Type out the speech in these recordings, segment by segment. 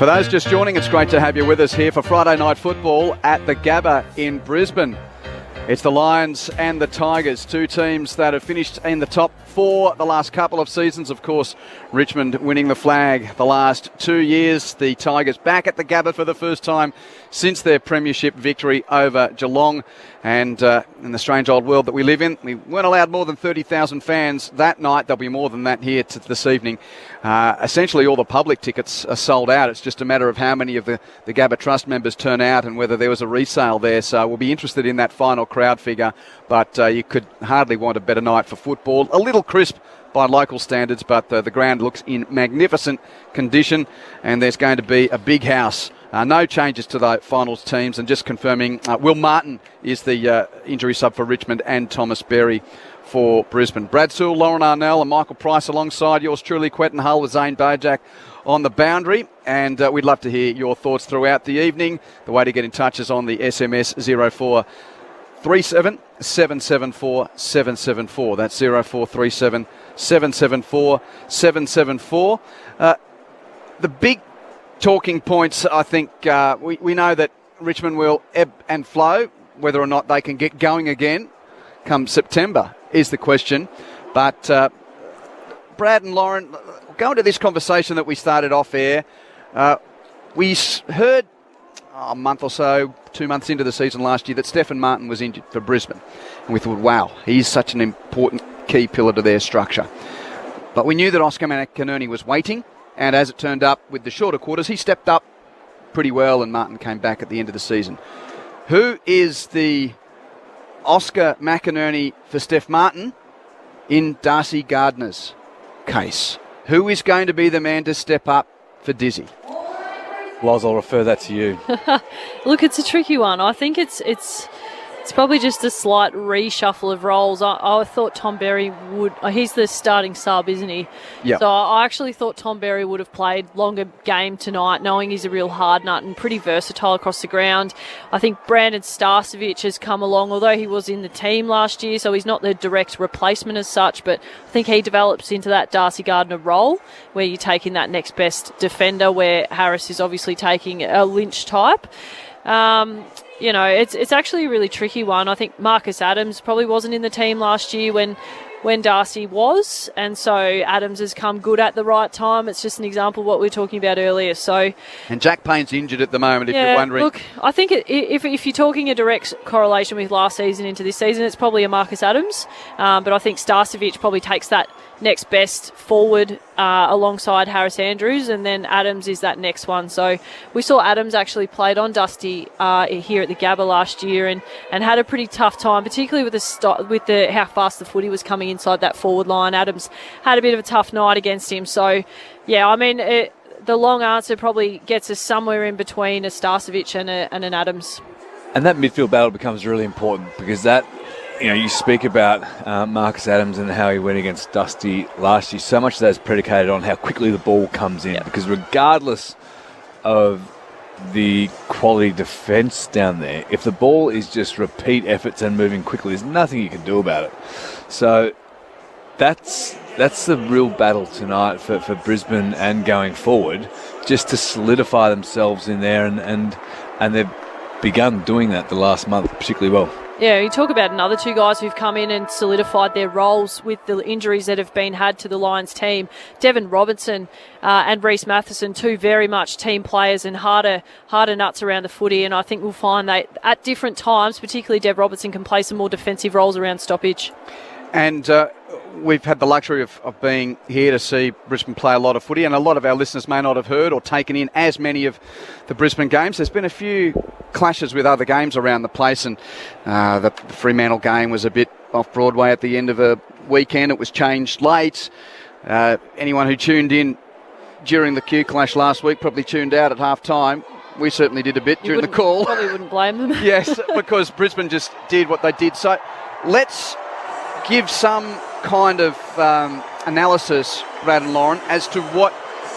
For those just joining, it's great to have you with us here for Friday Night Football at the Gabba in Brisbane. It's the Lions and the Tigers, two teams that have finished in the top four the last couple of seasons. Of course, Richmond winning the flag the last 2 years. The Tigers back at the Gabba for the first time since their premiership victory over Geelong. And in the strange old world that we live in, we weren't allowed more than 30,000 fans that night. There'll be more than that here this evening. Essentially all the public tickets are sold out. It's just a matter of how many of the Gabba Trust members turn out and whether there was a resale there. So we'll be interested in that final crowd figure. But you could hardly want a better night for football. A little crisp by local standards, but the ground looks in magnificent condition, and there's going to be a big house. No changes to the finals teams, and just confirming Will Martin is the injury sub for Richmond and Thomas Berry for Brisbane. Brad Sewell, Lauren Arnell and Michael Price alongside yours truly, Quentin Hull with Zane Bojak on the boundary, and we'd love to hear your thoughts throughout the evening. The way to get in touch is on the SMS 0437 774 774. That's 0437 774 774. The big talking points, I think, we know that Richmond will ebb and flow. Whether or not they can get going again come September is the question. But Brad and Lauren, go into this conversation that we started off air. We heard a month or so, 2 months into the season last year, that Stephen Martin was injured for Brisbane. And we thought, wow, he's such an important key pillar to their structure. But we knew that Oscar McInerney was waiting, and as it turned up with the shorter quarters, he stepped up pretty well, and Martin came back at the end of the season. Who is the Oscar McInerney for Steph Martin in Darcy Gardner's case? Who is going to be the man to step up for Dizzy? Loz, I'll refer that to you. Look, it's a tricky one. I think it's probably just a slight reshuffle of roles. I thought Tom Berry would... he's the starting sub, isn't he? Yeah. So I actually thought Tom Berry would have played longer game tonight, knowing he's a real hard nut and pretty versatile across the ground. I think Brandon Starcevic has come along, although he was in the team last year, so he's not the direct replacement as such, but I think he develops into that Darcy Gardner role where you're taking that next best defender, where Harris is obviously taking a Lynch type. You know, it's actually a really tricky one. I think Marcus Adams probably wasn't in the team last year when Darcy was, and so Adams has come good at the right time. It's just an example of what we were talking about earlier. So, and Jack Payne's injured at the moment, if you're wondering. Look, I think if you're talking a direct correlation with last season into this season, it's probably a Marcus Adams. But I think Starcevic probably takes that next best forward alongside Harris Andrews, and then Adams is that next one. So we saw Adams actually played on Dusty here at the Gabba last year and had a pretty tough time, particularly with how fast the footy was coming inside that forward line. Adams had a bit of a tough night against him. So, yeah, I mean, the long answer probably gets us somewhere in between a Starcevic and an Adams. And that midfield battle becomes really important because that, you know, you speak about Marcus Adams and how he went against Dusty last year. So much of that is predicated on how quickly the ball comes in, because regardless of the quality defence down there, if the ball is just repeat efforts and moving quickly, there's nothing you can do about it. So that's the real battle tonight for Brisbane and going forward, just to solidify themselves in there, and they've begun doing that the last month particularly well. Yeah, you talk about another two guys who've come in and solidified their roles with the injuries that have been had to the Lions team. Devon Robertson and Reece Matheson, two very much team players and harder nuts around the footy. And I think we'll find that at different times, particularly Dev Robertson, can play some more defensive roles around stoppage. And we've had the luxury of being here to see Brisbane play a lot of footy, and a lot of our listeners may not have heard or taken in as many of the Brisbane games. There's been a few clashes with other games around the place, and the Fremantle game was a bit off Broadway at the end of a weekend. It was changed late. Anyone who tuned in during the Q clash last week probably tuned out at half-time. We certainly did a bit during the call. Probably wouldn't blame them. Yes, because Brisbane just did what they did. So let's give some kind of analysis, Brad and Lauren, as to what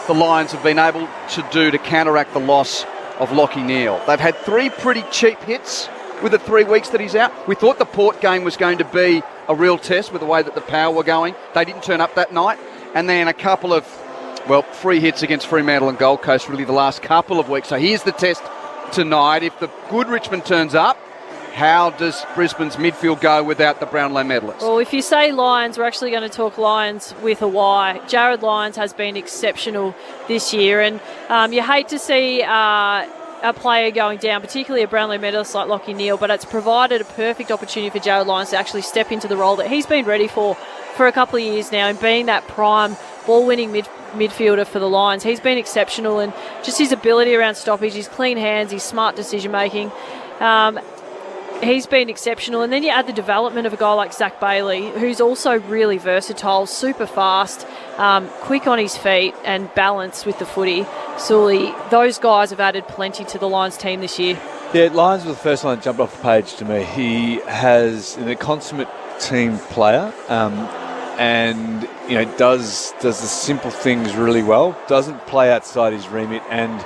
the Lions have been able to do to counteract the loss of Lachie Neale. They've had 3 pretty cheap hits with the 3 weeks that he's out. We thought the Port game was going to be a real test with the way that the Power were going. They didn't turn up that night. And then a couple of well, 3 hits against Fremantle and Gold Coast really the last couple of weeks. So here's the test tonight. If the good Richmond turns up, how does Brisbane's midfield go without the Brownlow medalist? Well, if you say Lions, we're actually going to talk Lions with a Y. Jared Lyons has been exceptional this year, and you hate to see a player going down, particularly a Brownlow medalist like Lachie Neale, but it's provided a perfect opportunity for Jared Lyons to actually step into the role that he's been ready for a couple of years now, and being that prime ball-winning midfielder for the Lions. He's been exceptional, and just his ability around stoppage, his clean hands, his smart decision-making, he's been exceptional. And then you add the development of a guy like Zach Bailey, who's also really versatile, super fast, quick on his feet and balanced with the footy. Sully, those guys have added plenty to the Lions team this year. Yeah, Lyons was the first one that jumped off the page to me. He has a consummate team player, and does the simple things really well, doesn't play outside his remit, and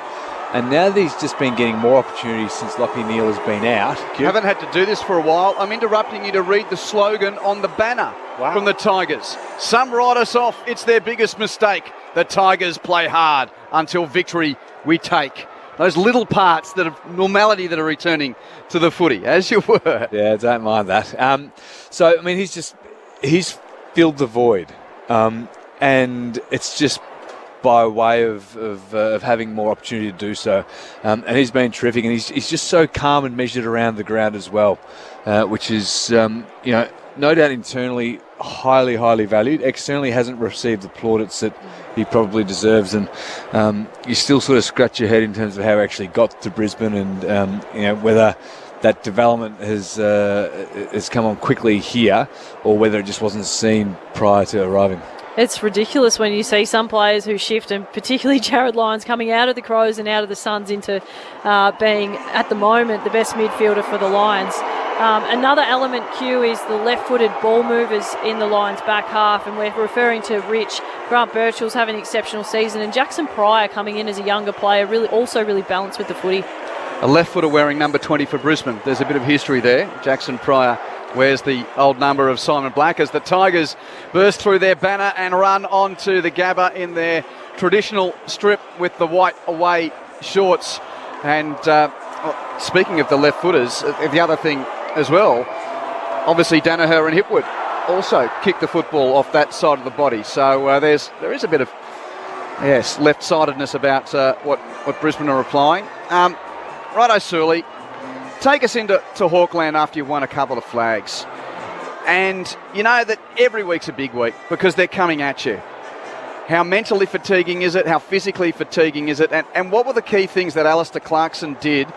now that he's just been getting more opportunities since Lachie Neale has been out. You haven't had to do this for a while. I'm interrupting you to read the slogan on the banner from the Tigers. Some write us off, it's their biggest mistake. The Tigers play hard until victory we take. Those little parts of normality that are returning to the footy, as you were. Yeah, don't mind that. So, I mean, he's filled the void. And it's just by way of having more opportunity to do so. And he's been terrific. And he's just so calm and measured around the ground as well, which is, no doubt internally highly, highly valued. Externally hasn't received the plaudits that he probably deserves. And you still sort of scratch your head in terms of how he actually got to Brisbane, and, whether that development has come on quickly here or whether it just wasn't seen prior to arriving. It's ridiculous when you see some players who shift, and particularly Jared Lyons coming out of the Crows and out of the Suns into being, at the moment, the best midfielder for the Lions. Another element, Q, is the left-footed ball movers in the Lions' back half, and we're referring to Rich. Grant Birchall's having an exceptional season, and Jackson Pryor coming in as a younger player, really balanced with the footy. A left-footer wearing number 20 for Brisbane. There's a bit of history there. Jackson Pryor wears the old number of Simon Black as the Tigers burst through their banner and run onto the Gabba in their traditional strip with the white away shorts. And speaking of the left-footers, the other thing as well, obviously Danaher and Hipwood also kicked the football off that side of the body. So there is a bit of left-sidedness about what Brisbane are applying. Righto, Surly. Take us into Hawkland after you've won a couple of flags. And you know that every week's a big week because they're coming at you. How mentally fatiguing is it? How physically fatiguing is it? And what were the key things that Alistair Clarkson did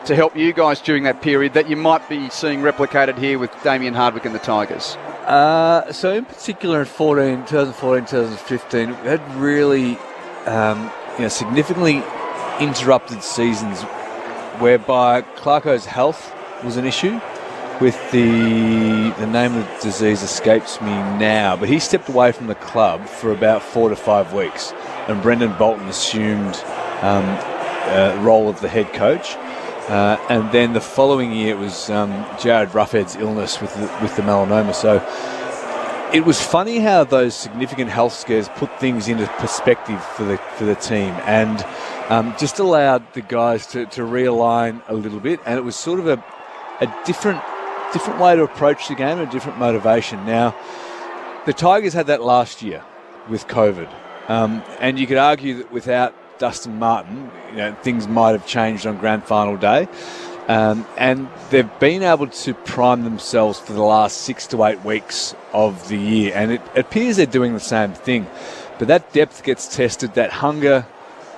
to help you guys during that period that you might be seeing replicated here with Damien Hardwick and the Tigers? So in particular in 2014, 2015, we had really significantly interrupted seasons whereby Clarko's health was an issue, with the name of the disease escapes me now, but he stepped away from the club for about 4 to 5 weeks, and Brendan Bolton assumed the role of the head coach. And then the following year it was Jared Ruffhead's illness with the melanoma. So it was funny how those significant health scares put things into perspective for the team, and just allowed the guys to realign a little bit, and it was sort of a different way to approach the game, a different motivation. Now, the Tigers had that last year with COVID, and you could argue that without Dustin Martin, things might have changed on grand final day, and they've been able to prime themselves for the last 6 to 8 weeks of the year, and it appears they're doing the same thing. But that depth gets tested, that hunger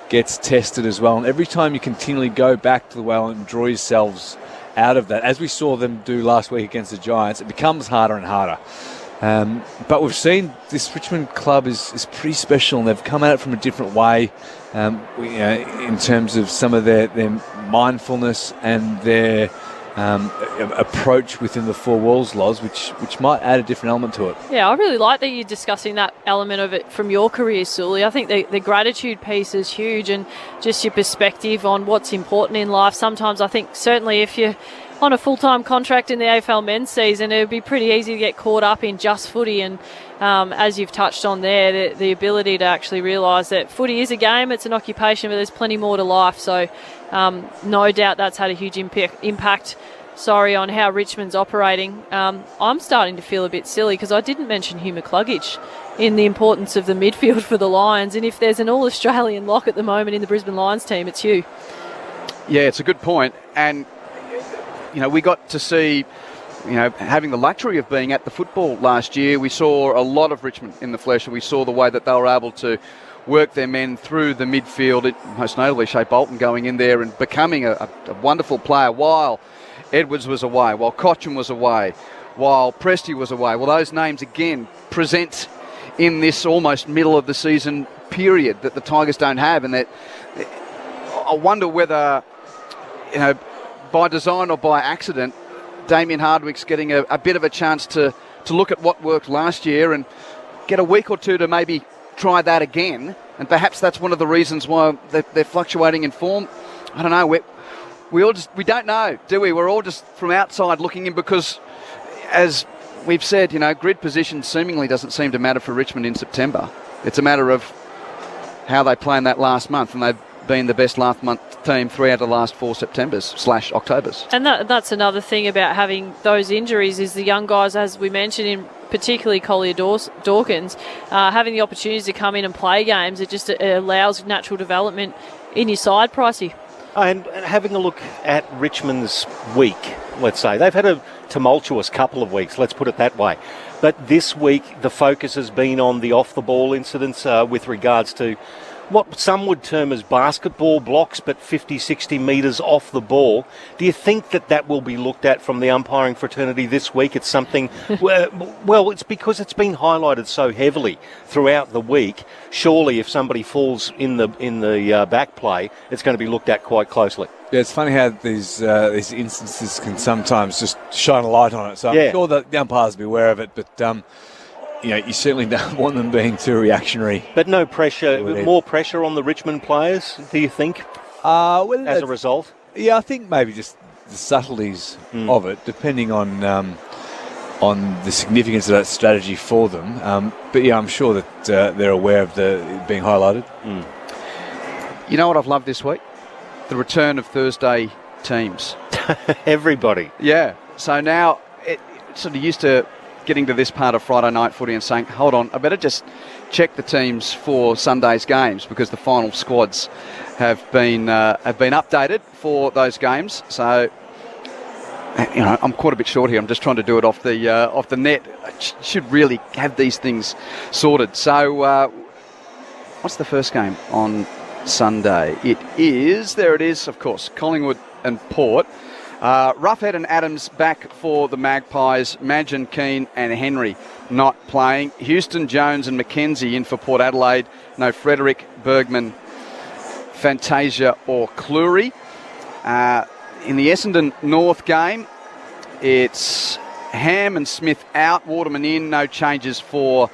gets tested as well, and every time you continually go back to the well and draw yourselves out of that, as we saw them do last week against the Giants, it becomes harder and harder. But we've seen this Richmond club is pretty special, and they've come at it from a different way, in terms of some of their mindfulness and their approach within the four walls, Loz, which might add a different element to it. Yeah, I really like that you're discussing that element of it from your career, Sully. I think the gratitude piece is huge, and just your perspective on what's important in life. Sometimes I think certainly if you're on a full-time contract in the AFL men's season, it would be pretty easy to get caught up in just footy, and as you've touched on there, the ability to actually realise that footy is a game, it's an occupation, but there's plenty more to life. So no doubt that's had a huge impact on how Richmond's operating. I'm starting to feel a bit silly because I didn't mention Hugh McCluggage in the importance of the midfield for the Lions, and if there's an all-Australian lock at the moment in the Brisbane Lions team, it's Hugh. Yeah, it's a good point. And, we got to see, having the luxury of being at the football last year, we saw a lot of Richmond in the flesh, and we saw the way that they were able to work their men through the midfield, most notably Shea Bolton going in there and becoming a wonderful player while Edwards was away, while Cochrane was away, while Presti was away. Well, those names again present in this almost middle of the season period that the Tigers don't have, and that I wonder whether, by design or by accident, Damien Hardwick's getting a bit of a chance to look at what worked last year and get a week or two to maybe try that again. And perhaps that's one of the reasons why they're fluctuating in form. I don't know. We don't know, do we? We're all just from outside looking in because, as we've said, grid position seemingly doesn't seem to matter for Richmond in September. It's a matter of how they play in that last month, and they've been the best last month team 3 out of the last 4 Septembers/Octobers. And that's another thing about having those injuries is the young guys, as we mentioned, in particularly Collier Dawkins, having the opportunities to come in and play games. It allows natural development in your side, Pricey. And having a look at Richmond's week, let's say, they've had a tumultuous couple of weeks, let's put it that way. But this week, the focus has been on the off-the-ball incidents with regards to what some would term as basketball blocks, but 50, 60 metres off the ball. Do you think that will be looked at from the umpiring fraternity this week? It's something, well, it's because it's been highlighted so heavily throughout the week. Surely if somebody falls in the back play, it's going to be looked at quite closely. Yeah, it's funny how these instances can sometimes just shine a light on it. So I'm sure that the umpires will be aware of it, but you certainly don't want them being too reactionary. But no pressure, more pressure on the Richmond players, do you think, as a result? Yeah, I think maybe just the subtleties of it, depending on the significance of that strategy for them. But yeah, I'm sure that they're aware of it being highlighted. You know what I've loved this week? The return of Thursday teams. Everybody. Yeah. So now it sort of used to getting to this part of Friday night footy and saying, hold on, I better just check the teams for Sunday's games because the final squads have been updated for those games. So, I'm quite a bit short here. I'm just trying to do it off the net. I should really have these things sorted. So, what's the first game on Sunday? It is, of course, Collingwood and Port. Roughhead and Adams back for the Magpies. Madgen, Keane and Henry not playing. Houston, Jones and McKenzie in for Port Adelaide. No Frederick, Bergman, Fantasia or Cleary. In the Essendon North game, it's Ham and Smith out, Waterman in. No changes for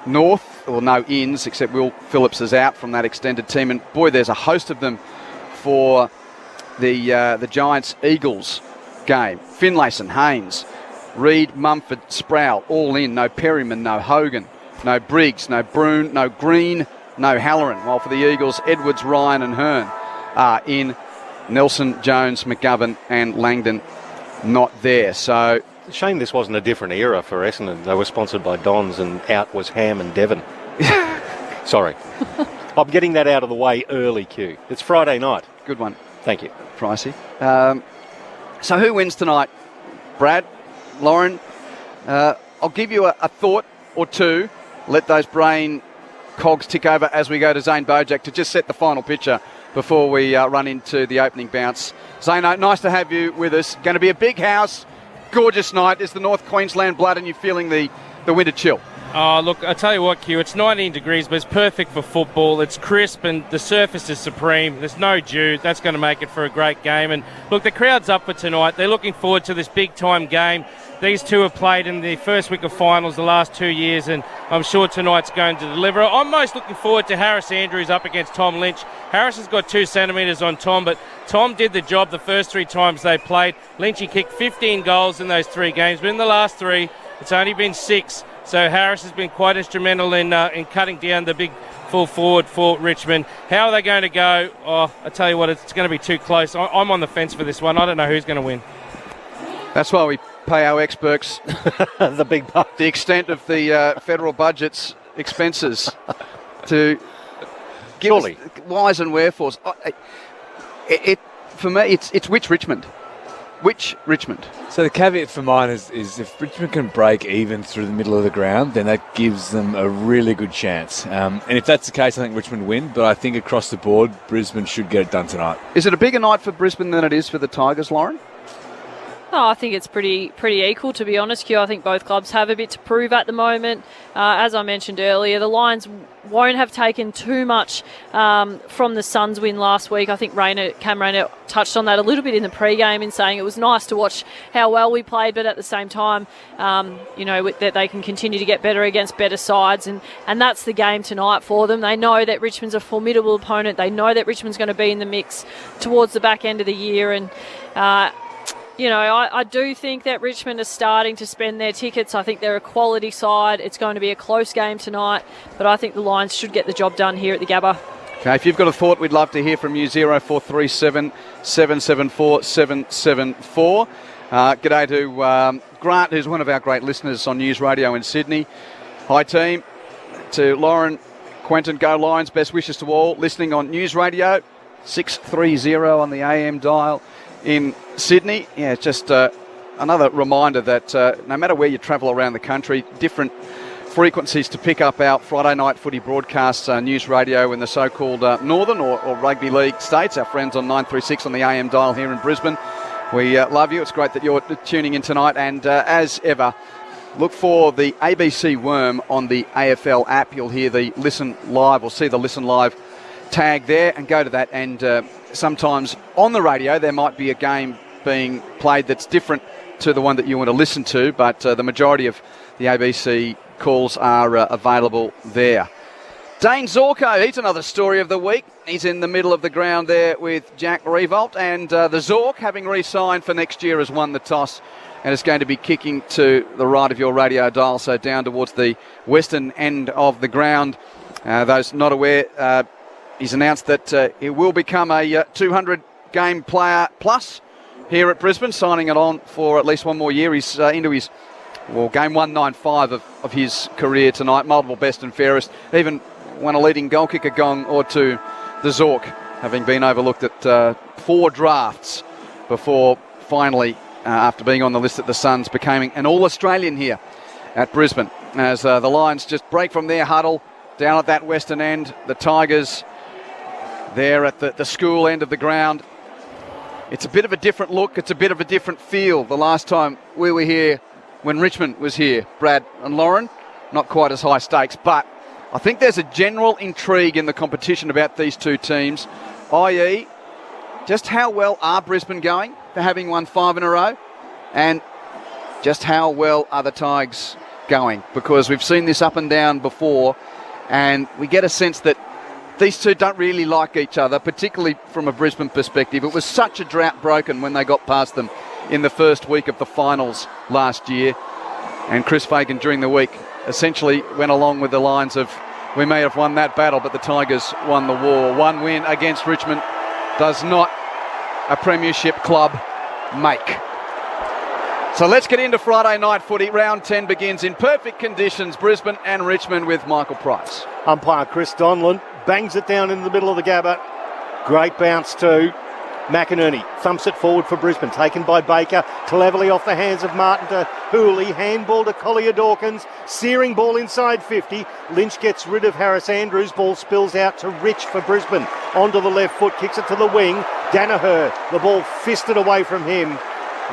North, or no ins, except Will Phillips is out from that extended team. And boy, there's a host of them for the Giants-Eagles game. Finlayson, Haynes, Reid, Mumford, Sproul, all in. No Perryman, no Hogan, no Briggs, no Broon, no Green, no Halloran. While for the Eagles, Edwards, Ryan and Hearn are in. Nelson, Jones, McGovern and Langdon not there. So, shame this wasn't a different era for Essendon. They were sponsored by Dons and out was Ham and Devon. Sorry. I'm getting that out of the way early, Q. It's Friday night. Good one. Thank you. Pricey. So who wins tonight? Brad? Lauren? I'll give you a thought or two. Let those brain cogs tick over as we go to Zane Bojack to just set the final picture before we run into the opening bounce. Zane, nice to have you with us. Going to be a big house. Gorgeous night. Is the North Queensland blood and you're feeling the winter chill? Oh, look, I tell you what, Q, it's 19 degrees, but it's perfect for football. It's crisp and the surface is supreme. There's no dew. That's going to make it for a great game. And look, the crowd's up for tonight. They're looking forward to this big-time game. These two have played in the first week of finals the last 2 years, and I'm sure tonight's going to deliver. I'm most looking forward to Harris Andrews up against Tom Lynch. Harris has got 2 centimetres on Tom, but Tom did the job the first 3 times they played. Lynchy kicked 15 goals in those 3 games, but in the last 3, it's only been 6. So Harris has been quite instrumental in cutting down the big full forward for Richmond. How are they going to go? Oh, I tell you what, it's going to be too close. I'm on the fence for this one. I don't know who's going to win. That's why we pay our experts the big bucks. the extent of the federal budget's expenses to give us whys and wherefores. For me, it's which Richmond? Which Richmond? So the caveat for mine is if Richmond can break even through the middle of the ground, then that gives them a really good chance. And if that's the case, I think Richmond win. But I think across the board, Brisbane should get it done tonight. Is it a bigger night for Brisbane than it is for the Tigers, Lauren? Oh, I think it's pretty equal, to be honest, Q. I think both clubs have a bit to prove at the moment. As I mentioned earlier, the Lions won't have taken too much from the Suns win last week. I think Cam Rayner touched on that a little bit in the pre-game in saying it was nice to watch how well we played, but at the same time, that they can continue to get better against better sides, and that's the game tonight for them. They know that Richmond's a formidable opponent. They know that Richmond's going to be in the mix towards the back end of the year, and I do think that Richmond are starting to spend their tickets. I think they're a quality side. It's going to be a close game tonight, but I think the Lions should get the job done here at the Gabba. Okay, if you've got a thought, we'd love to hear from you. 0437 774 774. G'day to Grant, who's one of our great listeners on News Radio in Sydney. Hi, team. To Lauren, Quentin, go Lions. Best wishes to all listening on News Radio 630 on the AM dial in Sydney. Yeah, it's just another reminder that no matter where you travel around the country, different frequencies to pick up our Friday night footy broadcasts, News Radio in the so-called Northern or Rugby League states, our friends on 936 on the AM dial here in Brisbane. We love you. It's great that you're tuning in tonight, and as ever, look for the ABC Worm on the AFL app. You'll hear the Listen Live or see the Listen Live tag there, and go to that, and sometimes on the radio there might be a game being played that's different to the one that you want to listen to, but the majority of the ABC calls are available there. Dane Zorko, he's another story of the week. He's in the middle of the ground there with Jack Revolt, and the Zork, having re-signed for next year, has won the toss and is going to be kicking to the right of your radio dial, so down towards the western end of the ground. Those not aware, he's announced that he will become a 200-game player plus here at Brisbane, signing it on for at least one more year. He's into his game 195 of his career tonight, multiple best and fairest, even won a leading goal kicker gong or two, the Zork, having been overlooked at 4 drafts before finally, after being on the list at the Suns, becoming an All-Australian here at Brisbane. As the Lions just break from their huddle down at that western end, the Tigers there at the school end of the ground. It's a bit of a different look. It's a bit of a different feel. The last time we were here, when Richmond was here, Brad and Lauren, not quite as high stakes, but I think there's a general intrigue in the competition about these two teams, i.e. just how well are Brisbane going for having won 5 in a row, and just how well are the Tigers going, because we've seen this up and down before, and we get a sense that these two don't really like each other, particularly from a Brisbane perspective. It was such a drought broken when they got past them in the first week of the finals last year. And Chris Fagan during the week essentially went along with the lines of, we may have won that battle, but the Tigers won the war. One win against Richmond does not a premiership club make. So let's get into Friday night footy. Round 10 begins in perfect conditions. Brisbane and Richmond with Michael Price. Umpire Chris Donlan bangs it down in the middle of the Gabba. Great bounce to McInerney. Thumps it forward for Brisbane. Taken by Baker. Cleverly off the hands of Martin to Hooley. Handball to Collier Dawkins. Searing ball inside 50. Lynch gets rid of Harris Andrews. Ball spills out to Rich for Brisbane. Onto the left foot. Kicks it to the wing. Danaher. The ball fisted away from him.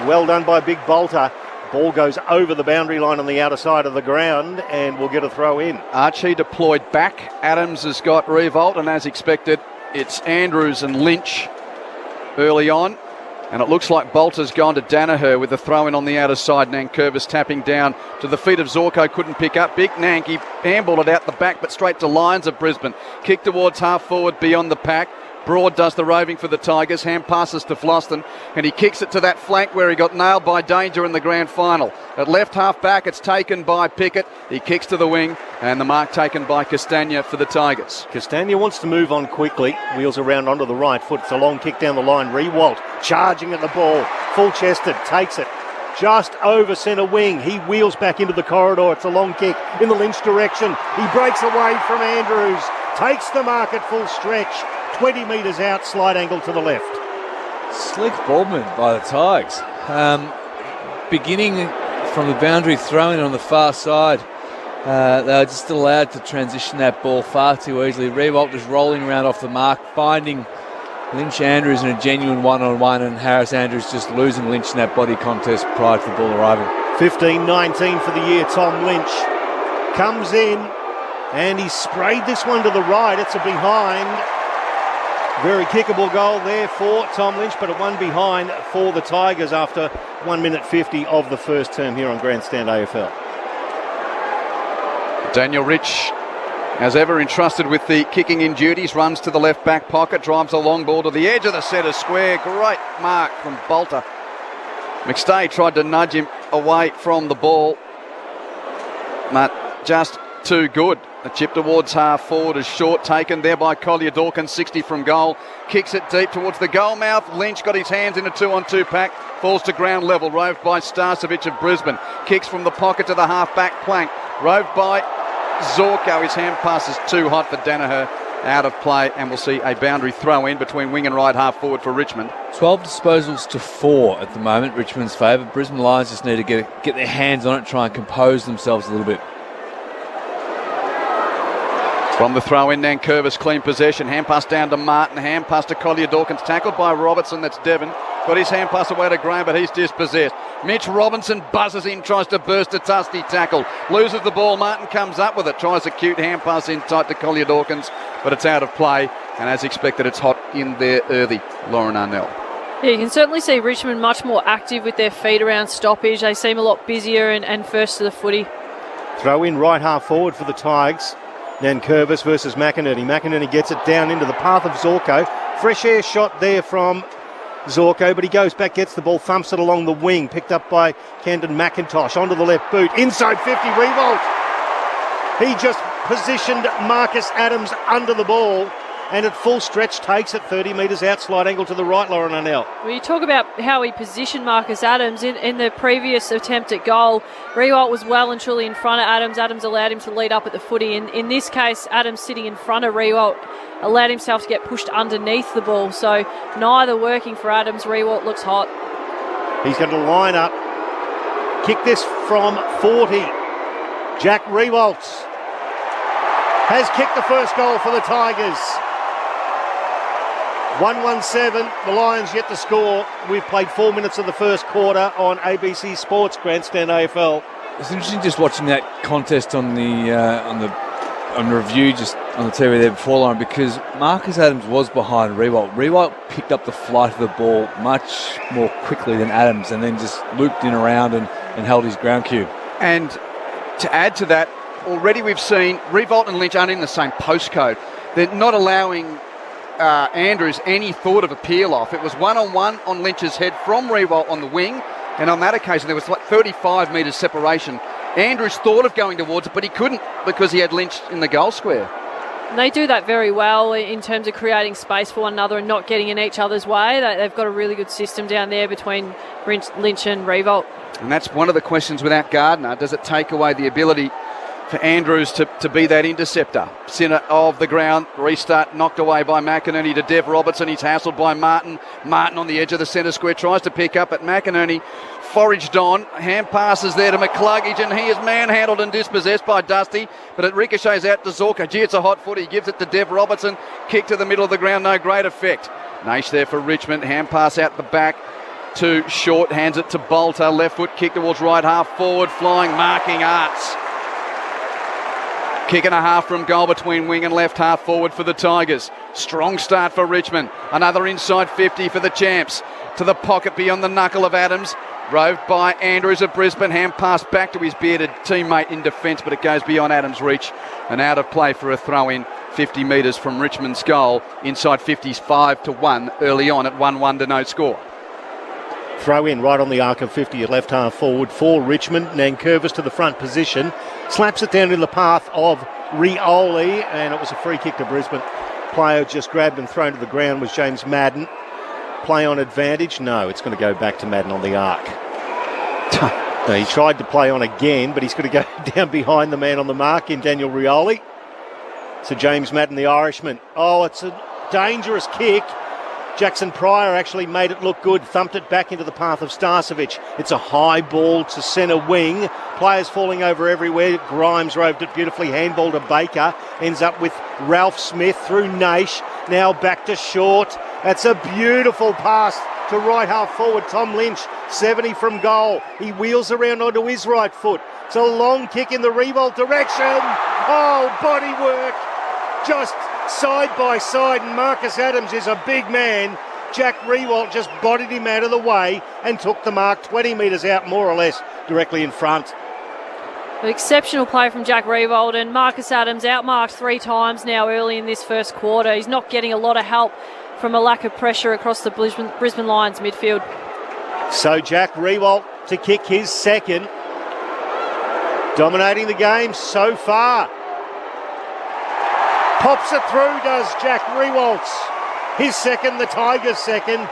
Well done by Big Bolter. Ball goes over the boundary line on the outer side of the ground, and we'll get a throw in. Archie deployed back. Adams has got Revolt, and as expected, it's Andrews and Lynch early on. And it looks like Bolter's gone to Danaher with the throw in on the outer side. Nankervis tapping down to the feet of Zorko, couldn't pick up. Big Nanky handballed it out the back, but straight to Lions of Brisbane. Kick towards half forward beyond the pack. Broad does the roving for the Tigers. Hand passes to Floston, and he kicks it to that flank where he got nailed by Danger in the grand final. At left half back, it's taken by Pickett. He kicks to the wing, and the mark taken by Castagna for the Tigers. Castagna wants to move on quickly. Wheels around onto the right foot. It's a long kick down the line. Rewalt charging at the ball. Full-chested, takes it just over centre wing. He wheels back into the corridor. It's a long kick in the Lynch direction. He breaks away from Andrews. Takes the mark at full stretch. 20 metres out, slight angle to the left. Slick ball movement by the Tigers. Beginning from the boundary throw-in on the far side, they were just allowed to transition that ball far too easily. Rewalt just rolling around off the mark, finding Lynch Andrews in a genuine one-on-one, and Harris Andrews just losing Lynch in that body contest prior to the ball arriving. 15-19 for the year. Tom Lynch comes in, and he sprayed this one to the right. It's a behind. Very kickable goal there for Tom Lynch, but a one behind for the Tigers after 1 minute 50 of the first term here on Grandstand AFL. Daniel Rich, as ever, entrusted with the kicking in duties, runs to the left back pocket, drives a long ball to the edge of the centre square. Great mark from Bolter. McStay tried to nudge him away from the ball, but just too good. A chip towards half forward is short, taken there by Collier Dawkins, 60 from goal. Kicks it deep towards the goal mouth. Lynch got his hands in a 2-on-2 pack. Falls to ground level, roved by Starcevic of Brisbane. Kicks from the pocket to the half-back plank. Roved by Zorko. His hand pass is too hot for Danaher. Out of play, and we'll see a boundary throw in between wing and right half forward for Richmond. 12 disposals to 4 at the moment, Richmond's favour. Brisbane Lions just need to get their hands on it, try and compose themselves a little bit. From the throw-in, Nankervis clean possession. Hand pass down to Martin. Hand pass to Collier Dawkins. Tackled by Robertson. That's Devon. Got his hand pass away to Graham, but he's dispossessed. Mitch Robinson buzzes in, tries to burst a Tusty tackle. Loses the ball. Martin comes up with it. Tries a cute hand pass in tight to Collier Dawkins, but it's out of play. And as expected, it's hot in there early. Lauren Arnell. Yeah, you can certainly see Richmond much more active with their feet around stoppage. They seem a lot busier and first to the footy. Throw in right half forward for the Tigers. Nankervis versus McInerney. McInerney gets it down into the path of Zorko. Fresh air shot there from Zorko, but he goes back, gets the ball, thumps it along the wing. Picked up by Camden McIntosh onto the left boot. Inside 50, Rewalt. He just positioned Marcus Adams under the ball, and at full stretch takes it 30 metres out, slight angle to the right, Lauren Arnell. Well, you talk about how he positioned Marcus Adams in the previous attempt at goal. Rewalt was well and truly in front of Adams. Adams allowed him to lead up at the footy. In this case, Adams sitting in front of Rewalt allowed himself to get pushed underneath the ball. So neither working for Adams. Rewalt looks hot. He's going to line up. Kick this from 40. Jack Rewalt has kicked the first goal for the Tigers. 1-1-7, the Lions yet to score. We've played 4 minutes of the first quarter on ABC Sports Grandstand AFL. It's interesting just watching that contest on review just on the TV there before, Lauren, because Marcus Adams was behind Rewalt. Rewalt picked up the flight of the ball much more quickly than Adams, and then just looped in around and held his ground cue. And to add to that, already we've seen Rewalt and Lynch aren't in the same postcode. They're not allowing Andrews any thought of a peel off. It was one-on-one on Lynch's head from Rewalt on the wing, and on that occasion there was like 35 metres separation. Andrews thought of going towards it, but he couldn't because he had Lynch in the goal square. And they do that very well in terms of creating space for one another and not getting in each other's way. They've got a really good system down there between Lynch and Rewalt. And that's one of the questions without Gardner. Does it take away the ability for Andrews to be that interceptor? Centre of the ground, restart knocked away by McInerney to Dev Robertson. He's hassled by Martin. Martin on the edge of the centre square tries to pick up, but McInerney foraged on. Hand passes there to McCluggage, and he is manhandled and dispossessed by Dusty, but it ricochets out to Zorko. Gee, it's a hot foot. He gives it to Dev Robertson. Kick to the middle of the ground, no great effect. Naish there for Richmond. Hand pass out the back to Short. Hands it to Bolter. Left foot kick towards right half forward. Flying marking arts. Kick and a half from goal between wing and left half forward for the Tigers. Strong start for Richmond. Another inside 50 for the champs. To the pocket beyond the knuckle of Adams. Roved by Andrews of Brisbane. Hand pass back to his bearded teammate in defence, but it goes beyond Adams' reach and out of play for a throw-in 50 metres from Richmond's goal, inside 50's 5-1 early on at 1-1 to no score. Throw in right on the arc of 50 at left half forward for Richmond. Nankervis to the front position. Slaps it down in the path of Rioli, and it was a free kick to Brisbane. Player just grabbed and thrown to the ground was James Madden. Play on advantage? No, it's going to go back to Madden on the arc. No, he tried to play on again, but he's going to go down behind the man on the mark in Daniel Rioli. So James Madden, the Irishman. Oh, it's a dangerous kick. Jackson Pryor actually made it look good, thumped it back into the path of Starcevic. It's a high ball to centre wing. Players falling over everywhere. Grimes roved it beautifully. Handball to Baker. Ends up with Ralph Smith through Naish. Now back to Short. That's a beautiful pass to right half forward. Tom Lynch, 70 from goal. He wheels around onto his right foot. It's a long kick in the revolt direction. Oh, body work. Just side by side, and Marcus Adams is a big man. Jack Riewoldt just bodied him out of the way and took the mark 20 metres out, more or less, directly in front. An exceptional play from Jack Riewoldt, and Marcus Adams outmarked 3 times now early in this first quarter. He's not getting a lot of help from a lack of pressure across the Brisbane Lions midfield. So Jack Riewoldt to kick his second. Dominating the game so far. Pops it through, does Jack Riewoldt. His second, the Tigers' second.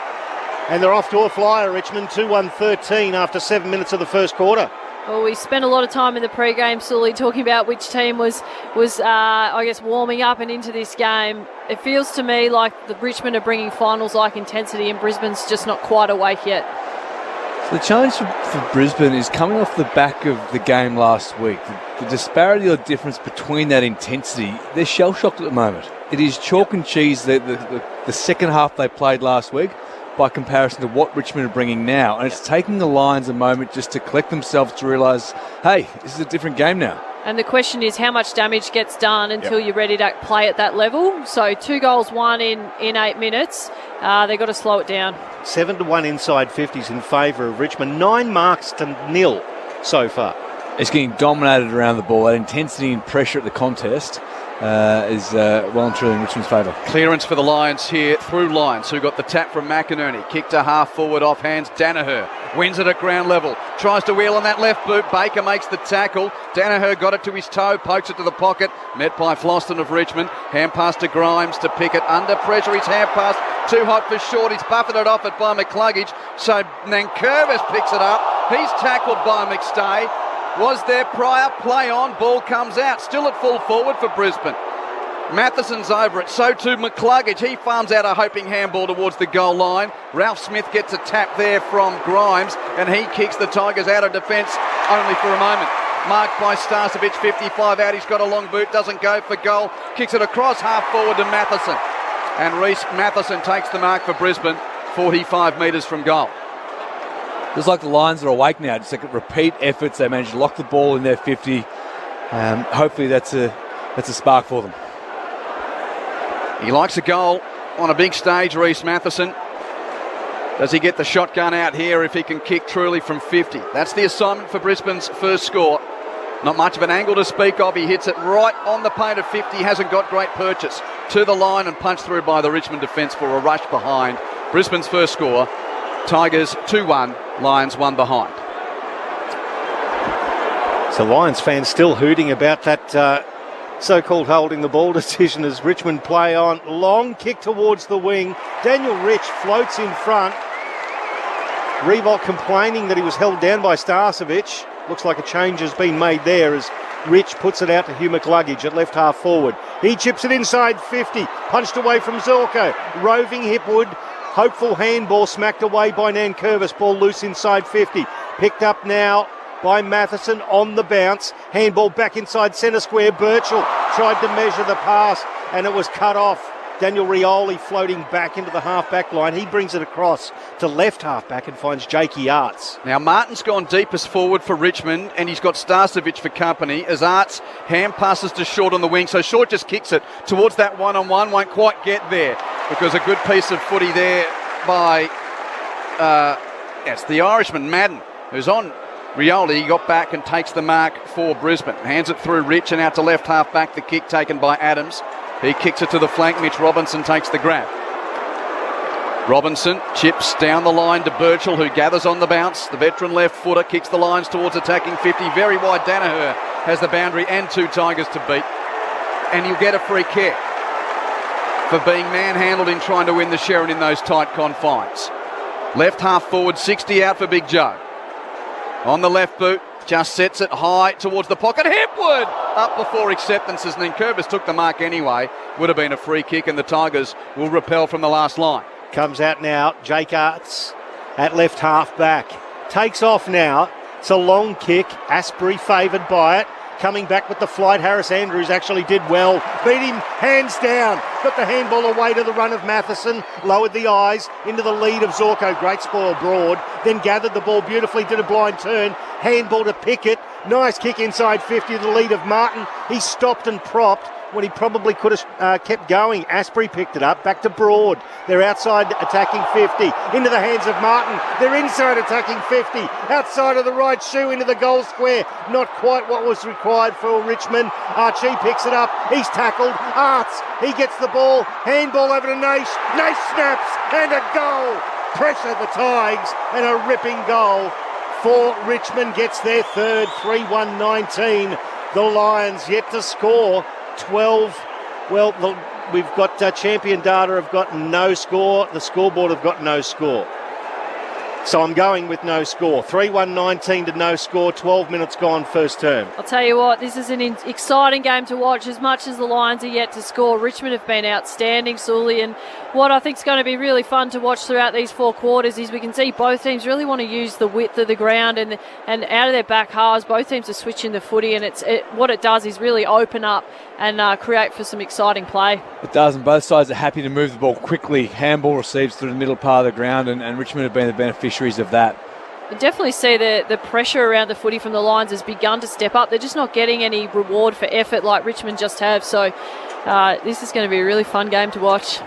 And they're off to a flyer, Richmond, 2-1-13 after 7 minutes of the first quarter. Well, we spent a lot of time in the pre-game, Sully, talking about which team was I guess, warming up and into this game. It feels to me like the Richmond are bringing finals-like intensity, and Brisbane's just not quite awake yet. So the challenge for Brisbane is coming off the back of the game last week. The disparity or difference between that intensity, they're shell-shocked at the moment. It is chalk and cheese the second half they played last week by comparison to what Richmond are bringing now. And it's taking the Lions a moment just to collect themselves to realise, hey, this is a different game now. And the question is how much damage gets done until you're ready to play at that level. So 2 goals, 1 in 8 minutes. They've got to slow it down. 7-1 inside 50s in favour of Richmond. 9 marks to 0 so far. It's getting dominated around the ball. That intensity and pressure at the contest is well and truly in Richmond's favour. Clearance for the Lions here through Lyons, who got the tap from McInerney. Kick to half forward off hands. Danaher wins it at ground level. Tries to wheel on that left boot. Baker makes the tackle. Danaher got it to his toe. Pokes it to the pocket. Met by Floston of Richmond. Hand pass to Grimes to Pickett. Under pressure. His hand pass too hot for Short. He's buffeted off it by McCluggage. So Nankervis picks it up. He's tackled by McStay. Was there prior play on? Ball comes out. Still at full forward for Brisbane. Matheson's over it. So too McCluggage. He farms out a hoping handball towards the goal line. Ralph Smith gets a tap there from Grimes, and he kicks the Tigers out of defence only for a moment. Marked by Starcevic, 55 out. He's got a long boot. Doesn't go for goal. Kicks it across half forward to Matheson. And Reece Matheson takes the mark for Brisbane, 45 metres from goal. It's like the Lions are awake now. Just like repeat efforts. They managed to lock the ball in their 50. Hopefully that's a spark for them. He likes a goal on a big stage, Reece Matheson. Does he get the shotgun out here if he can kick truly from 50? That's the assignment for Brisbane's first score. Not much of an angle to speak of. He hits it right on the paint of 50. Hasn't got great purchase. To the line and punched through by the Richmond defence for a rush behind. Brisbane's first score. Tigers 2-1, Lions 1 behind. So Lions fans still hooting about that so-called holding the ball decision as Richmond play on. Long kick towards the wing. Daniel Rich floats in front. Riewoldt complaining that he was held down by Starcevic. Looks like a change has been made there as Rich puts it out to Hugh McCluggage at left half forward. He chips it inside 50. Punched away from Zorko. Roving Hipwood. Hopeful handball smacked away by Nankervis. Ball loose inside 50. Picked up now by Matheson on the bounce. Handball back inside centre square. Birchall tried to measure the pass and it was cut off. Daniel Rioli floating back into the half-back line. He brings it across to left half-back and finds Jakey Arts. Now Martin's gone deepest forward for Richmond and he's got Starcevic for company as Arts hand passes to Short on the wing. So Short just kicks it towards that one-on-one. Won't quite get there because a good piece of footy there by the Irishman, Madden, who's on Rioli. He got back and takes the mark for Brisbane. Hands it through Rich and out to left half-back. The kick taken by Adams. He kicks it to the flank. Mitch Robinson takes the grab. Robinson chips down the line to Birchall, who gathers on the bounce. The veteran left footer kicks the lines towards attacking 50. Very wide. Danaher has the boundary and 2 Tigers to beat. And he'll get a free kick for being manhandled in trying to win the Sherrin in those tight confines. Left half forward, 60 out for Big Joe. On the left boot, just sets it high towards the pocket. Hipwood up before acceptances, and then Curvis took the mark anyway. Would have been a free kick, and the Tigers will repel from the last line. Comes out now, Jake Arts at left half back. Takes off now. It's a long kick. Asprey favoured by it. Coming back with the flight. Harris Andrews actually did well. Beat him hands down. Got the handball away to the run of Matheson. Lowered the eyes into the lead of Zorko. Great spoil Broad. Then gathered the ball beautifully. Did a blind turn. Handball to Pickett. Nice kick inside 50 to the lead of Martin. He stopped and propped when he probably could have kept going. Asprey picked it up. Back to Broad. They're outside attacking 50. Into the hands of Martin. They're inside attacking 50. Outside of the right shoe into the goal square. Not quite what was required for Richmond. Archie picks it up. He's tackled. Arts. He gets the ball. Handball over to Nash. Nash snaps. And a goal. Pressure the Tigers. And a ripping goal for Richmond. Gets their third. 3-1-19. The Lions yet to score. 12. Well, we've got champion data have got no score. The scoreboard have got no score. So I'm going with no score. 3-1-19 to no score. 12 minutes gone first term. I'll tell you what, this is an exciting game to watch. As much as the Lions are yet to score, Richmond have been outstanding, Sully. And what I think is going to be really fun to watch throughout these 4 quarters is we can see both teams really want to use the width of the ground and out of their back halves. Both teams are switching the footy, and what it does is really open up and create for some exciting play. It does, and both sides are happy to move the ball quickly. Handball receives through the middle part of the ground, and Richmond have been the beneficiaries of that. You definitely see the pressure around the footy from the Lions has begun to step up. They're just not getting any reward for effort like Richmond just have. So this is going to be a really fun game to watch.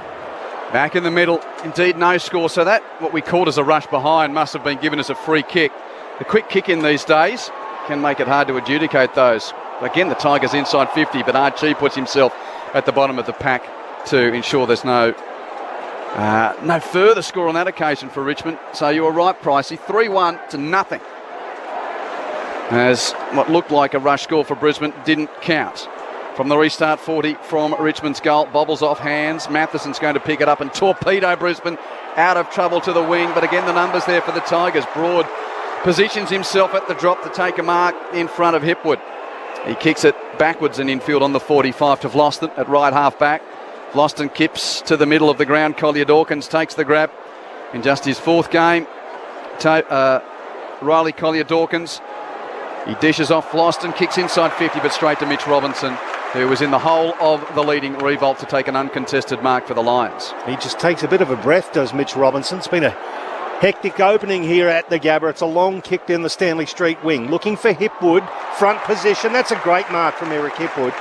Back in the middle, indeed no score. So that, what we called as a rush behind, must have been given as a free kick. The quick kick in these days can make it hard to adjudicate those. Again, the Tigers inside 50, but Archie puts himself at the bottom of the pack to ensure there's no further score on that occasion for Richmond. So you were right, Pricey. 3-1 to nothing. As what looked like a rush score for Brisbane didn't count. From the restart 40 from Richmond's goal, bobbles off hands. Matheson's going to pick it up and torpedo Brisbane out of trouble to the wing. But again, the numbers there for the Tigers. Broad positions himself at the drop to take a mark in front of Hipwood. He kicks it backwards and infield on the 45 to Vlosten at right half back. Vlosten kips to the middle of the ground. Collier Dawkins takes the grab in just his 4th game. Riley Collier Dawkins. He dishes off Vlosten, kicks inside 50, but straight to Mitch Robinson, who was in the hole of the leading revolt to take an uncontested mark for the Lions. He just takes a bit of a breath, does Mitch Robinson. It's been a hectic opening here at the Gabba. It's a long kick down the Stanley Street wing. Looking for Hipwood, front position. That's a great mark from Eric Hipwood.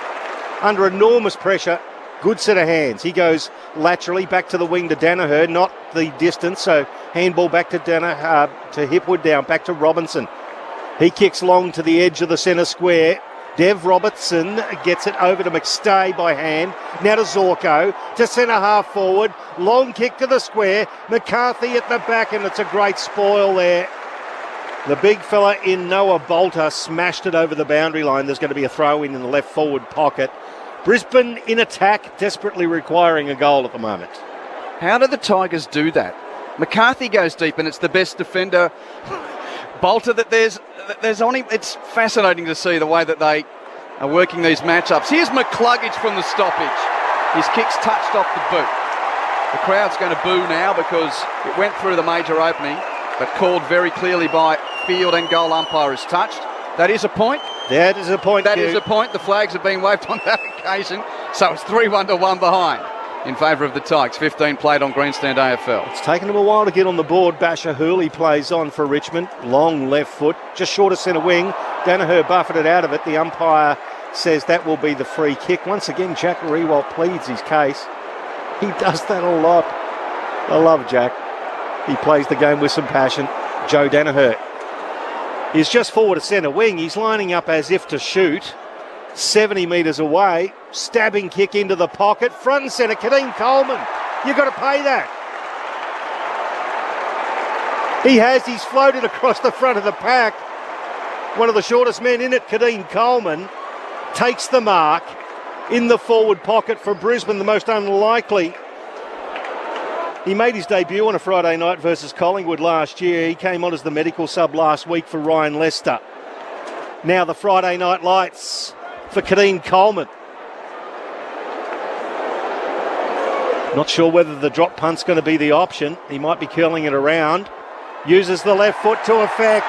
Under enormous pressure, good set of hands. He goes laterally back to the wing to Danaher, not the distance. So handball back to to Hipwood down, back to Robinson. He kicks long to the edge of the centre square. Dev Robertson gets it over to McStay by hand. Now to Zorko, to centre half forward. Long kick to the square. McCarthy at the back, and it's a great spoil there. The big fella in Noah Bolter smashed it over the boundary line. There's going to be a throw in the left forward pocket. Brisbane in attack, desperately requiring a goal at the moment. How do the Tigers do that? McCarthy goes deep, and it's the best defender. Bolter, that there's on him. It's fascinating to see the way that they are working these matchups. Here's McCluggage from the stoppage. His kick's touched off the boot. The crowd's going to boo now because it went through the major opening, but called very clearly by field and goal umpire as touched. That is a point. That is a point. That is a point. The flags have been waved on that occasion. So it's 3-1 to 1 behind in favour of the Tigers. 15 played on Grandstand AFL. It's taken them a while to get on the board. Basher Hurley plays on for Richmond. Long left foot, just short of centre wing. Danaher buffeted out of it. The umpire says that will be the free kick. Once again, Jack Rewalt pleads his case. He does that a lot. I love Jack. He plays the game with some passion. Joe Danaher is just forward of centre wing. He's lining up as if to shoot. 70 metres away. Stabbing kick into the pocket. Front and centre, Kadeem Coleman. You've got to pay that. He's floated across the front of the pack. One of the shortest men in it, Kadeem Coleman, takes the mark in the forward pocket for Brisbane, the most unlikely. He made his debut on a Friday night versus Collingwood last year. He came on as the medical sub last week for Ryan Lester. Now the Friday night lights for Kadeem Coleman. Not sure whether the drop punt's going to be the option. He might be curling it around. Uses the left foot to effect.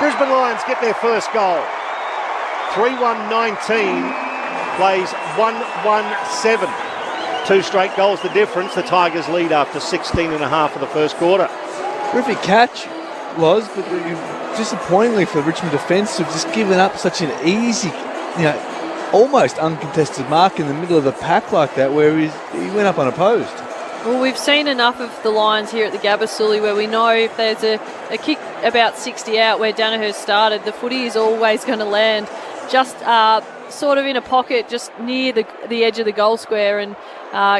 Brisbane Lions get their first goal. 3-1-19. Plays 1-1-7. 2 straight goals the difference. The Tigers lead after 16 and a half of the first quarter. Terrific catch, but disappointingly for the Richmond defence to have just given up such an easy, almost uncontested mark in the middle of the pack like that, where he went up unopposed. Well, we've seen enough of the Lions here at the Gabba, Sully, where we know if there's a kick about 60 out where Danaher started, the footy is always going to land just sort of in a pocket just near the edge of the goal square, and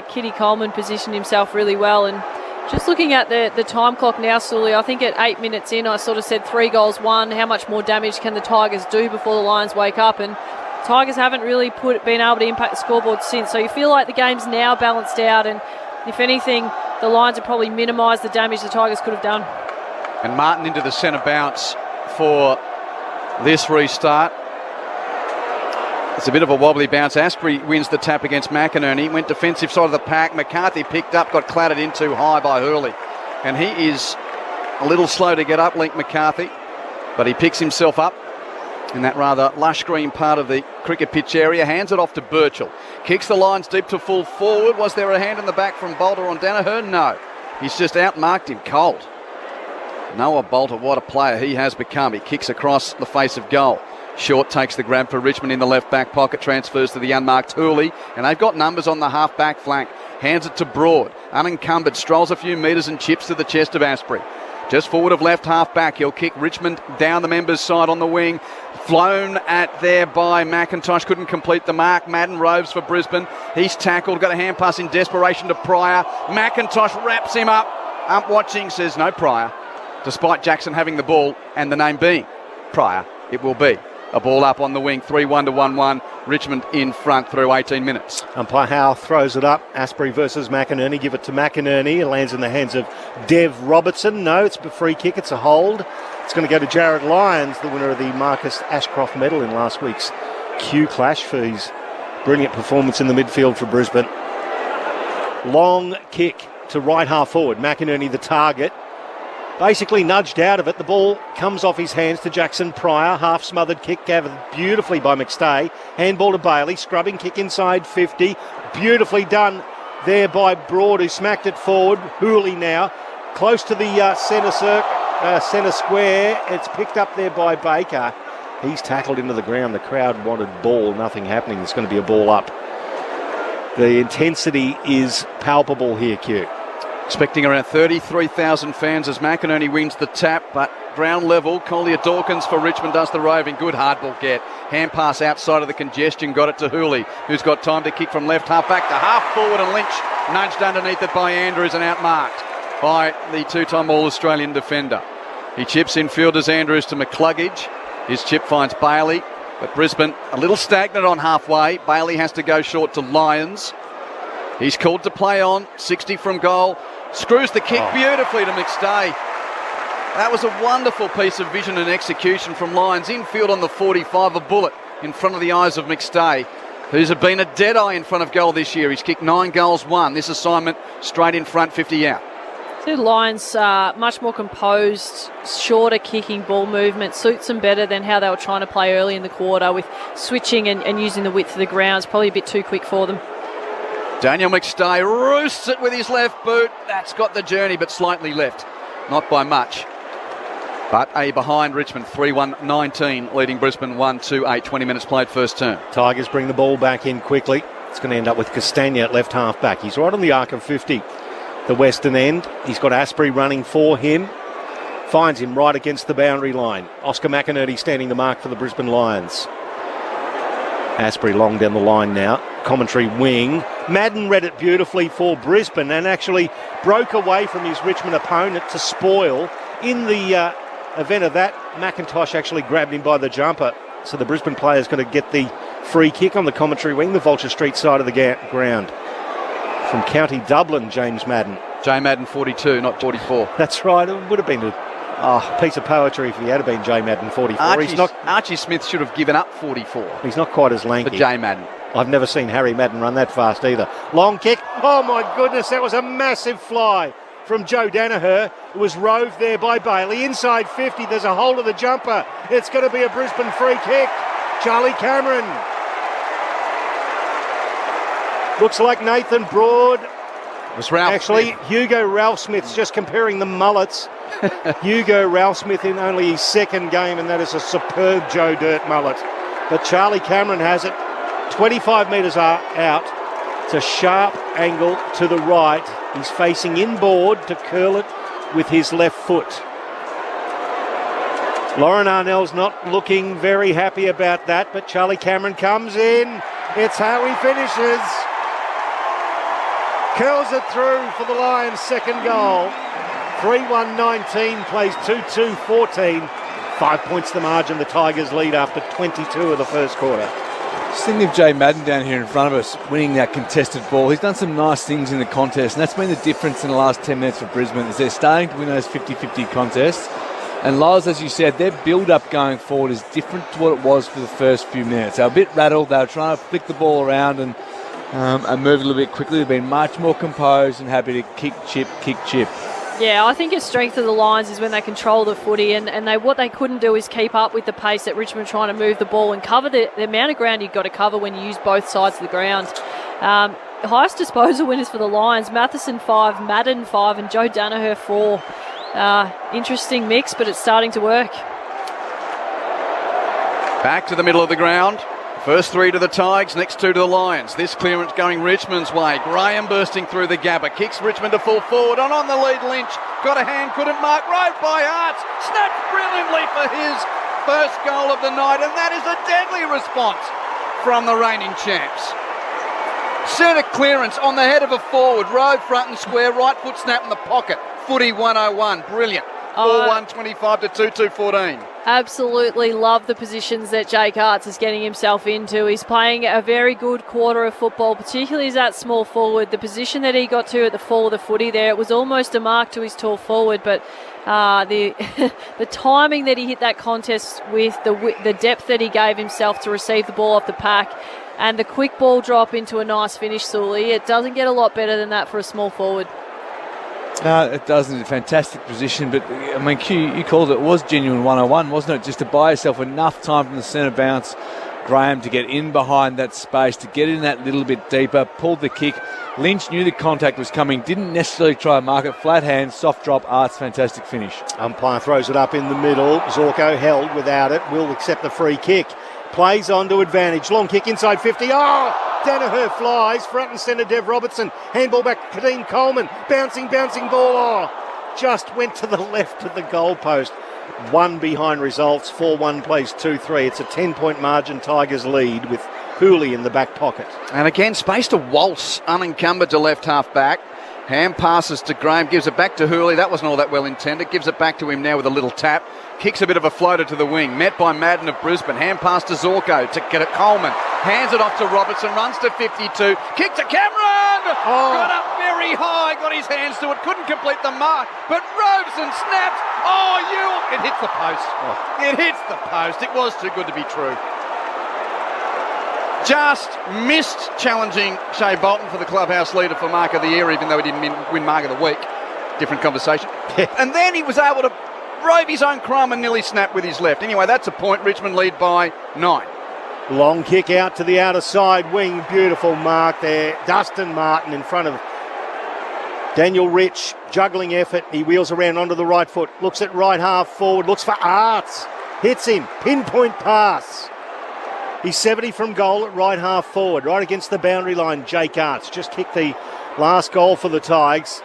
Kitty Coleman positioned himself really well. And just looking at the time clock now, Sully, I think at 8 minutes in I sort of said 3 goals, 1. How much more damage can the Tigers do before the Lions wake up? And Tigers haven't really been able to impact the scoreboard since. So you feel like the game's now balanced out, and if anything, the Lions have probably minimised the damage the Tigers could have done. And Martin into the centre bounce for this restart. It's a bit of a wobbly bounce. Asprey wins the tap against McInerney. Went defensive side of the pack. McCarthy picked up, got clattered in too high by Hurley. And he is a little slow to get up, Link McCarthy. But he picks himself up in that rather lush green part of the cricket pitch area. Hands it off to Birchall. Kicks the Lions deep to full forward. Was there a hand in the back from Bolter on Danaher? No. He's just outmarked him cold. Noah Bolter, what a player he has become. He kicks across the face of goal. Short takes the grab for Richmond in the left back pocket, transfers to the unmarked Hooley, and they've got numbers on the half back flank. Hands it to Broad, unencumbered, strolls a few metres and chips to the chest of Asprey. Just forward of left half back, he'll kick Richmond down the members' side on the wing. Flown at there by McIntosh, couldn't complete the mark. Madden roves for Brisbane. He's tackled, got a hand pass in desperation to Pryor. McIntosh wraps him up. Ump watching says no Pryor, despite Jackson having the ball and the name being Pryor. It will be a ball up on the wing, 3-1 to 1-1. Richmond in front through 18 minutes. Umpire Howe throws it up. Asprey versus McInerney. Give it to McInerney. It lands in the hands of Dev Robertson. No, it's a free kick. It's a hold. It's going to go to Jared Lyons, the winner of the Marcus Ashcroft medal in last week's Q Clash for his brilliant performance in the midfield for Brisbane. Long kick to right half forward. McInerney the target. Basically nudged out of it. The ball comes off his hands to Jackson Pryor. Half smothered kick gathered beautifully by McStay. Handball to Bailey. Scrubbing kick inside 50. Beautifully done there by Broad, who smacked it forward. Hooley now close to the centre square. It's picked up there by Baker. He's tackled into the ground. The crowd wanted ball. Nothing happening. It's going to be a ball up. The intensity is palpable here, Q. Expecting around 33,000 fans as McInerney wins the tap, but ground level, Collier Dawkins for Richmond does the roving. Good hardball get. Hand pass outside of the congestion, got it to Hooley, who's got time to kick from left half back to half forward, and Lynch nudged underneath it by Andrews and outmarked by the two-time All-Australian defender. He chips in fielders Andrews to McCluggage. His chip finds Bailey, but Brisbane a little stagnant on halfway. Bailey has to go short to Lyons. He's called to play on, 60 from goal. Screws the kick beautifully to McStay. That was a wonderful piece of vision and execution from Lyons. Infield on the 45, a bullet in front of the eyes of McStay, who's been a dead eye in front of goal this year. He's kicked 9 goals, 1. This assignment straight in front, 50 out. The Lions much more composed, shorter kicking ball movement, suits them better than how they were trying to play early in the quarter with switching and using the width of the ground. It's probably a bit too quick for them. Daniel McStay roosts it with his left boot. That's got the journey, but slightly left. Not by much. But a behind Richmond, 3-1-19, leading Brisbane 1-2-8, 20 minutes played first turn. Tigers bring the ball back in quickly. It's going to end up with Castagna at left half back. He's right on the arc of 50, the western end. He's got Asprey running for him. Finds him right against the boundary line. Oscar McInerney standing the mark for the Brisbane Lions. Asprey long down the line now. commentary wing. Madden read it beautifully for Brisbane and actually broke away from his Richmond opponent to spoil. In the event of that, McIntosh actually grabbed him by the jumper. So the Brisbane player's going to get the free kick on the commentary wing, the Vulture Street side of the ground. From County Dublin, James Madden. J Madden 42, not 44. That's right. It would have been a piece of poetry if he had been J Madden 44. Archie Smith should have given up 44. He's not quite as lanky. For J Madden. I've never seen Harry Madden run that fast either. Long kick. Oh my goodness, that was a massive fly from Joe Danaher. It was roved there by Bailey. Inside 50, there's a hold of the jumper. It's going to be a Brisbane free kick. Charlie Cameron. Looks like Nathan Broad. It was Ralph Actually, Smith. Hugo Ralph Smith's just comparing the mullets. Hugo Ralph Smith in only his second game, and that is a superb Joe Dirt mullet. But Charlie Cameron has it. 25 metres out. It's a sharp angle to the right. He's facing inboard to curl it with his left foot. Lauren Arnell's not looking very happy about that, but Charlie Cameron comes in. It's how he finishes. Curls it through for the Lions' second goal. 3-1-19, plays 2-2-14. 5 points the margin, the Tigers lead after 22 of the first quarter. Just thinking of Jay Madden down here in front of us, winning that contested ball. He's done some nice things in the contest, and that's been the difference in the last 10 minutes for Brisbane, is they're starting to win those 50-50 contests. And Lyles, as you said, their build-up going forward is different to what it was for the first few minutes. They were a bit rattled. They were trying to flick the ball around and move a little bit quickly. They've been much more composed and happy to kick, chip. Yeah, I think a strength of the Lions is when they control the footy, and what they couldn't do is keep up with the pace that Richmond trying to move the ball and cover the amount of ground you've got to cover when you use both sides of the ground. Highest disposal winners for the Lions, Matheson 5, Madden 5 and Joe Danaher 4. Interesting mix, but it's starting to work. Back to the middle of the ground. First three to the Tigers, next two to the Lions. This clearance going Richmond's way. Graham bursting through the gabba. Kicks Richmond to full forward. On the lead, Lynch. Got a hand, couldn't mark. Roved by Arts. Snapped brilliantly for his first goal of the night. And that is a deadly response from the reigning champs. Centre clearance on the head of a forward. Rove front and square. Right foot snap in the pocket. Footy 101. Brilliant. 4-1-25 to 2-2-14. Absolutely love the positions that Jake Arts is getting himself into. He's playing a very good quarter of football, particularly as that small forward. The position that he got to at the fall of the footy there, it was almost a mark to his tall forward, but the timing that he hit that contest with, the depth that he gave himself to receive the ball off the pack, and the quick ball drop into a nice finish, Sully. It doesn't get a lot better than that for a small forward. It doesn't. A fantastic position, but I mean, Q, you called it was genuine 101, wasn't it? Just to buy yourself enough time from the centre bounce, Graham to get in behind that space, to get in that little bit deeper, pulled the kick. Lynch knew the contact was coming, didn't necessarily try and mark it. Flat hand, soft drop, Arts, fantastic finish. Umpire throws it up in the middle. Zorko held without it, will accept the free kick. Plays on to advantage. Long kick inside 50. Oh! Danaher flies. Front and centre, Dev Robertson. Handball back to Dean Coleman. Bouncing ball. Oh! Just went to the left of the goalpost. One behind results. 4-1 plays 2-3. It's a 10-point margin. Tigers lead with Hooley in the back pocket. And again, space to Walsh, unencumbered to left half back. Hand passes to Graham, gives it back to Hooley. That wasn't all that well intended. Gives it back to him now with a little tap. Kicks a bit of a floater to the wing. Met by Madden of Brisbane. Hand pass to Zorko to get it Coleman. Hands it off to Robertson. Runs to 52. Kick to Cameron! Oh. Got up very high. Got his hands to it. Couldn't complete the mark. But Robeson snaps. It hits the post. Oh. It hits the post. It was too good to be true. Just missed challenging Shea Bolton for the clubhouse leader for Mark of the Year, even though he didn't win Mark of the Week. Different conversation. And then he was able to rove his own crumb and nearly snap with his left. Anyway, that's a point. Richmond lead by 9. Long kick out to the outer side wing. Beautiful mark there. Dustin Martin in front of Daniel Rich. Juggling effort. He wheels around onto the right foot. Looks at right half forward. Looks for Arts. Hits him. Pinpoint pass. He's 70 from goal at right half forward, right against the boundary line. Jake Arts just kicked the last goal for the Tigers.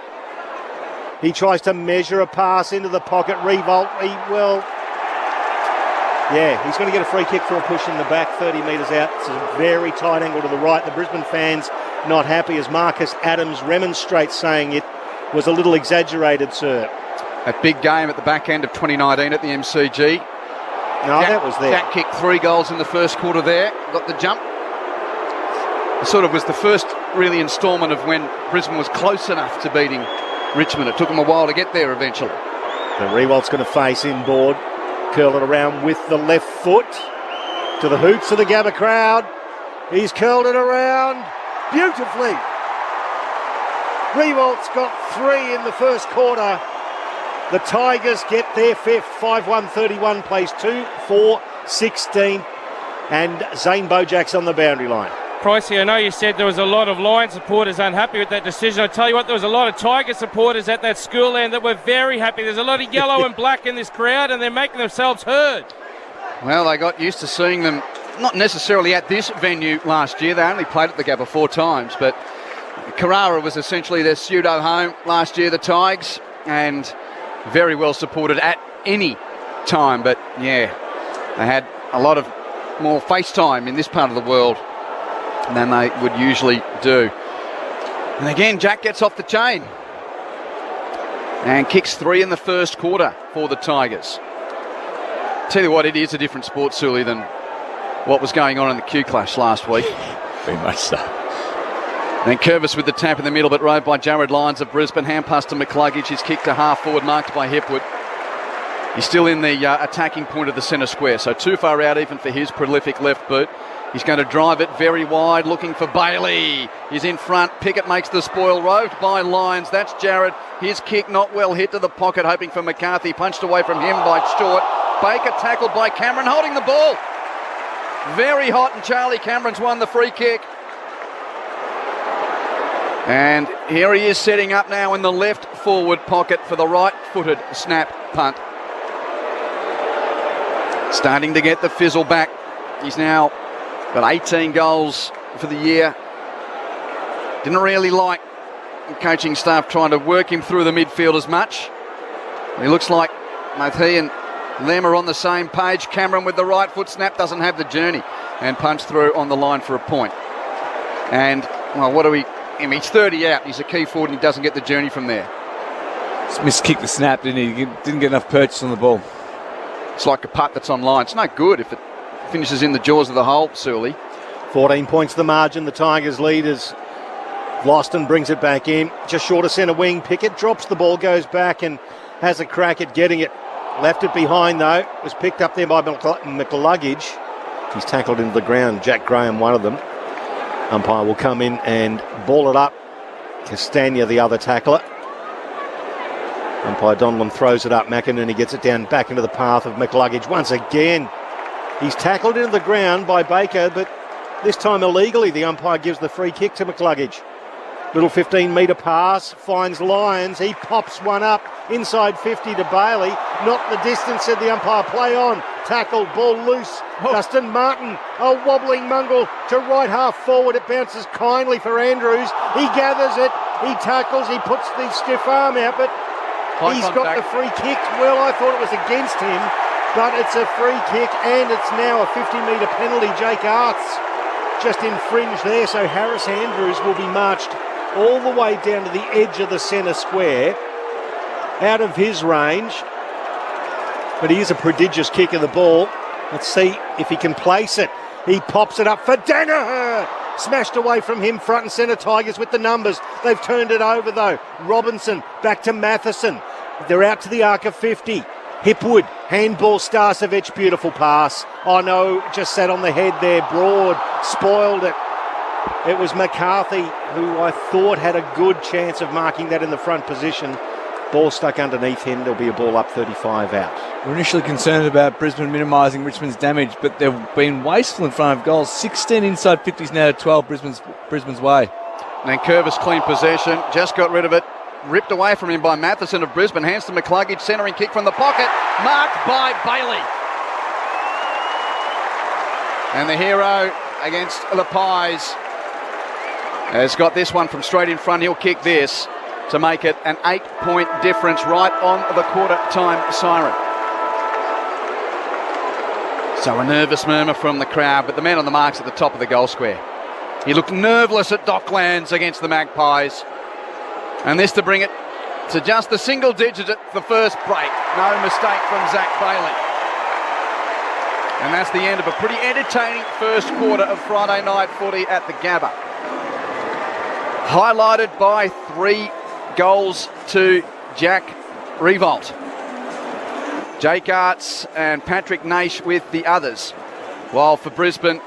He tries to measure a pass into the pocket. Revolt. Yeah, he's going to get a free kick for a push in the back, 30 metres out. It's a very tight angle to the right. The Brisbane fans not happy as Marcus Adams remonstrates, saying it was a little exaggerated, sir. A big game at the back end of 2019 at the MCG. No, that was there. Jack kicked 3 goals in the first quarter there. Got the jump. It sort of was the first really instalment of when Brisbane was close enough to beating Richmond. It took them a while to get there eventually. The Rewalt's going to face inboard. Curl it around with the left foot to the hoots of the Gabba crowd. He's curled it around beautifully. Rewalt's got 3 in the first quarter. The Tigers get their 5th. 5-1-31 plays 2-4-16. And Zane Bojak's on the boundary line. Pricey, I know you said there was a lot of Lion supporters unhappy with that decision. I tell you what, there was a lot of Tiger supporters at that school end that were very happy. There's a lot of yellow and black in this crowd, and they're making themselves heard. Well, they got used to seeing them, not necessarily at this venue last year. They only played at the Gabba 4 times, but Carrara was essentially their pseudo home last year, the Tigers, and very well supported at any time. But yeah, they had a lot of more face time in this part of the world than they would usually do. And again, Jack gets off the chain and kicks 3 in the first quarter for the Tigers. Tell you what, it is a different sport, Sully, than what was going on in the Q Clash last week. Very much so. Then Curvis with the tap in the middle, but rode by Jared Lyons of Brisbane. Hand pass to McCluggage. His kick to half forward, marked by Hipwood. He's still in the attacking point of the centre square, so too far out even for his prolific left boot. He's going to drive it very wide, looking for Bailey. He's in front. Pickett makes the spoil, roved by Lyons. That's Jared. His kick not well hit to the pocket, hoping for McCarthy. Punched away from him by Stewart. Baker tackled by Cameron, holding the ball. Very hot, and Charlie Cameron's won the free kick. And here he is setting up now in the left forward pocket for the right-footed snap punt. Starting to get the fizzle back. He's now got 18 goals for the year. Didn't really like the coaching staff trying to work him through the midfield as much. He looks like both he and them are on the same page. Cameron with the right foot snap, doesn't have the journey, and punch through on the line for a point. And, well, what do we... I mean, he's 30 out. He's a key forward and he doesn't get the journey from there. Smith kicked the snap, didn't he? He didn't get enough purchase on the ball. It's like a putt that's on line. It's no good if it finishes in the jaws of the hole, Surly. 14 points the margin. The Tigers lead as Loston brings it back in. Just short of centre wing. Pickett drops the ball, goes back and has a crack at getting it. Left it behind, though. Was picked up there by McCluggage. He's tackled into the ground. Jack Graham, one of them. Umpire will come in and ball it up. Castagna, the other tackler. Umpire Donlan throws it up. McInerney gets it down back into the path of McCluggage once again. He's tackled into the ground by Baker, but this time illegally. The umpire gives the free kick to McCluggage. Little 15-metre pass, finds Lyons. He pops one up inside 50 to Bailey. Not the distance, said the umpire. Play on. Tackled, ball loose. Dustin Martin, a wobbling Mungle to right half forward. It bounces kindly for Andrews. He gathers it. He tackles. He puts the stiff arm out, but he's got the free kick. Well, I thought it was against him, but it's a free kick, and it's now a 50-metre penalty. Jake Arts just infringed there, so Harris Andrews will be marched all the way down to the edge of the centre square, out of his range. But he is a prodigious kick of the ball. Let's see if he can place it. He pops it up for Danaher. Smashed away from him, front and centre. Tigers with the numbers. They've turned it over, though. Robinson back to Matheson. They're out to the arc of 50. Hipwood, handball, Starcevic, beautiful pass. Oh no, just sat on the head there. Broad, spoiled it. It was McCarthy, who I thought had a good chance of marking that in the front position. Ball stuck underneath him. There'll be a ball up 35 out. We're initially concerned about Brisbane minimising Richmond's damage, but they've been wasteful in front of goals. 16 inside 50s now to 12 Brisbane's way. And Curvis clean possession, just got rid of it. Ripped away from him by Matheson of Brisbane. Hands to McCluggage, centering kick from the pocket. Marked by Bailey. And the hero against the Pies has got this one from straight in front. He'll kick this to make it an 8-point difference right on the quarter-time siren. So a nervous murmur from the crowd, but the man on the mark's at the top of the goal square. He looked nerveless at Docklands against the Magpies. And this to bring it to just the single digit at the first break. No mistake from Zach Bailey. And that's the end of a pretty entertaining first quarter of Friday night footy at the Gabba. Highlighted by 3 goals to Jack Revolt. Jake Arts and Patrick Naish with the others. While for Brisbane,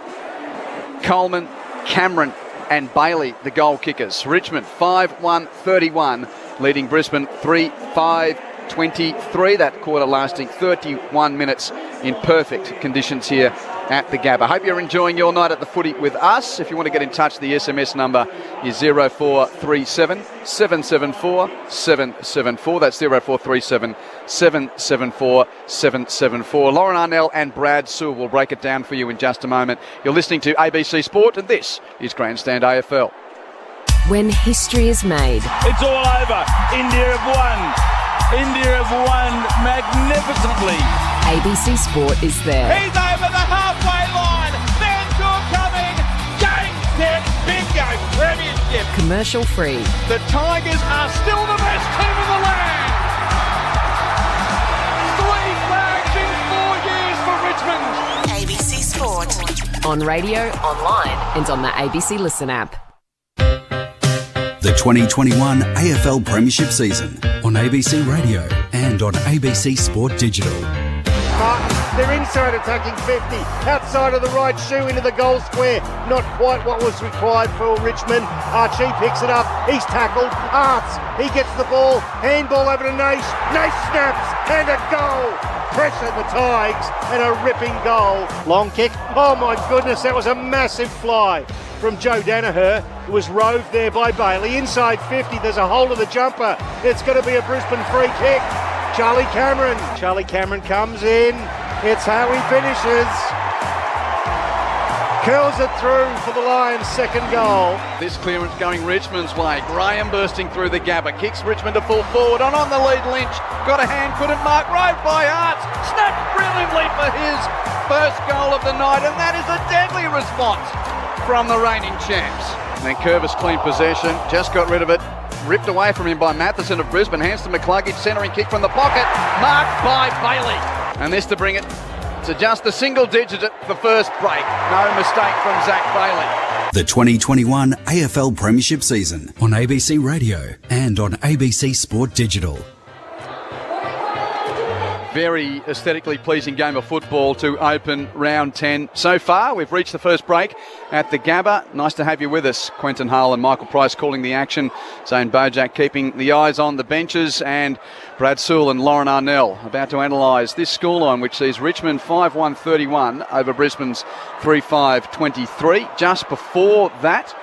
Coleman, Cameron and Bailey, the goal kickers. Richmond 5-1-31, leading Brisbane 3-5-23. That quarter lasting 31 minutes in perfect conditions here at the Gabba. Hope you're enjoying your night at the footy with us. If you want to get in touch, the SMS number is 0437 774 774. That's 0437 774 774. Lauren Arnell and Brad Sewell will break it down for you in just a moment. You're listening to ABC Sport, and this is Grandstand AFL. When history is made, it's all over. India have won. India have won magnificently. ABC Sport is there. He's over the halfway line. Mansour coming. Game, set, bingo. Premiership. Commercial free. The Tigers are still the best team in the land. 3 flags in 4 years for Richmond. ABC Sport. On radio, online and on the ABC Listen app. The 2021 AFL Premiership season on ABC Radio and on ABC Sport Digital. They're inside attacking 50, outside of the right shoe into the goal square. Not quite what was required for Richmond. Archie picks it up, he's tackled. Arts, he gets the ball, handball over to Naish. Naish snaps, and a goal. Pressure the Tigers, and a ripping goal. Long kick, oh my goodness, that was a massive fly from Joe Danaher. It was roved there by Bailey. Inside 50, there's a hold of the jumper. It's going to be a Brisbane free kick. Charlie Cameron. Charlie Cameron comes in. It's how he finishes. Curls it through for the Lions' second goal. This clearance going Richmond's way. Graham bursting through the Gabba. Kicks Richmond to full forward. On the lead, Lynch. Got a hand, couldn't mark. Roved by Arts. Snapped brilliantly for his first goal of the night. And that is a deadly response from the reigning champs. And then Curvis clean possession. Just got rid of it. Ripped away from him by Matheson of Brisbane. Hands to McCluggage. Centering kick from the pocket. Marked by Bailey. And this to bring it to just the single digit at the first break. No mistake from Zach Bailey. The 2021 AFL Premiership season on ABC Radio and on ABC Sport Digital. Very aesthetically pleasing game of football to open round 10 so far. We've reached the first break at the Gabba. Nice to have you with us. Quentin Hale and Michael Price calling the action. Zane Bojack keeping the eyes on the benches, and Brad Sewell and Lauren Arnell about to analyse this scoreline, which sees Richmond 5-1-31 over Brisbane's 3-5-23. Just before that,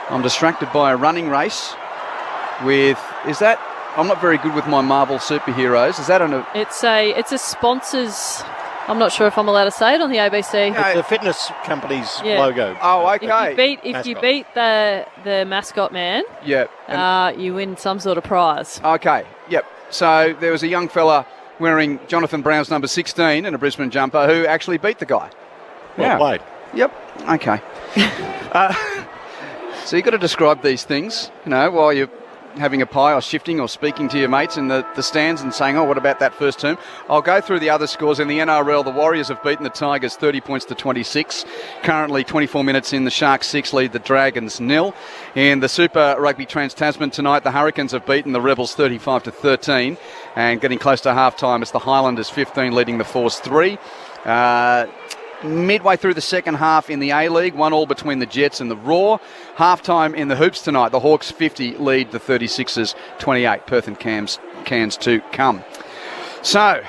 I'm distracted by a running race with, I'm not very good with my Marvel superheroes. Is that It's a sponsors. I'm not sure if I'm allowed to say it on the ABC. It's the fitness company's logo. Oh, okay. If you beat the mascot man, you win some sort of prize. Okay, yep. So there was a young fella wearing Jonathan Brown's number 16 in a Brisbane jumper who actually beat the guy. Well played. Yep. Okay. So you've got to describe these things, while you're having a pie or shifting or speaking to your mates in the stands and saying, what about that first term? I'll go through the other scores. In the NRL, the Warriors have beaten the Tigers 30 points to 26. Currently 24 minutes in, the Sharks 6 lead the Dragons 0. In the Super Rugby Trans-Tasman tonight, the Hurricanes have beaten the Rebels 35 to 13. And getting close to half-time, it's the Highlanders 15 leading the Force 3. Midway through the second half in the A-League, 1-1 between the Jets and the Raw. Half-time in the Hoops tonight, the Hawks 50 lead the 36ers 28. Perth and Cairns to come. So,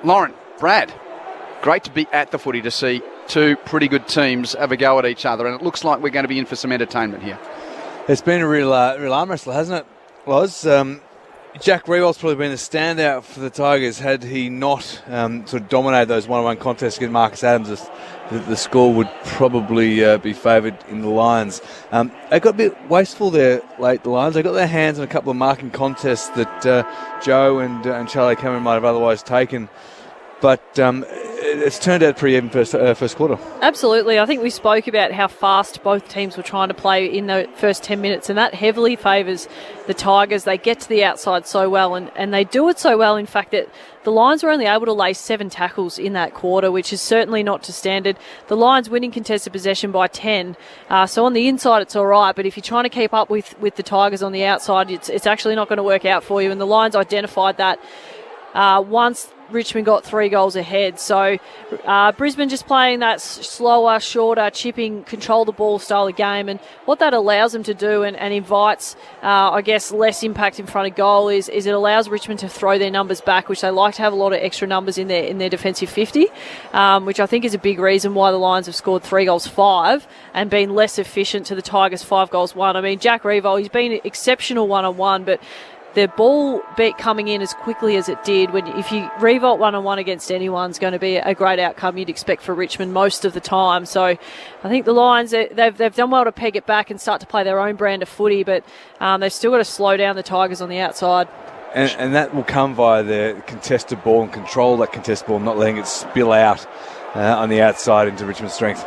Lauren, Brad, great to be at the footy to see two pretty good teams have a go at each other, and it looks like we're going to be in for some entertainment here. It's been a real arm wrestle, hasn't it, Loz? Jack Riewold's probably been the standout for the Tigers. Had he not sort of dominated those one-on-one contests against Marcus Adams, the score would probably be favoured in the Lions. They got a bit wasteful there late, the Lions. They got their hands on a couple of marking contests that Joe and Charlie Cameron might have otherwise taken. But it's turned out pretty even first quarter. Absolutely. I think we spoke about how fast both teams were trying to play in the first 10 minutes, and that heavily favours the Tigers. They get to the outside so well, and they do it so well, in fact, that the Lions were only able to lay 7 tackles in that quarter, which is certainly not to standard. The Lions winning contested possession by 10. So on the inside, it's all right, but if you're trying to keep up with the Tigers on the outside, it's actually not going to work out for you. And the Lions identified that once Richmond got 3 goals ahead. So Brisbane just playing that slower, shorter, chipping, control the ball style of game. And what that allows them to do and invites, I guess, less impact in front of goal is it allows Richmond to throw their numbers back, which they like to have a lot of extra numbers in their defensive 50, which I think is a big reason why the Lions have scored 3 goals 5 and been less efficient to the Tigers 5 goals 1. I mean, Jack Revolt, he's been exceptional one-on-one, but the ball beat coming in as quickly as it did. If you revolt one-on-one against anyone's going to be a great outcome you'd expect for Richmond most of the time. So I think the Lions, they've done well to peg it back and start to play their own brand of footy, but they've still got to slow down the Tigers on the outside. And that will come via the contested ball and control that contested ball, not letting it spill out on the outside into Richmond's strength.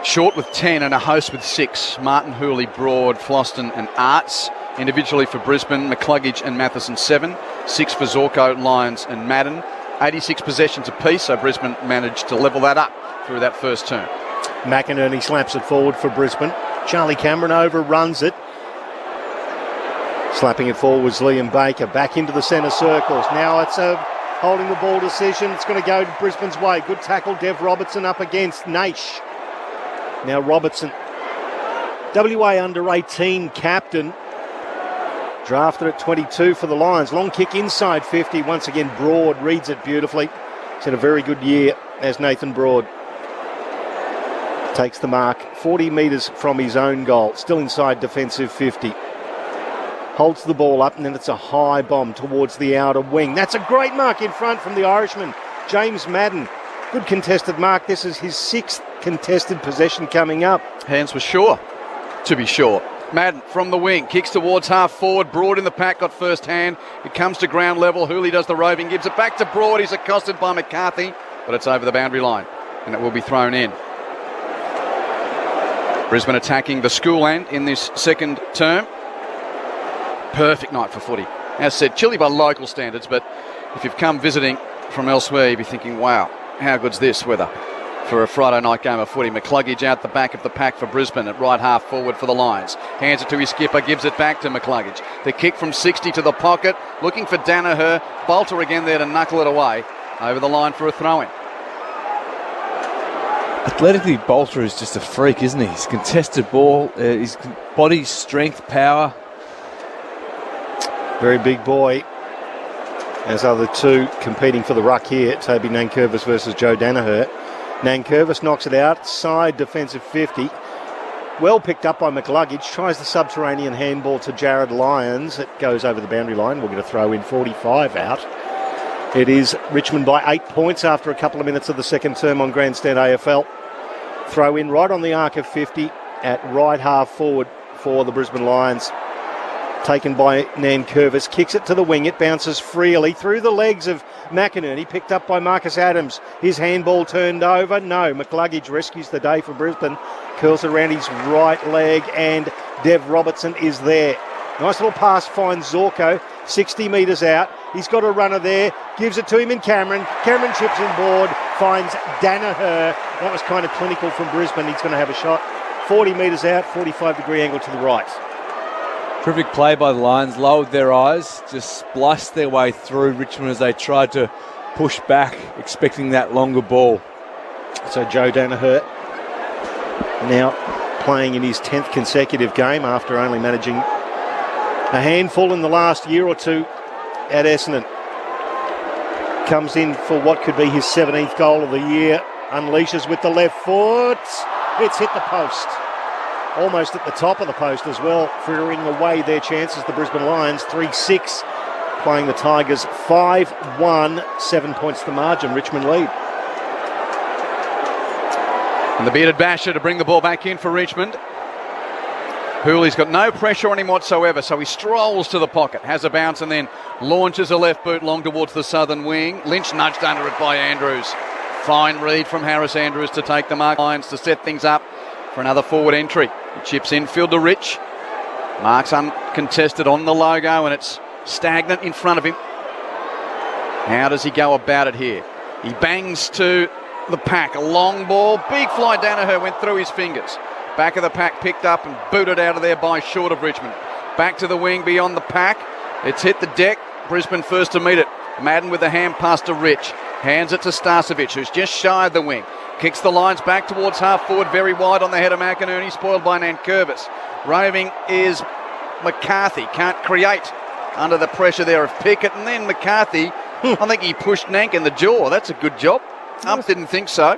Short with 10 and a host with 6. Martin, Hooley, Broad, Floston and Arts. Individually for Brisbane, McCluggage and Matheson 7. 6 for Zorko, Lyons and Madden. 86 possessions apiece, so Brisbane managed to level that up through that first term. McInerney slaps it forward for Brisbane. Charlie Cameron overruns it. Slapping it forward was Liam Baker. Back into the centre circles. Now it's a holding the ball decision. It's going to go to Brisbane's way. Good tackle. Dev Robertson up against Naish. Now Robertson, WA under-18 captain. Drafted at 22 for the Lions. Long kick inside 50. Once again, Broad reads it beautifully. He's had a very good year as Nathan Broad. Takes the mark 40 metres from his own goal. Still inside defensive 50. Holds the ball up and then it's a high bomb towards the outer wing. That's a great mark in front from the Irishman, James Madden. Good contested mark. This is his 6th contested possession coming up. Hands were sure, to be sure. Madden from the wing, kicks towards half forward. Broad in the pack, got first hand. It comes to ground level. Hooley does the roving, gives it back to Broad. He's accosted by McCarthy, but it's over the boundary line, and it will be thrown in. Brisbane attacking the school end in this second term. Perfect night for footy. As said, chilly by local standards, but if you've come visiting from elsewhere, you'd be thinking, wow, how good's this weather for a Friday night game of footy. McCluggage out the back of the pack for Brisbane at right half forward for the Lions. Hands it to his skipper, gives it back to McCluggage. The kick from 60 to the pocket, looking for Danaher. Bolter again there to knuckle it away over the line for a throw-in. Athletically, Bolter is just a freak, isn't he? His contested ball, his body strength, power. Very big boy. As are the two competing for the ruck here, Toby Nankervis versus Joe Danaher. Nankervis knocks it out, side defensive 50. Well picked up by McCluggage, tries the subterranean handball to Jared Lyons. It goes over the boundary line. We're going to throw in 45 out. It is Richmond by 8 points after a couple of minutes of the second term on Grandstand AFL. Throw in right on the arc of 50 at right half forward for the Brisbane Lions. Taken by Nankervis, kicks it to the wing. It bounces freely through the legs of McInerney, picked up by Marcus Adams. His handball turned over. No, McCluggage rescues the day for Brisbane. Curls around his right leg and Dev Robertson is there. Nice little pass finds Zorko, 60 metres out. He's got a runner there, gives it to him in Cameron. Cameron chips in board, finds Danaher. That was kind of clinical from Brisbane. He's going to have a shot. 40 metres out, 45-degree angle to the right. Terrific play by the Lions, lowered their eyes, just spliced their way through Richmond as they tried to push back, expecting that longer ball. So Joe Danaher now playing in his 10th consecutive game after only managing a handful in the last year or two at Essendon. Comes in for what could be his 17th goal of the year, unleashes with the left foot. It's hit the post. Almost at the top of the post as well, frittering away their chances, the Brisbane Lions, 3-6, playing the Tigers 5-1, 7 points the margin, Richmond lead. And the bearded basher to bring the ball back in for Richmond. Hooley's got no pressure on him whatsoever, so he strolls to the pocket, has a bounce and then launches a left boot long towards the southern wing. Lynch nudged under it by Andrews. Fine read from Harris Andrews to take the mark lines to set things up for another forward entry. He chips infield to Rich. Mark's uncontested on the logo and it's stagnant in front of him. How does he go about it here? He bangs to the pack. A long ball. Big fly. Danaher went through his fingers. Back of the pack picked up and booted out of there by short of Richmond. Back to the wing beyond the pack. It's hit the deck. Brisbane first to meet it. Madden with the hand pass to Rich. Hands it to Starcevic, who's just shy of the wing. Kicks the lines back towards half forward, very wide on the head of McInerney, spoiled by Nankervis. Roving is McCarthy. Can't create under the pressure there of Pickett. And then McCarthy, I think he pushed Nank in the jaw. That's a good job. Didn't think so.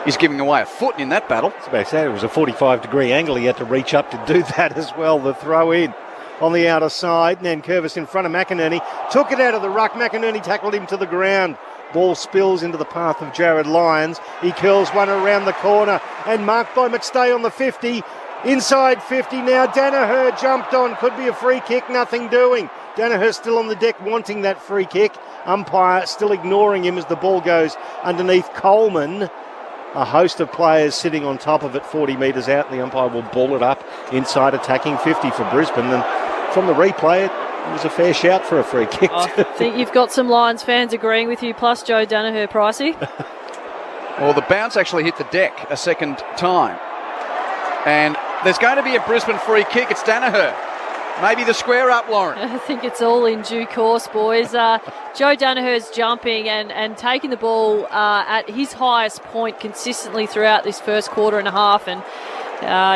He's giving away a foot in that battle. It's about to say, it was a 45-degree angle. He had to reach up to do that as well. The throw in on the outer side. Nankervis in front of McInerney. Took it out of the ruck. McInerney tackled him to the ground. Ball spills into the path of Jared Lyons. He curls one around the corner and marked by McStay on the 50. Inside 50 now. Danaher jumped on. Could be a free kick. Nothing doing. Danaher still on the deck wanting that free kick. Umpire still ignoring him as the ball goes underneath Coleman. A host of players sitting on top of it 40 metres out. The umpire will ball it up inside attacking 50 for Brisbane. And from the replay, it was a fair shout for a free kick. I think you've got some Lions fans agreeing with you, plus Joe Danaher, Pricey. Well, the bounce actually hit the deck a second time. And there's going to be a Brisbane free kick. It's Danaher. Maybe the square up, Lauren. I think it's all in due course, boys. Joe Danaher's jumping and taking the ball at his highest point consistently throughout this first quarter and a half. And,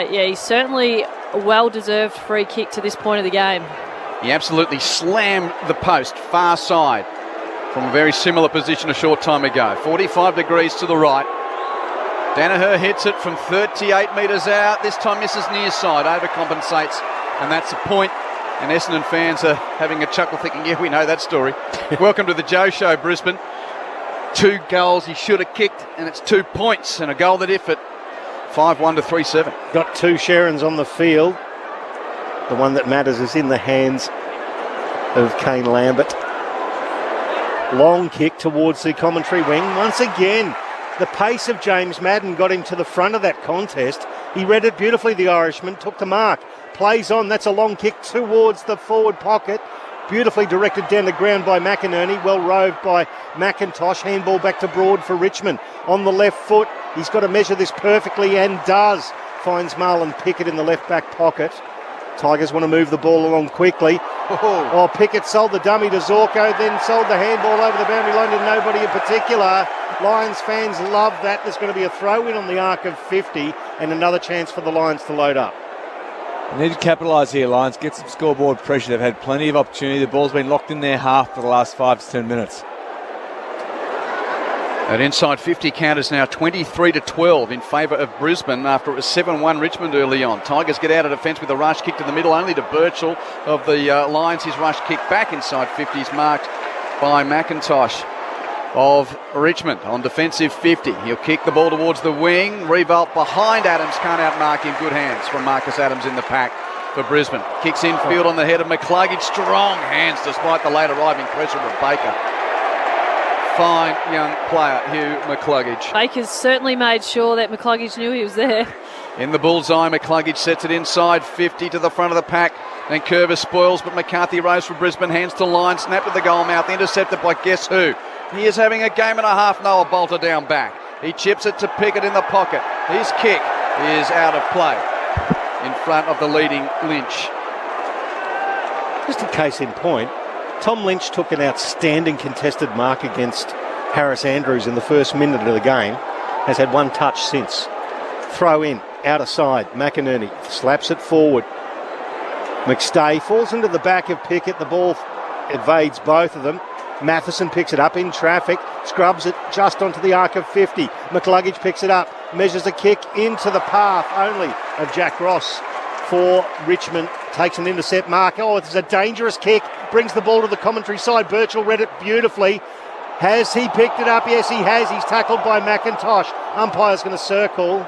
he's certainly a well-deserved free kick to this point of the game. He absolutely slammed the post far side from a very similar position a short time ago. 45 degrees to the right. Danaher hits it from 38 metres out. This time misses near side, overcompensates. And that's a point. And Essendon fans are having a chuckle thinking, yeah, we know that story. Welcome to the Joe Show, Brisbane. 2 goals he should have kicked, and it's 2 points and a goal that if it 5-1 to 3-7. Got 2 Sherrins on the field. The one that matters is in the hands of Kane Lambert. Long kick towards the commentary wing. Once again, the pace of James Madden got him to the front of that contest. He read it beautifully, the Irishman, took the mark. Plays on, that's a long kick towards the forward pocket. Beautifully directed down the ground by McInerney. Well roved by McIntosh. Handball back to Broad for Richmond. On the left foot, he's got to measure this perfectly and does. Finds Marlon Pickett in the left back pocket. Tigers want to move the ball along quickly. Oh, Pickett sold the dummy to Zorko, then sold the handball over the boundary line to nobody in particular. Lions fans love that. There's going to be a throw-in on the arc of 50 and another chance for the Lions to load up. They need to capitalise here, Lions. Get some scoreboard pressure. They've had plenty of opportunity. The ball's been locked in their half for the last 5 to 10 minutes. That inside 50 count is now 23-12 in favour of Brisbane after it was 7-1 Richmond early on. Tigers get out of defence with a rush kick to the middle, only to Birchall of the Lions. His rush kick back inside 50 is marked by McIntosh of Richmond on defensive 50. He'll kick the ball towards the wing. Revolt behind Adams, can't outmark him. Good hands from Marcus Adams in the pack for Brisbane. Kicks infield on the head of McCluggage. Strong hands despite the late arriving pressure of Baker. Fine young player, Hugh McCluggage. Baker's certainly made sure that McCluggage knew he was there. In the bullseye, McCluggage sets it inside 50 to the front of the pack. Then Curvis spoils, but McCarthy rose for Brisbane. Hands to line, snapped at the goal mouth, intercepted by guess who? He is having a game and a half. Noah Bolter down back. He chips it to Pickett in the pocket. His kick is out of play in front of the leading Lynch. Just a case in point, Tom Lynch took an outstanding contested mark against Harris Andrews in the first minute of the game. Has had 1 touch since. Throw in, outer side, McInerney slaps it forward. McStay falls into the back of Pickett. The ball evades both of them. Matheson picks it up in traffic, scrubs it just onto the arc of 50. McCluggage picks it up, measures a kick into the path only of Jack Ross for Richmond. Takes an intercept mark. Oh, it's a dangerous kick. Brings the ball to the commentary side. Birchall read it beautifully. Has he picked it up? Yes, he has. He's tackled by McIntosh. Umpire's going to circle.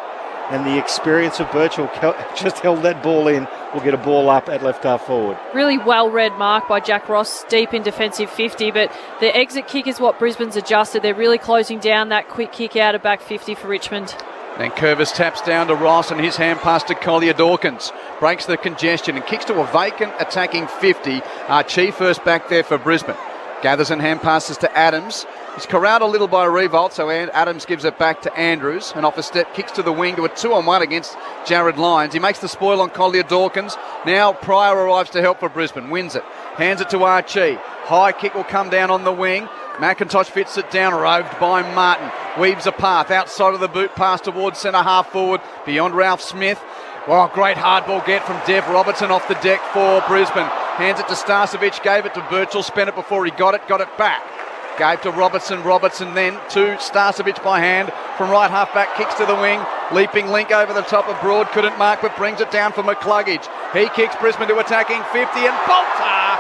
and the experience of Birchall just held that ball in. We'll get a ball up at left half forward. Really well-read mark by Jack Ross, deep in defensive 50, but the exit kick is what Brisbane's adjusted. They're really closing down that quick kick out of back 50 for Richmond. Then Curvis taps down to Ross and his hand pass to Collier Dawkins. Breaks the congestion and kicks to a vacant attacking 50. Archie first back there for Brisbane. Gathers and hand passes to Adams. He's corralled a little by Revolt, so Adams gives it back to Andrews. And off a step, kicks to the wing to a 2-on-1 against Jared Lyons. He makes the spoil on Collier Dawkins. Now Pryor arrives to help for Brisbane. Wins it. Hands it to Archie. High kick will come down on the wing. McIntosh fits it down, roved by Martin. Weaves a path outside of the boot pass towards centre half forward beyond Ralph Smith. Oh, great hard ball get from Dev Robertson off the deck for Brisbane. Hands it to Starcevic, gave it to Birchall, spent it before he got it back. Gave to Robertson then to Starcevic by hand from right half back, kicks to the wing. Leaping link over the top of Broad, couldn't mark but brings it down for McCluggage. He kicks Brisbane to attacking 50 and Bolter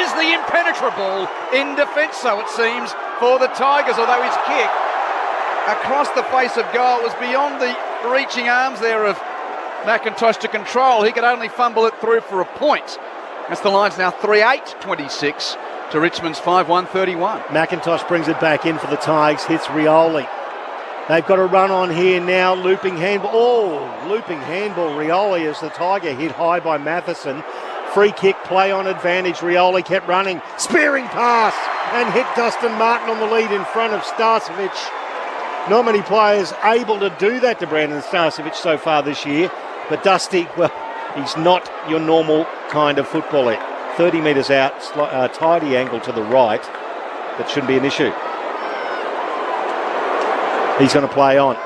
is the impenetrable in defence, so it seems, for the Tigers, although his kick across the face of goal was beyond the reaching arms there of McIntosh to control. He could only fumble it through for a point. That's the Lions now 3-8-26 to Richmond's 5-1-31. McIntosh brings it back in for the Tigers, hits Rioli. They've got a run on here now, looping handball. Oh, looping handball, Rioli as the Tiger hit high by Matheson. Free kick, play on advantage. Rioli kept running, spearing pass, and hit Dustin Martin on the lead in front of Starcevic. Not many players able to do that to Brandon Starcevic so far this year, but Dusty, well, he's not your normal kind of footballer. 30 metres out, tidy angle to the right. That shouldn't be an issue. He's going to play on.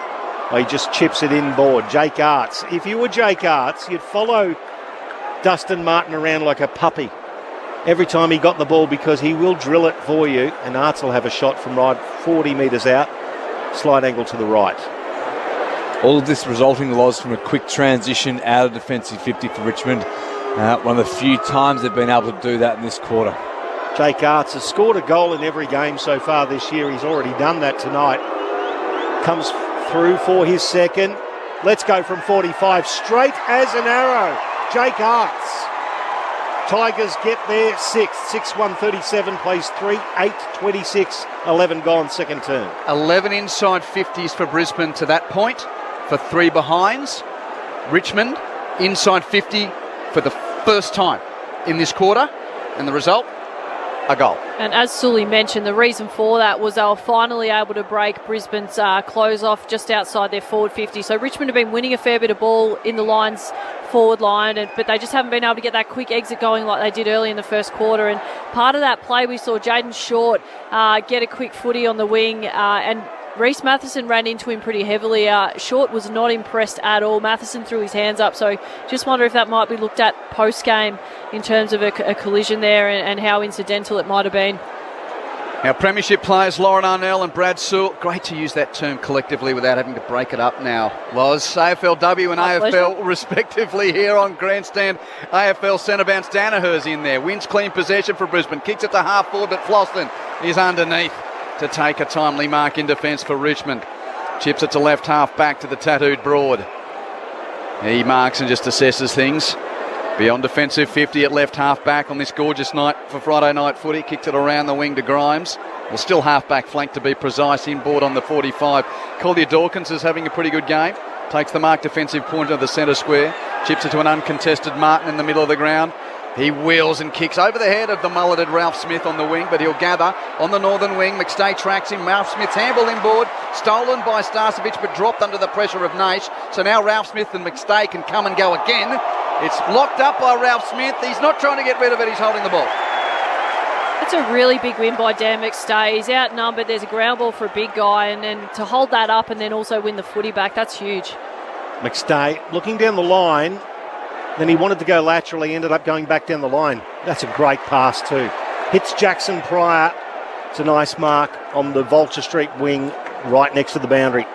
Oh, he just chips it inboard. Jake Arts. If you were Jake Arts, you'd follow Dustin Martin around like a puppy every time he got the ball, because he will drill it for you, and Arts will have a shot from right 40 metres out. Slight angle to the right. All of this resulting, Loz, from a quick transition out of defensive 50 for Richmond. One of the few times they've been able to do that in this quarter. Jake Arts has scored a goal in every game so far this year. He's already done that tonight. Comes through for his second. Let's go from 45, straight as an arrow. Jake Arts. Tigers get their sixth. 6-1-37, plays 3, 8-26, 11 gone, second term. 11 inside 50s for Brisbane to that point for 3 behinds. Richmond inside 50 for the first time in this quarter. And the result? A goal. And as Sully mentioned, the reason for that was they were finally able to break Brisbane's close off just outside their forward 50. So Richmond have been winning a fair bit of ball in the Lions forward line, but they just haven't been able to get that quick exit going like they did early in the first quarter. And part of that play, we saw Jaden Short get a quick footy on the wing, and Reece Matheson ran into him pretty heavily. Short was not impressed at all. Matheson threw his hands up, so just wonder if that might be looked at post-game in terms of a collision there and how incidental it might have been. Our premiership players, Lauren Arnell and Brad Sewell. Great to use that term collectively without having to break it up now. Loz, AFLW and My AFL pleasure. respectively here on Grandstand. AFL centre bounce Danaher's in there. Wins clean possession for Brisbane. Kicks it to half forward, but Floston is underneath to take a timely mark in defence for Richmond. Chips it to left half back to the tattooed Broad. He marks and just assesses things. Beyond defensive 50 at left half back on this gorgeous night for Friday night footy. Kicked it around the wing to Grimes. Well, still half back flank to be precise, inboard on the 45. Collier Dawkins is having a pretty good game. Takes the mark defensive point of the centre square. Chips it to an uncontested Martin in the middle of the ground. He wheels and kicks over the head of the mulleted Ralph Smith on the wing, but he'll gather on the northern wing. McStay tracks him. Ralph Smith's handball inboard, stolen by Starcevic, but dropped under the pressure of Naish. So now Ralph Smith and McStay can come and go again. It's locked up by Ralph Smith. He's not trying to get rid of it. He's holding the ball. It's a really big win by Dan McStay. He's outnumbered. There's a ground ball for a big guy, and then to hold that up and then also win the footy back, that's huge. McStay looking down the line. Then he wanted to go laterally, ended up going back down the line. That's a great pass too. Hits Jackson Pryor. It's a nice mark on the Vulture Street wing right next to the boundary.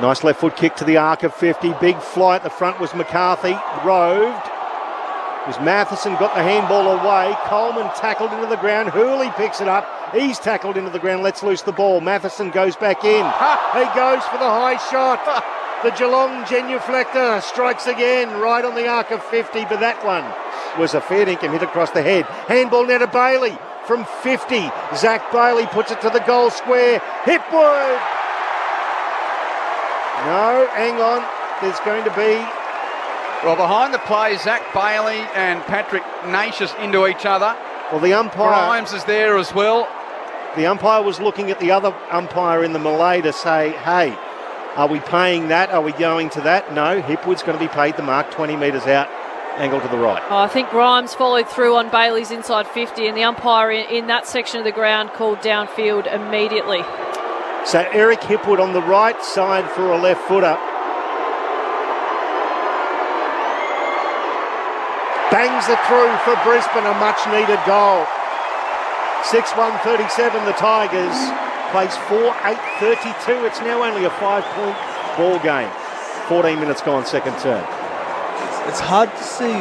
Nice left foot kick to the arc of 50. Big fly at the front was McCarthy. Roved. It was Matheson, got the handball away. Coleman tackled into the ground. Hurley picks it up. He's tackled into the ground. Lets loose the ball. Matheson goes back in. He goes for the high shot. The Geelong genuflector strikes again, right on the arc of 50, but that one was a fair dinkum hit across the head. Handball now to Bailey from 50. Zach Bailey puts it to the goal square. Hipwood! No, hang on. There's going to be... Well, behind the play, Zach Bailey and Patrick Natius into each other. Well, the umpire... Grimes is there as well. The umpire was looking at the other umpire in the melee to say, hey, are we paying that? Are we going to that? No, Hipwood's going to be paid the mark 20 metres out, angle to the right. Oh, I think Grimes followed through on Bailey's inside 50, and the umpire in that section of the ground called downfield immediately. So Eric Hipwood on the right side for a left footer. Bangs it through for Brisbane, a much needed goal. 6-1-37 the Tigers. Plays 4-8-32. It's now only a 5-point ball game. 14 minutes gone, second term. It's hard to see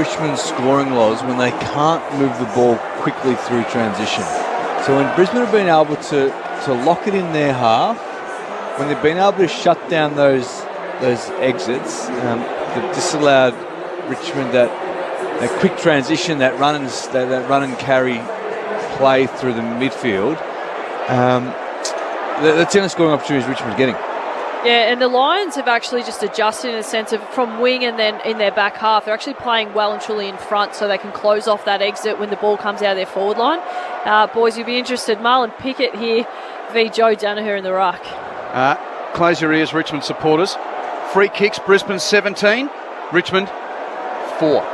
Richmond's scoring laws when they can't move the ball quickly through transition. So when Brisbane have been able to lock it in their half, when they've been able to shut down those exits, they've disallowed Richmond that quick transition, that run and carry play through the midfield. That's the only scoring opportunities Richmond's getting. Yeah, and the Lions have actually just adjusted in a sense of from wing and then in their back half. They're actually playing well and truly in front so they can close off that exit when the ball comes out of their forward line. Boys, you'll be interested. Marlon Pickett here v Joe Danaher in the ruck. Close your ears, Richmond supporters. Free kicks, Brisbane 17, Richmond 4.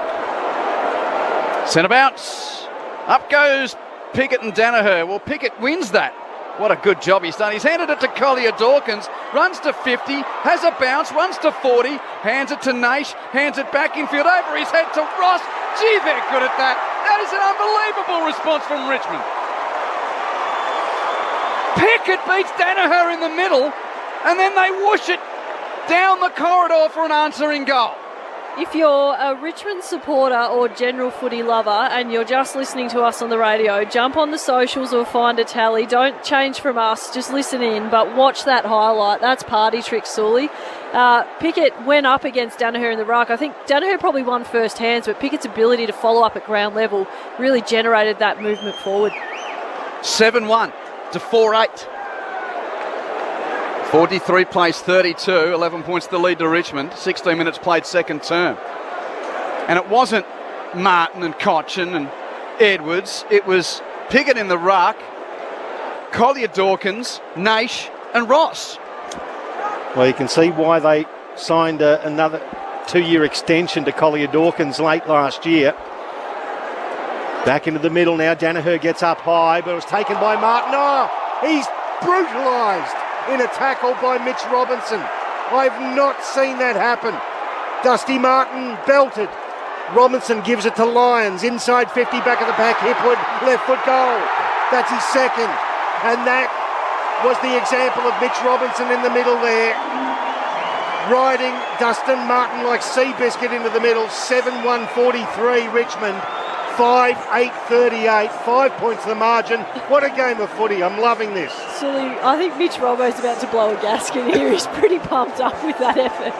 Centre bounce. Up goes Pickett and Danaher. Well, Pickett wins that. What a good job he's done. He's handed it to Collier Dawkins, runs to 50, has a bounce, runs to 40, hands it to Naish, hands it back infield over his head to Ross. Gee, they're good at that. That is an unbelievable response from Richmond. Pickett beats Danaher in the middle, and then they whoosh it down the corridor for an answering goal. If you're a Richmond supporter or general footy lover and you're just listening to us on the radio, jump on the socials or find a tally. Don't change from us, just listen in, but watch that highlight. That's party trick, Sully. Pickett went up against Danaher in the ruck. I think Danaher probably won first hands, but Pickett's ability to follow up at ground level really generated that movement forward. 7-1 to 4-8. 43 plays 32, 11 points the lead to Richmond, 16 minutes played second term. And it wasn't Martin and Cochin and Edwards, it was Pickett in the ruck, Collier Dawkins, Naish and Ross. Well, you can see why they signed another 2-year extension to Collier Dawkins late last year. Back into the middle now, Danaher gets up high, but it was taken by Martin. Oh, he's brutalised in a tackle by Mitch Robinson. I've not seen that happen. Dusty Martin belted. Robinson gives it to Lyons. Inside 50, back of the pack. Hipwood, left foot goal. That's his second. And that was the example of Mitch Robinson in the middle there. Riding Dustin Martin like Seabiscuit into the middle. 7-1-43 Richmond. 5-8-38, 5 points the margin. What a game of footy. I'm loving this. Sully, I think Mitch Robbo's about to blow a gasket here. He's pretty pumped up with that effort.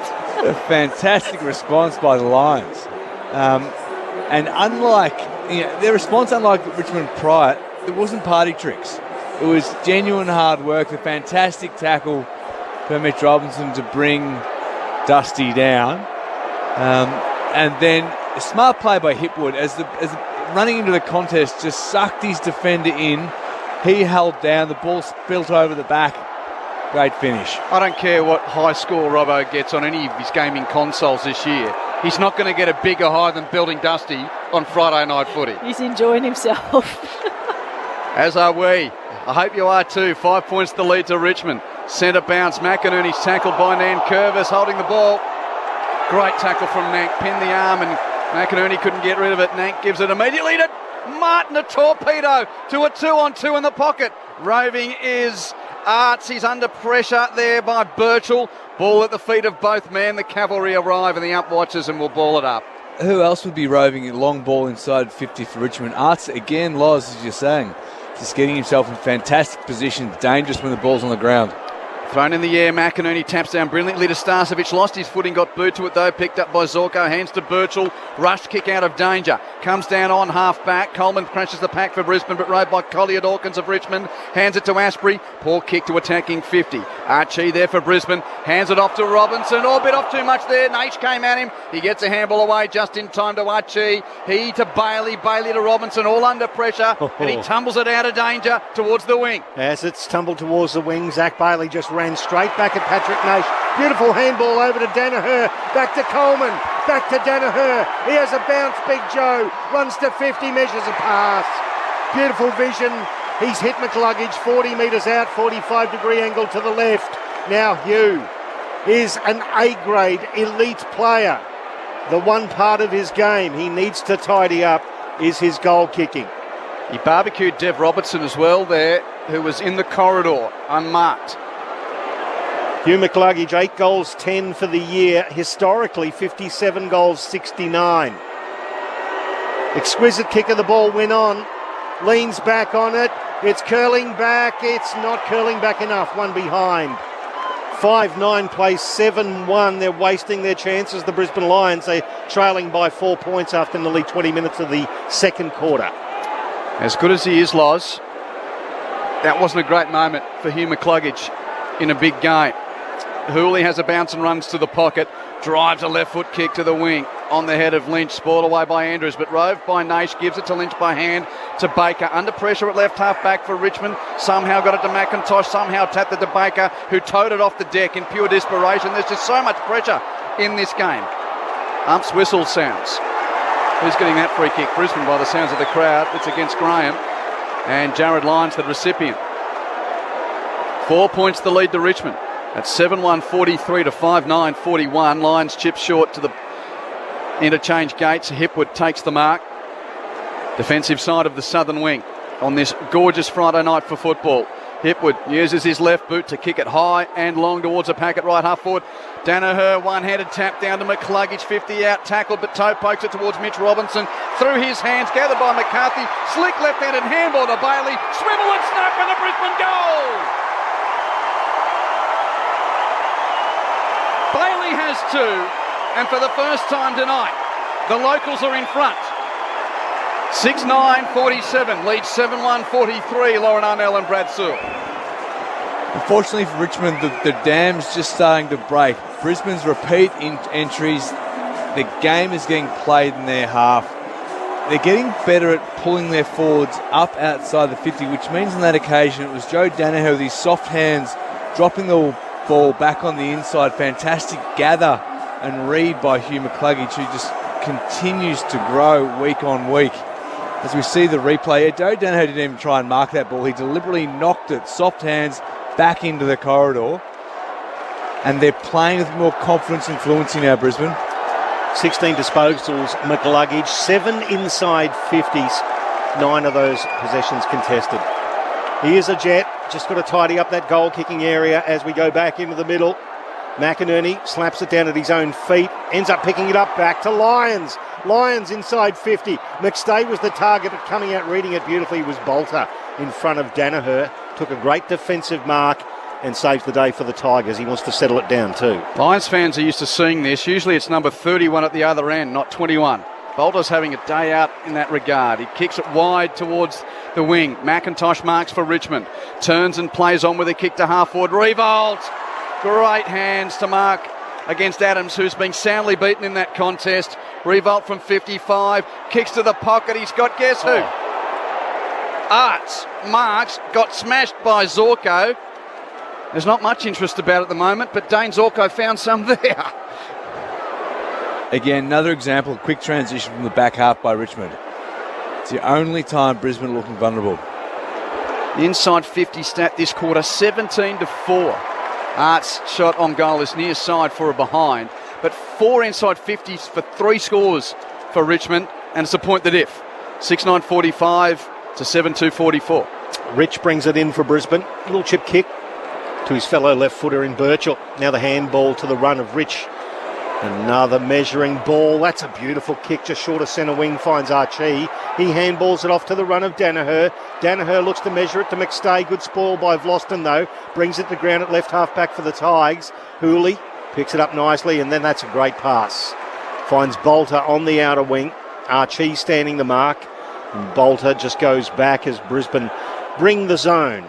A fantastic response by the Lions. And unlike, their response, unlike Richmond prior, it wasn't party tricks. It was genuine hard work, a fantastic tackle for Mitch Robinson to bring Dusty down. And then a smart play by Hipwood as running into the contest just sucked his defender in. He held down, the ball spilt over the back. Great finish. I don't care what high score Robbo gets on any of his gaming consoles this year. He's not going to get a bigger high than building Dusty on Friday night footy. He's enjoying himself. As are we. I hope you are too. 5 points the lead to Richmond. Centre bounce. McInerney's tackled by Nankervis holding the ball. Great tackle from Nank. Pinned the arm and McInerney couldn't get rid of it. Nank gives it immediately to Martin, a torpedo to a 2-on-2 in the pocket. Roving is Arts. He's under pressure there by Birchall. Ball at the feet of both men. The cavalry arrive and the up-watchers and will ball it up. Who else would be roving a long ball inside 50 for Richmond? Arts again, Loz, as you're saying. Just getting himself in fantastic position. Dangerous when the ball's on the ground. Thrown in the air, McInerney taps down brilliantly to Starcevic. Lost his footing, got booed to it though. Picked up by Zorko, hands to Birchall. Rushed kick out of danger. Comes down on half back. Coleman crashes the pack for Brisbane, but rode by Collier Dawkins of Richmond. Hands it to Asprey. Poor kick to attacking 50. Archie there for Brisbane. Hands it off to Robinson. Oh, a bit off too much there. Naish came at him. He gets a handball away just in time to Archie. He to Bailey. Bailey to Robinson, all under pressure. And he tumbles it out of danger towards the wing. As it's tumbled towards the wing, Zach Bailey just ran straight back at Patrick Naish. Beautiful handball over to Danaher. Back to Coleman. Back to Danaher. He has a bounce, Big Joe. Runs to 50, measures a pass. Beautiful vision. He's hit McCluggage 40 metres out, 45-degree angle to the left. Now Hugh is an A-grade elite player. The one part of his game he needs to tidy up is his goal kicking. He barbecued Dev Robertson as well there, who was in the corridor, unmarked. Hugh McCluggage, 8 goals, 10 for the year. Historically, 57 goals, 69. Exquisite kick of the ball went on. Leans back on it. It's curling back. It's not curling back enough. One behind. 5-9 plays 7-1. They're wasting their chances, the Brisbane Lions. They're trailing by 4 points after nearly 20 minutes of the second quarter. As good as he is, Loz, that wasn't a great moment for Hugh McCluggage in a big game. Hooley has a bounce and runs to the pocket, drives a left foot kick to the wing on the head of Lynch, spoiled away by Andrews, but roved by Naish, gives it to Lynch by hand to Baker. Under pressure at left half back for Richmond, somehow got it to McIntosh, somehow tapped it to Baker, who towed it off the deck in pure desperation. There's just so much pressure in this game. Umps whistle sounds. Who's getting that free kick? Brisbane, by the sounds of the crowd. It's against Graham, and Jared Lyons the recipient. 4 points the lead to Richmond. At 7-1-43 to 5-9-41. Lions chip short to the interchange gates. Hipwood takes the mark. Defensive side of the southern wing on this gorgeous Friday night for football. Hipwood uses his left boot to kick it high and long towards a pack at right half forward. Danaher, one-handed tap down to McCluggage, 50 out, tackled, but toe pokes it towards Mitch Robinson. Through his hands, gathered by McCarthy. Slick left-handed handball to Bailey. Swivel and snap for the Brisbane goal! Bailey has 2, and for the first time tonight, the locals are in front. 6-9-47, lead 7-1-43, Lauren Arnell and Brad Sewell. Unfortunately for Richmond, the dam's just starting to break. Brisbane's repeat entries, the game is getting played in their half. They're getting better at pulling their forwards up outside the 50, which means on that occasion it was Joe Danaher with his soft hands dropping the ball back on the inside. Fantastic gather and read by Hugh McCluggage, who just continues to grow week on week. As we see the replay, Joe Danaher didn't even try and mark that ball. He deliberately knocked it, soft hands, back into the corridor. And they're playing with more confidence and fluency now, Brisbane. 16 disposals, McCluggage, 7 inside 50s, 9 of those possessions contested. He is a jet, just got to tidy up that goal-kicking area as we go back into the middle. McInerney slaps it down at his own feet, ends up picking it up back to Lyons. Lyons inside 50. McStay was the target, but coming out reading it beautifully was Bolter in front of Danaher. Took a great defensive mark and saves the day for the Tigers. He wants to settle it down too. Lions fans are used to seeing this. Usually it's number 31 at the other end, not 21. Bolter's having a day out in that regard. He kicks it wide towards the wing. McIntosh marks for Richmond. Turns and plays on with a kick to half forward. Revolt. Great hands to mark against Adams, who's been soundly beaten in that contest. Revolt from 55. Kicks to the pocket. He's got, guess who? Arts. Marks. Got smashed by Zorko. There's not much interest about it at the moment, but Dane Zorko found some there. Again, another example of quick transition from the back half by Richmond. It's the only time Brisbane are looking vulnerable. The inside 50 stat this quarter, 17-4. Arts shot on goal is near side for a behind, but 4 inside 50s for 3 scores for Richmond, and it's a point the diff. 6-9-45 to 7-2-44. Rich brings it in for Brisbane. Little chip kick to his fellow left footer in Birchall. Now the handball to the run of Rich Another measuring ball. That's a beautiful kick, just short of centre wing, finds Archie. He handballs it off to the run of Danaher. Danaher looks to measure it to McStay. Good spoil by Vlosten though. Brings it to the ground at left half back for the Tigers. Hooley picks it up nicely, and then that's a great pass. Finds Bolter on the outer wing. Archie standing the mark. And Bolter just goes back as Brisbane bring the zone.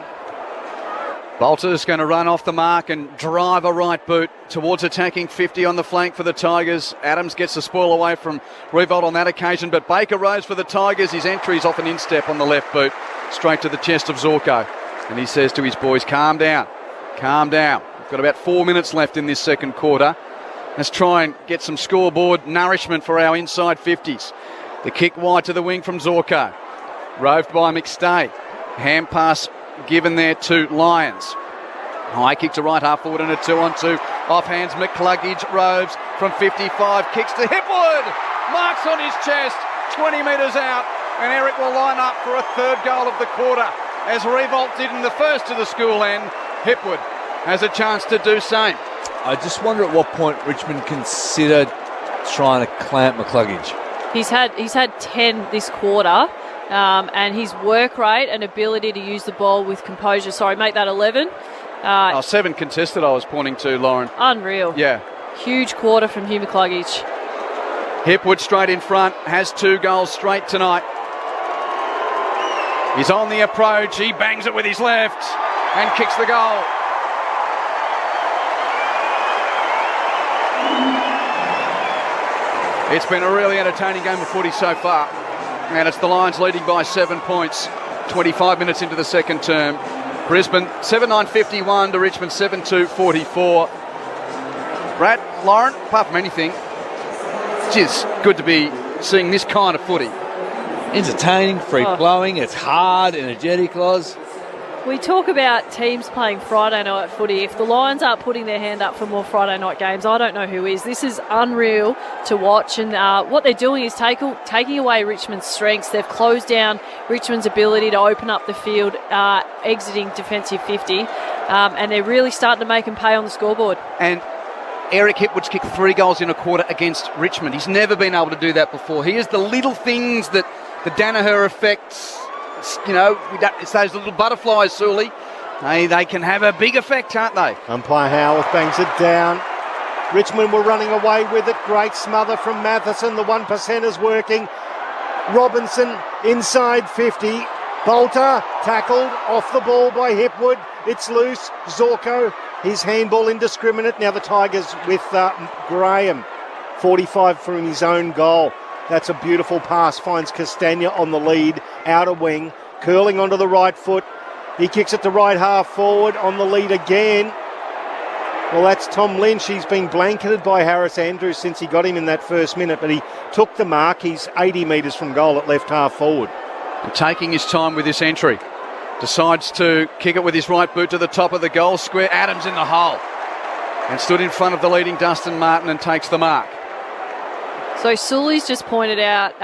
Bolter's going to run off the mark and drive a right boot towards attacking 50 on the flank for the Tigers. Adams gets the spoil away from Revolt on that occasion, but Baker Rose for the Tigers. His entry's off an instep on the left boot, straight to the chest of Zorko. And he says to his boys, calm down, calm down. We've got about 4 minutes left in this second quarter. Let's try and get some scoreboard nourishment for our inside 50s. The kick wide to the wing from Zorko. Roved by McStay. Hand pass given there to Lyons. High kick to right half forward and a 2-on-2. Off hands McCluggage. Roves from 55. Kicks to Hipwood. Marks on his chest. 20 metres out. And Eric will line up for a third goal of the quarter. As Revolt did in the first to the school end, Hipwood has a chance to do same. I just wonder at what point Richmond considered trying to clamp McCluggage. He's had 10 this quarter. And his work rate and ability to use the ball with composure. Sorry, make that 11. 7 contested I was pointing to, Lauren. Unreal. Yeah. Huge quarter from Hugh McCluggage. Hipwood straight in front, has 2 goals straight tonight. He's on the approach, he bangs it with his left and kicks the goal. It's been a really entertaining game of footy so far. And it's the Lions leading by 7 points, 25 minutes into the second term. Brisbane 7-9-51 to Richmond 7-2-44. Brad, Lauren, apart from anything, it's just good to be seeing this kind of footy. Entertaining, free-flowing, it's hard, energetic, Loz. We talk about teams playing Friday night footy. If the Lions aren't putting their hand up for more Friday night games, I don't know who is. This is unreal to watch. And what they're doing is taking away Richmond's strengths. They've closed down Richmond's ability to open up the field, exiting defensive 50. And they're really starting to make them pay on the scoreboard. And Eric Hipwood's kicked 3 goals in a quarter against Richmond. He's never been able to do that before. He is the little things that the Danaher affects. You know, it's those little butterflies, Sully. They can have a big effect, can't they? Umpire Howarth bangs it down. Richmond were running away with it. Great smother from Matheson. The 1%ers working. Robinson inside 50. Bolter tackled off the ball by Hipwood. It's loose. Zorko, his handball indiscriminate. Now the Tigers with Graham. 45 from his own goal. That's a beautiful pass. Finds Castagna on the lead. Outer wing. Curling onto the right foot. He kicks it to right half forward on the lead again. Well, that's Tom Lynch. He's been blanketed by Harris Andrews since he got him in that first minute, but he took the mark. He's 80 metres from goal at left half forward. And taking his time with this entry. Decides to kick it with his right boot to the top of the goal square. Adams in the hole. And stood in front of the leading Dustin Martin and takes the mark. So Sully's just pointed out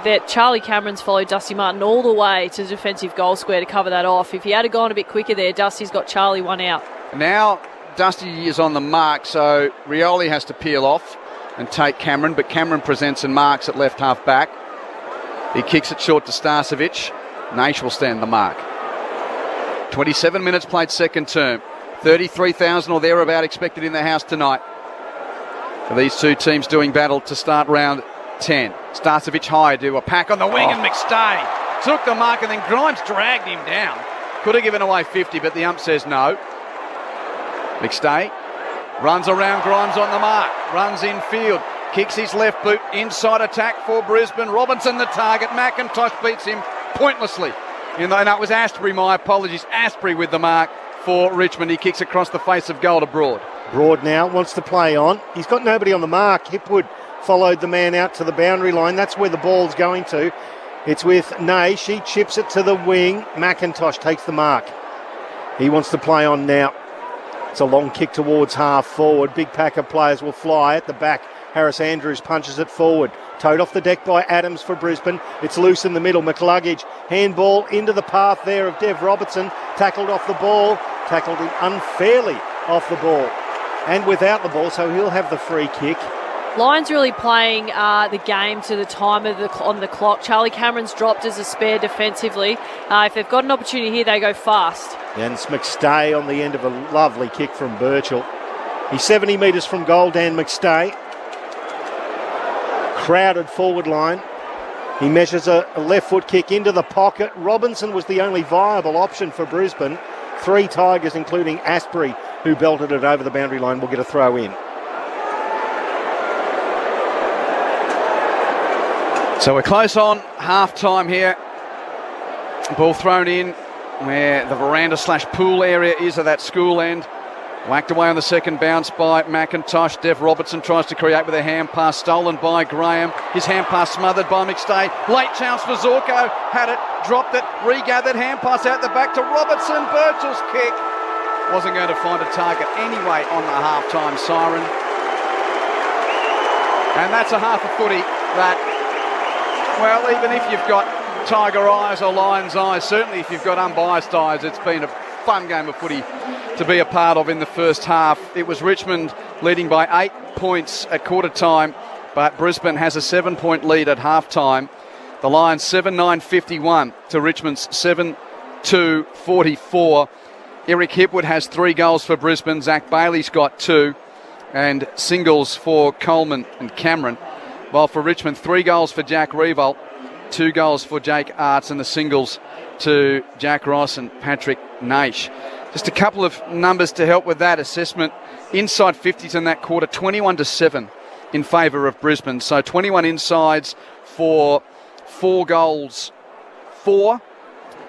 that Charlie Cameron's followed Dusty Martin all the way to the defensive goal square to cover that off. If he had gone a bit quicker there, Dusty's got Charlie one out. Now Dusty is on the mark, so Rioli has to peel off and take Cameron, but Cameron presents and marks at left half back. He kicks it short to Starcevic. Naish will stand the mark. 27 minutes played second term. 33,000 or thereabout expected in the house tonight. For these two teams doing battle to start round 10. Starcevic high to a pack on the wing and McStay took the mark and then Grimes dragged him down. Could have given away 50, but the ump says no. McStay runs around Grimes on the mark, runs infield, kicks his left boot, inside attack for Brisbane. Robinson the target, McIntosh beats him pointlessly. And that was Astbury, my apologies. Astbury with the mark for Richmond. He kicks across the face of goal to Broad. Broad now wants to play on. He's got nobody on the mark. Hipwood followed the man out to the boundary line. That's where the ball's going to. It's with Nay. She chips it to the wing. McIntosh takes the mark. He wants to play on now. It's a long kick towards half forward. Big pack of players will fly at the back. Harris Andrews punches it forward. Towed off the deck by Adams for Brisbane. It's loose in the middle. McCluggage. Handball into the path there of Dev Robertson. Tackled off the ball. Tackled him unfairly off the ball. and without the ball, so he'll have the free kick. Lions really playing the game to the time on the clock. Charlie Cameron's dropped as a spare defensively. If they've got an opportunity here, they go fast. And it's McStay on the end of a lovely kick from Birchall. He's 70 metres from goal, Dan McStay. Crowded forward line. He measures a left foot kick into the pocket. Robinson was the only viable option for Brisbane. 3 Tigers, including Asprey, who belted it over the boundary line, will get a throw in. So we're close on half-time here. Ball thrown in where the veranda/pool area is at that school end. Whacked away on the second bounce by McIntosh. Dev Robertson tries to create with a hand pass, stolen by Graham. His hand pass smothered by McStay. Late chance for Zorko. Had it, dropped it, regathered, hand pass out the back to Robertson. Birchall's kick wasn't going to find a target anyway on the half-time siren. And that's a half a footy that, well, even if you've got Tiger eyes or Lion's eyes, certainly if you've got unbiased eyes, it's been a fun game of footy to be a part of in the first half. It was Richmond leading by 8 points at quarter time, but Brisbane has a 7-point lead at half time. The Lions 7-9-51 to Richmond's 7-2-44. Eric Hipwood has 3 goals for Brisbane. Zach Bailey's got 2, and singles for Coleman and Cameron. While for Richmond, 3 goals for Jack Revolt, 2 goals for Jake Arts, and the singles to Jack Ross and Patrick Naish. Just a couple of numbers to help with that assessment. Inside 50s in that quarter, 21-7 in favour of Brisbane. So 21 insides for 4 goals, 4.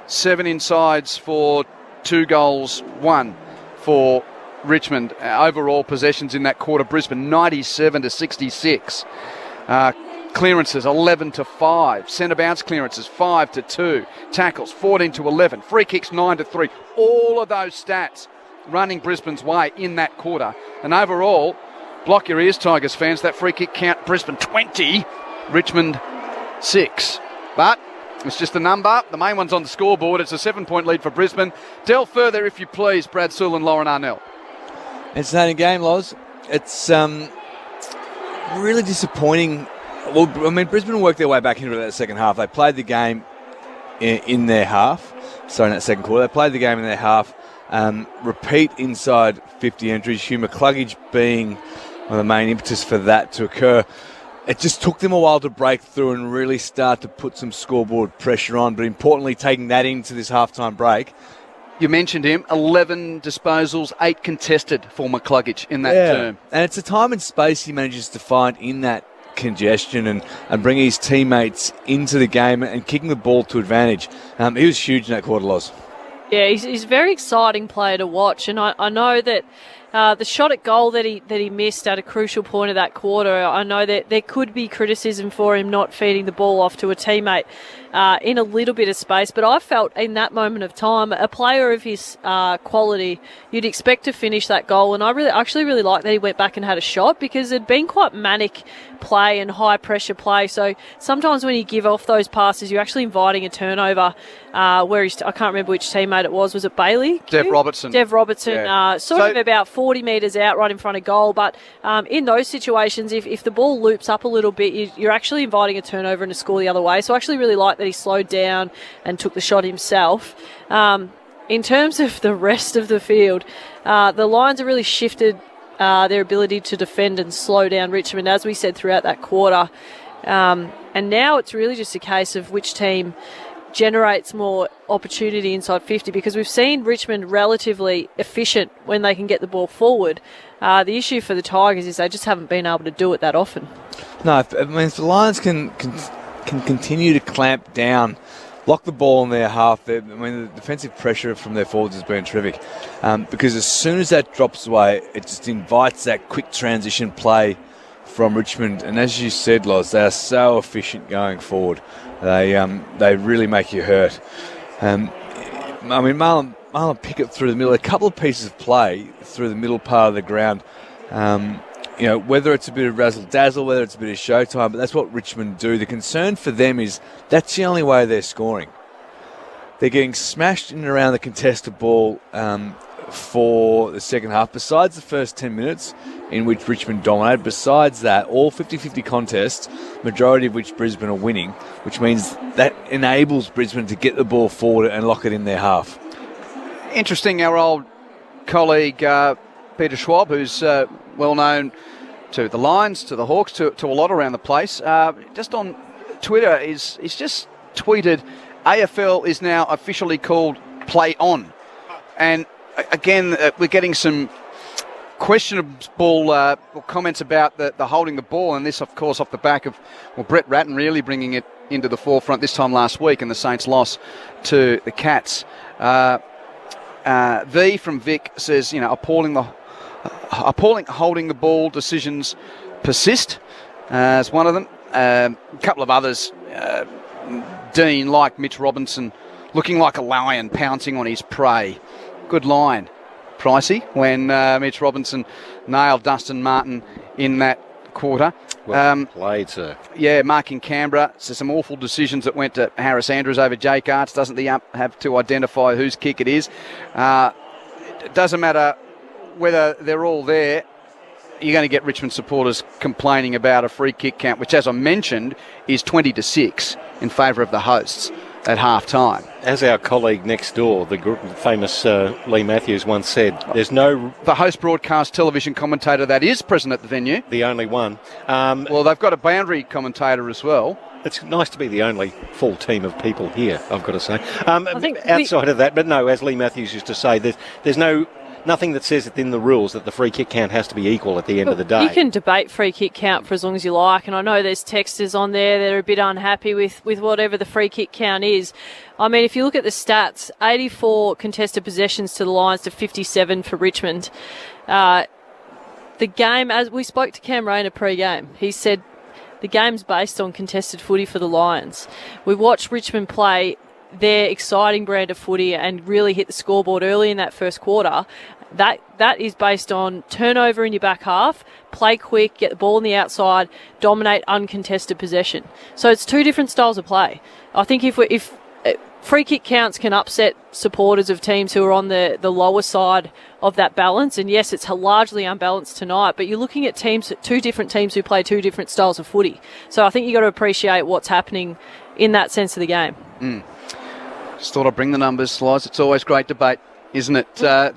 7 insides for 2 goals, 1 for Richmond. Overall possessions in that quarter, Brisbane 97-66. Clearances 11-5. Centre bounce clearances 5-2. Tackles 14-11. Free kicks 9-3. All of those stats running Brisbane's way in that quarter. And overall, block your ears, Tigers fans. That free kick count, Brisbane 20, Richmond 6. But it's just a number. The main one's on the scoreboard. It's a 7-point lead for Brisbane. Delve further, if you please, Brad Sewell and Lauren Arnell. Entertaining game, Loz. It's really disappointing. Well, I mean, Brisbane worked their way back into that second half. They played the game in their half. Sorry, in that second quarter. They played the game in their half. Repeat inside 50 entries. Hugh McCluggage being one of the main impetus for that to occur. It just took them a while to break through and really start to put some scoreboard pressure on. But importantly, taking that into this halftime break. You mentioned him, 11 disposals, 8 contested for McCluggage in that term. And it's a time and space he manages to find in that congestion and bringing his teammates into the game and kicking the ball to advantage. He was huge in that quarter, Loz. Yeah, he's a very exciting player to watch, and I know that the shot at goal that he missed at a crucial point of that quarter, I know that there could be criticism for him not feeding the ball off to a teammate in a little bit of space, but I felt in that moment of time, a player of his quality, you'd expect to finish that goal, and I actually really like that he went back and had a shot, because it'd been quite manic play and high pressure play, so sometimes when you give off those passes, you're actually inviting a turnover where I can't remember which teammate it was it Bailey? Dev Robertson. Dev Robertson, sort of about 40 metres out right in front of goal, but in those situations, if the ball loops up a little bit, you're actually inviting a turnover and a score the other way, so I actually really like that he slowed down and took the shot himself. In terms of the rest of the field, the Lions have really shifted their ability to defend and slow down Richmond, as we said, throughout that quarter. And now it's really just a case of which team generates more opportunity inside 50, because we've seen Richmond relatively efficient when they can get the ball forward. The issue for the Tigers is they just haven't been able to do it that often. No, I mean, if the Lions can continue to clamp down, lock the ball in their half, the defensive pressure from their forwards has been terrific. Because as soon as that drops away, it just invites that quick transition play from Richmond. And as you said, Loz, they are so efficient going forward. They really make you hurt. Marlon Pickett through the middle, a couple of pieces of play through the middle part of the ground. Whether it's a bit of razzle-dazzle, whether it's a bit of showtime, but that's what Richmond do. The concern for them is that's the only way they're scoring. They're getting smashed in and around the contested ball for the second half, besides the first 10 minutes in which Richmond dominated. Besides that, all 50-50 contests, majority of which Brisbane are winning, which means that enables Brisbane to get the ball forward and lock it in their half. Interesting, our old colleague Peter Schwab, who's well known to the Lions, to the Hawks, to a lot around the place, just on Twitter, he's just tweeted, AFL is now officially called Play On. And again, we're getting some questionable comments about the holding the ball, and this, of course, off the back of Brett Ratton really bringing it into the forefront this time last week and the Saints' loss to the Cats. V from Vic says, appalling holding the ball decisions persist as one of them. A couple of others, Dean, like Mitch Robinson, looking like a lion pouncing on his prey. Good line, Pricey, when Mitch Robinson nailed Dustin Martin in that quarter. Well played, sir. Yeah, Mark in Canberra. So some awful decisions that went to Harris Andrews over Jake Arts. Doesn't the ump have to identify whose kick it is? It doesn't matter whether they're all there. You're going to get Richmond supporters complaining about a free kick count, which, as I mentioned, is 20-6 in favour of the hosts at half-time. As our colleague next door, the famous Lee Matthews, once said, there's no... The host broadcast television commentator that is present at the venue. The only one. Well, they've got a boundary commentator as well. It's nice to be the only full team of people here, I've got to say. Outside of that, but no, as Lee Matthews used to say, there's nothing that says it in the rules that the free kick count has to be equal at the end of the day. You can debate free kick count for as long as you like, and I know there's texters on there that are a bit unhappy with whatever the free kick count is. I mean, if you look at the stats, 84 contested possessions to the Lions to 57 for Richmond. The game, as we spoke to Cam Rayner pre-game, he said the game's based on contested footy for the Lions. We watched Richmond play their exciting brand of footy and really hit the scoreboard early in that first quarter. That is based on turnover in your back half, play quick, get the ball on the outside, dominate uncontested possession. So it's two different styles of play. I think if free kick counts can upset supporters of teams who are on the lower side of that balance, and yes, it's largely unbalanced tonight, but you're looking at two different teams who play two different styles of footy. So I think you've got to appreciate what's happening in that sense of the game. Just thought I'd bring the numbers, Liz. It's always great debate, isn't it?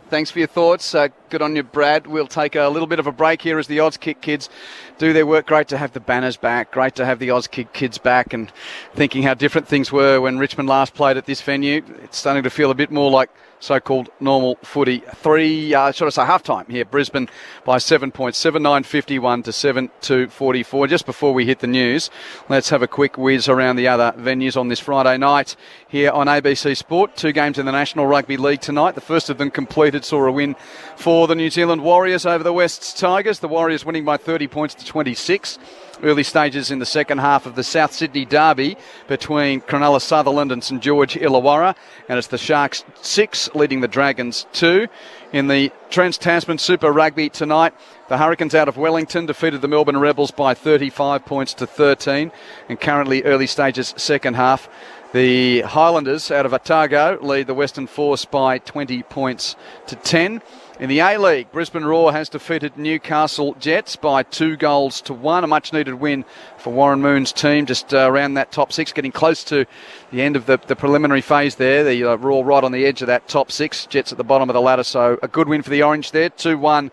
Thanks for your thoughts. Good on you, Brad. We'll take a little bit of a break here as the Odds Kick kids do their work. Great to have the banners back. Great to have the Odds Kick kids back, and thinking how different things were when Richmond last played at this venue. It's starting to feel a bit more like so-called normal footy. Half-time here. Brisbane by 7 points, 7-9-51 to 7-2-44. Just before we hit the news, let's have a quick whiz around the other venues on this Friday night here on ABC Sport. Two games in the National Rugby League tonight. The first of them completed saw a win for the New Zealand Warriors over the West Tigers. The Warriors winning by 30 points to 26. Early stages in the second half of the South Sydney derby between Cronulla Sutherland and St George Illawarra, and it's the Sharks 6 leading the Dragons 2. In the Trans-Tasman Super Rugby tonight, the Hurricanes out of Wellington defeated the Melbourne Rebels by 35 points to 13, and currently early stages second half, the Highlanders out of Otago lead the Western Force by 20 points to 10. In the A-League, Brisbane Roar has defeated Newcastle Jets by 2-1. A much-needed win for Warren Moon's team, just around that top six, getting close to the end of the preliminary phase there. The Roar right on the edge of that top six, Jets at the bottom of the ladder, so a good win for the Orange there. 2-1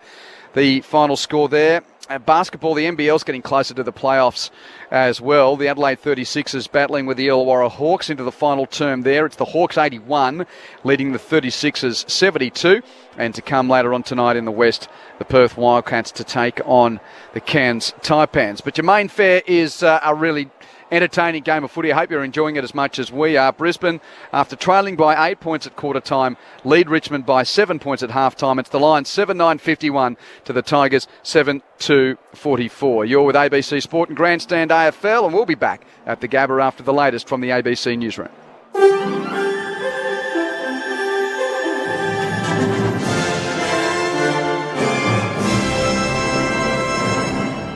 the final score there. Basketball, the NBL's getting closer to the playoffs as well. The Adelaide 36ers battling with the Illawarra Hawks into the final term there. It's the Hawks 81 leading the 36ers 72. And to come later on tonight in the West, the Perth Wildcats to take on the Cairns Taipans. But your main fare is a really entertaining game of footy. I hope you're enjoying it as much as we are. Brisbane, after trailing by 8 points at quarter time, lead Richmond by 7 points at half time. It's the Lions 7-9-51 to the Tigers 7-2-44. You're with ABC Sport and Grandstand AFL, and we'll be back at the Gabba after the latest from the ABC Newsroom.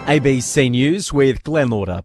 ABC News with Glenn Lauder.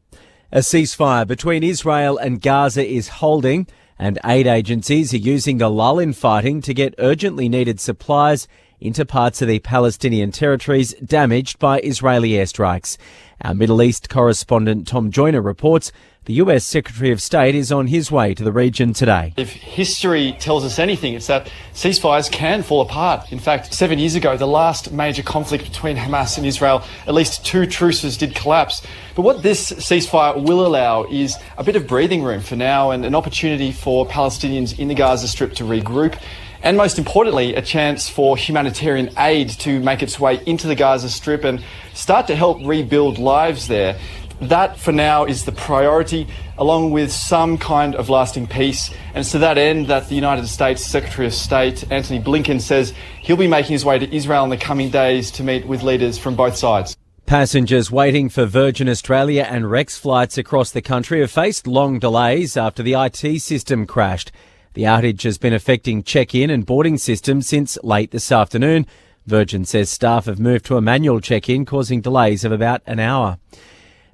A ceasefire between Israel and Gaza is holding and aid agencies are using the lull in fighting to get urgently needed supplies into parts of the Palestinian territories damaged by Israeli airstrikes. Our Middle East correspondent Tom Joyner reports the US Secretary of State is on his way to the region today. If history tells us anything, it's that ceasefires can fall apart. In fact, 7 years ago, the last major conflict between Hamas and Israel, at least 2 truces did collapse. But what this ceasefire will allow is a bit of breathing room for now and an opportunity for Palestinians in the Gaza Strip to regroup. And most importantly, a chance for humanitarian aid to make its way into the Gaza Strip and start to help rebuild lives there. That, for now, is the priority, along with some kind of lasting peace. And it's to that end that the United States Secretary of State, Antony Blinken, says he'll be making his way to Israel in the coming days to meet with leaders from both sides. Passengers waiting for Virgin Australia and Rex flights across the country have faced long delays after the IT system crashed. The outage has been affecting check-in and boarding systems since late this afternoon. Virgin says staff have moved to a manual check-in, causing delays of about an hour.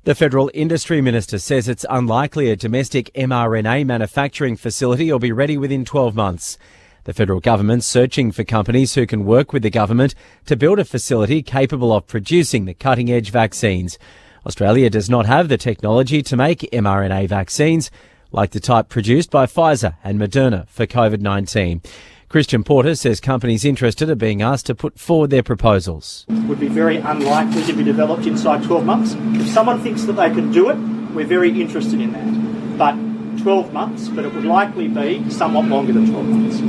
The Federal Industry Minister says it's unlikely a domestic mRNA manufacturing facility will be ready within 12 months. The federal government's searching for companies who can work with the government to build a facility capable of producing the cutting-edge vaccines. Australia does not have the technology to make mRNA vaccines, like the type produced by Pfizer and Moderna for COVID-19. Christian Porter says companies interested are being asked to put forward their proposals. Would be very unlikely to be developed inside 12 months. If someone thinks that they can do it, we're very interested in that. But 12 months, but it would likely be somewhat longer than 12 months.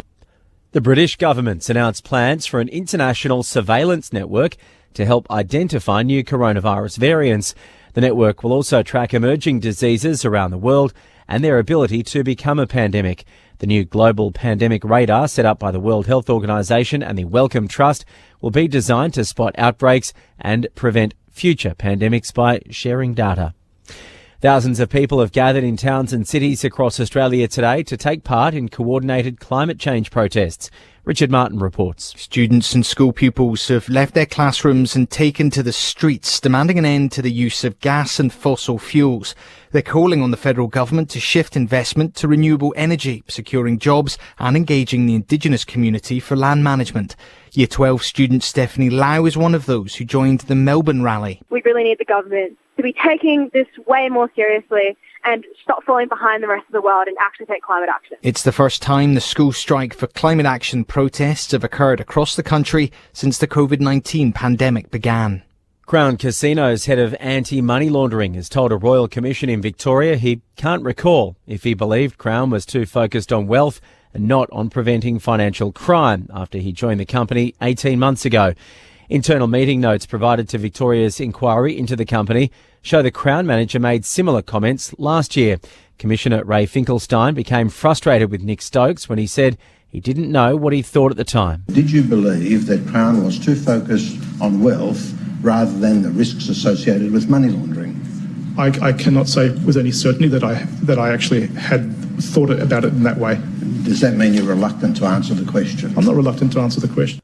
The British government's announced plans for an international surveillance network to help identify new coronavirus variants. The network will also track emerging diseases around the world and their ability to become a pandemic. The new global pandemic radar set up by the World Health Organization and the Wellcome Trust will be designed to spot outbreaks and prevent future pandemics by sharing data. Thousands of people have gathered in towns and cities across Australia today to take part in coordinated climate change protests. Richard Martin reports. Students and school pupils have left their classrooms and taken to the streets, demanding an end to the use of gas and fossil fuels. They're calling on the federal government to shift investment to renewable energy, securing jobs and engaging the Indigenous community for land management. Year 12 student Stephanie Lau is one of those who joined the Melbourne rally. We really need the government to be taking this way more seriously and stop falling behind the rest of the world and actually take climate action. It's the first time the school strike for climate action protests have occurred across the country since the COVID-19 pandemic began. Crown Casino's head of anti-money laundering has told a royal commission in Victoria he can't recall if he believed Crown was too focused on wealth and not on preventing financial crime after he joined the company 18 months ago. Internal meeting notes provided to Victoria's inquiry into the company show the Crown manager made similar comments last year. Commissioner Ray Finkelstein became frustrated with Nick Stokes when he said he didn't know what he thought at the time. Did you believe that Crown was too focused on wealth rather than the risks associated with money laundering? I cannot say with any certainty that I actually had thought about it in that way. Does that mean you're reluctant to answer the question? I'm not reluctant to answer the question.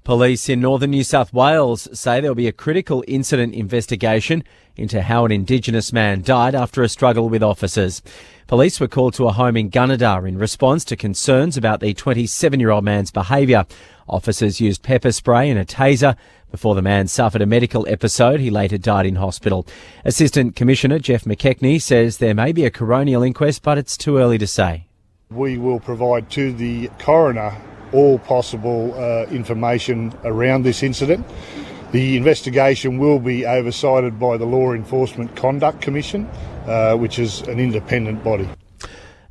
Police in northern New South Wales say there'll be a critical incident investigation into how an Indigenous man died after a struggle with officers. Police were called to a home in Gunnedah in response to concerns about the 27-year-old man's behaviour. Officers used pepper spray and a taser before the man suffered a medical episode. He later died in hospital. Assistant Commissioner Jeff McKechnie says there may be a coronial inquest, but it's too early to say. We will provide to the coroner all possible information around this incident. The investigation will be oversighted by the Law Enforcement Conduct Commission, which is an independent body.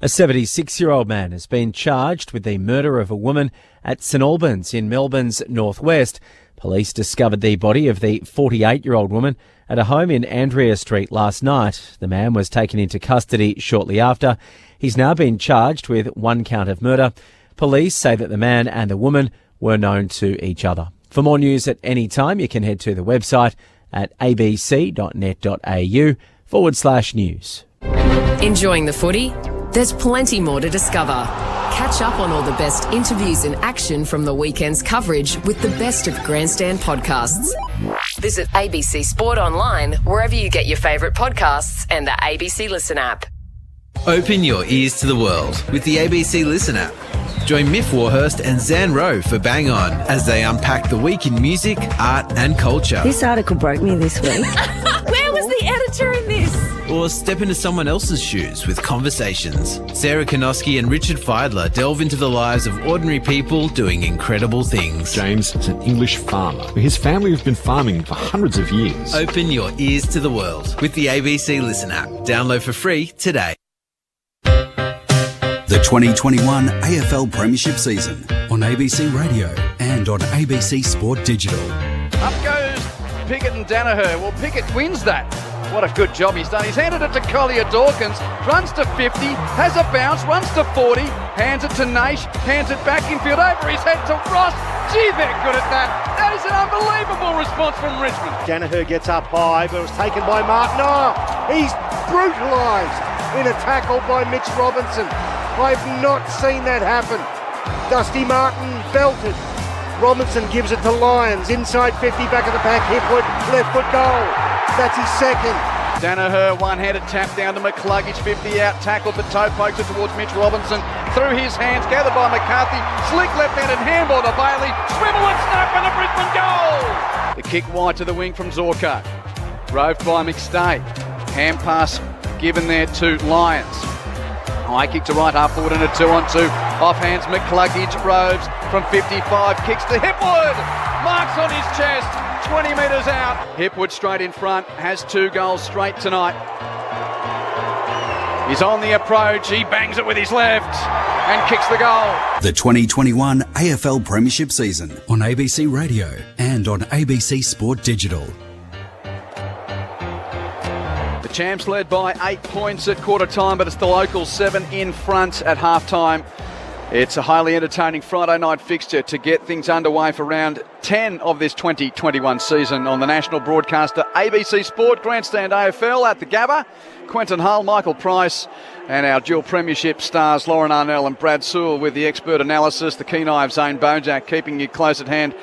A 76-year-old man has been charged with the murder of a woman at St Albans in Melbourne's northwest. Police discovered the body of the 48-year-old woman at a home in Andrea Street last night. The man was taken into custody shortly after. He's now been charged with 1 count of murder. Police say that the man and the woman were known to each other. For more news at any time, you can head to the website at abc.net.au/news. Enjoying the footy? There's plenty more to discover. Catch up on all the best interviews and action from the weekend's coverage with the best of Grandstand podcasts. Visit ABC Sport online wherever you get your favourite podcasts and the ABC Listen app. Open your ears to the world with the ABC Listen app. Join Miff Warhurst and Zan Rowe for Bang On as they unpack the week in music, art and culture. This article broke me this week. Where was the editor in this? Or step into someone else's shoes with Conversations. Sarah Konoski and Richard Feidler delve into the lives of ordinary people doing incredible things. James is an English farmer. His family have been farming for hundreds of years. Open your ears to the world with the ABC Listen app. Download for free today. The 2021 AFL Premiership season on ABC Radio and on ABC Sport Digital. Up goes Pickett and Danaher. Well, Pickett wins that. What a good job he's done. He's handed it to Collier Dawkins, runs to 50, has a bounce, runs to 40, hands it to Naish, hands it back infield over his head to Ross. Gee, they're good at that. That is an unbelievable response from Richmond. Danaher gets up high, but it was taken by Martin. Oh, he's brutalised in a tackle by Mitch Robinson. I've not seen that happen. Dusty Martin belted. Robinson gives it to Lyons. Inside 50, back of the pack. Hipwood, left foot goal. That's his second. Danaher, one-handed tap down to McCluggage, 50 out, tackled, but toe pokes it towards Mitch Robinson. Through his hands, gathered by McCarthy. Slick left-handed handball to Bailey. Swivel and snap and a Brisbane goal! The kick wide to the wing from Zorko. Roved by McStay. Hand pass given there to Lyons. High kick to right half forward and a 2-on-2. Off hands McCluggage, Roves from 55, kicks to Hipwood. Marks on his chest, 20 metres out. Hipwood straight in front, has 2 goals straight tonight. He's on the approach, he bangs it with his left and kicks the goal. The 2021 AFL Premiership season on ABC Radio and on ABC Sport Digital. The Champs led by 8 points at quarter time, but it's the Locals 7 in front at half time. It's a highly entertaining Friday night fixture to get things underway for round 10 of this 2021 season on the national broadcaster ABC Sport Grandstand AFL at the Gabba. Quentin Hull, Michael Price and our dual premiership stars Lauren Arnell and Brad Sewell with the expert analysis. The keen eye of Zane Bojack keeping you close at hand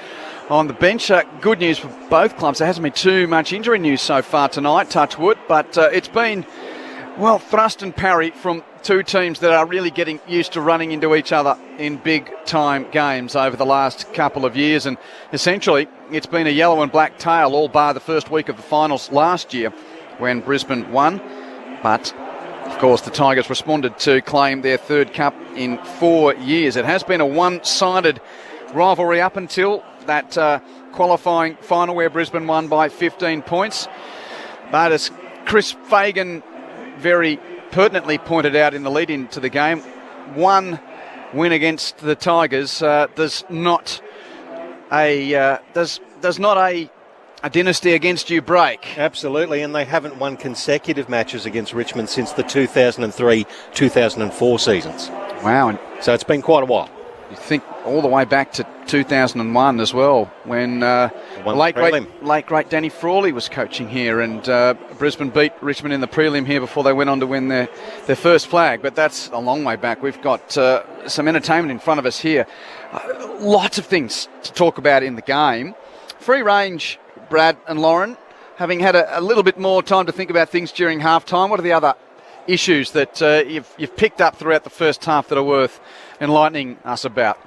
on the bench. Good news for both clubs. There hasn't been too much injury news so far tonight, touch wood, but it's been, well, thrust and parry from two teams that are really getting used to running into each other in big-time games over the last couple of years. And essentially, it's been a yellow and black tail all bar the first week of the finals last year when Brisbane won. But, of course, the Tigers responded to claim their third cup in 4 years. It has been a one-sided rivalry up until that qualifying final where Brisbane won by 15 points. But as Chris Fagan very pertinently pointed out in the lead into the game, one win against the Tigers does not a dynasty against you break. Absolutely, and they haven't won consecutive matches against Richmond since the 2003-2004 seasons. Wow. So it's been quite a while. You think all the way back to 2001 as well, when late great Danny Frawley was coaching here, and Brisbane beat Richmond in the prelim here before they went on to win their first flag. But that's a long way back. We've got some entertainment in front of us here. Lots of things to talk about in the game. Free range, Brad and Lauren, having had a little bit more time to think about things during half-time. What are the other issues that you've picked up throughout the first half that are worth enlightening us about?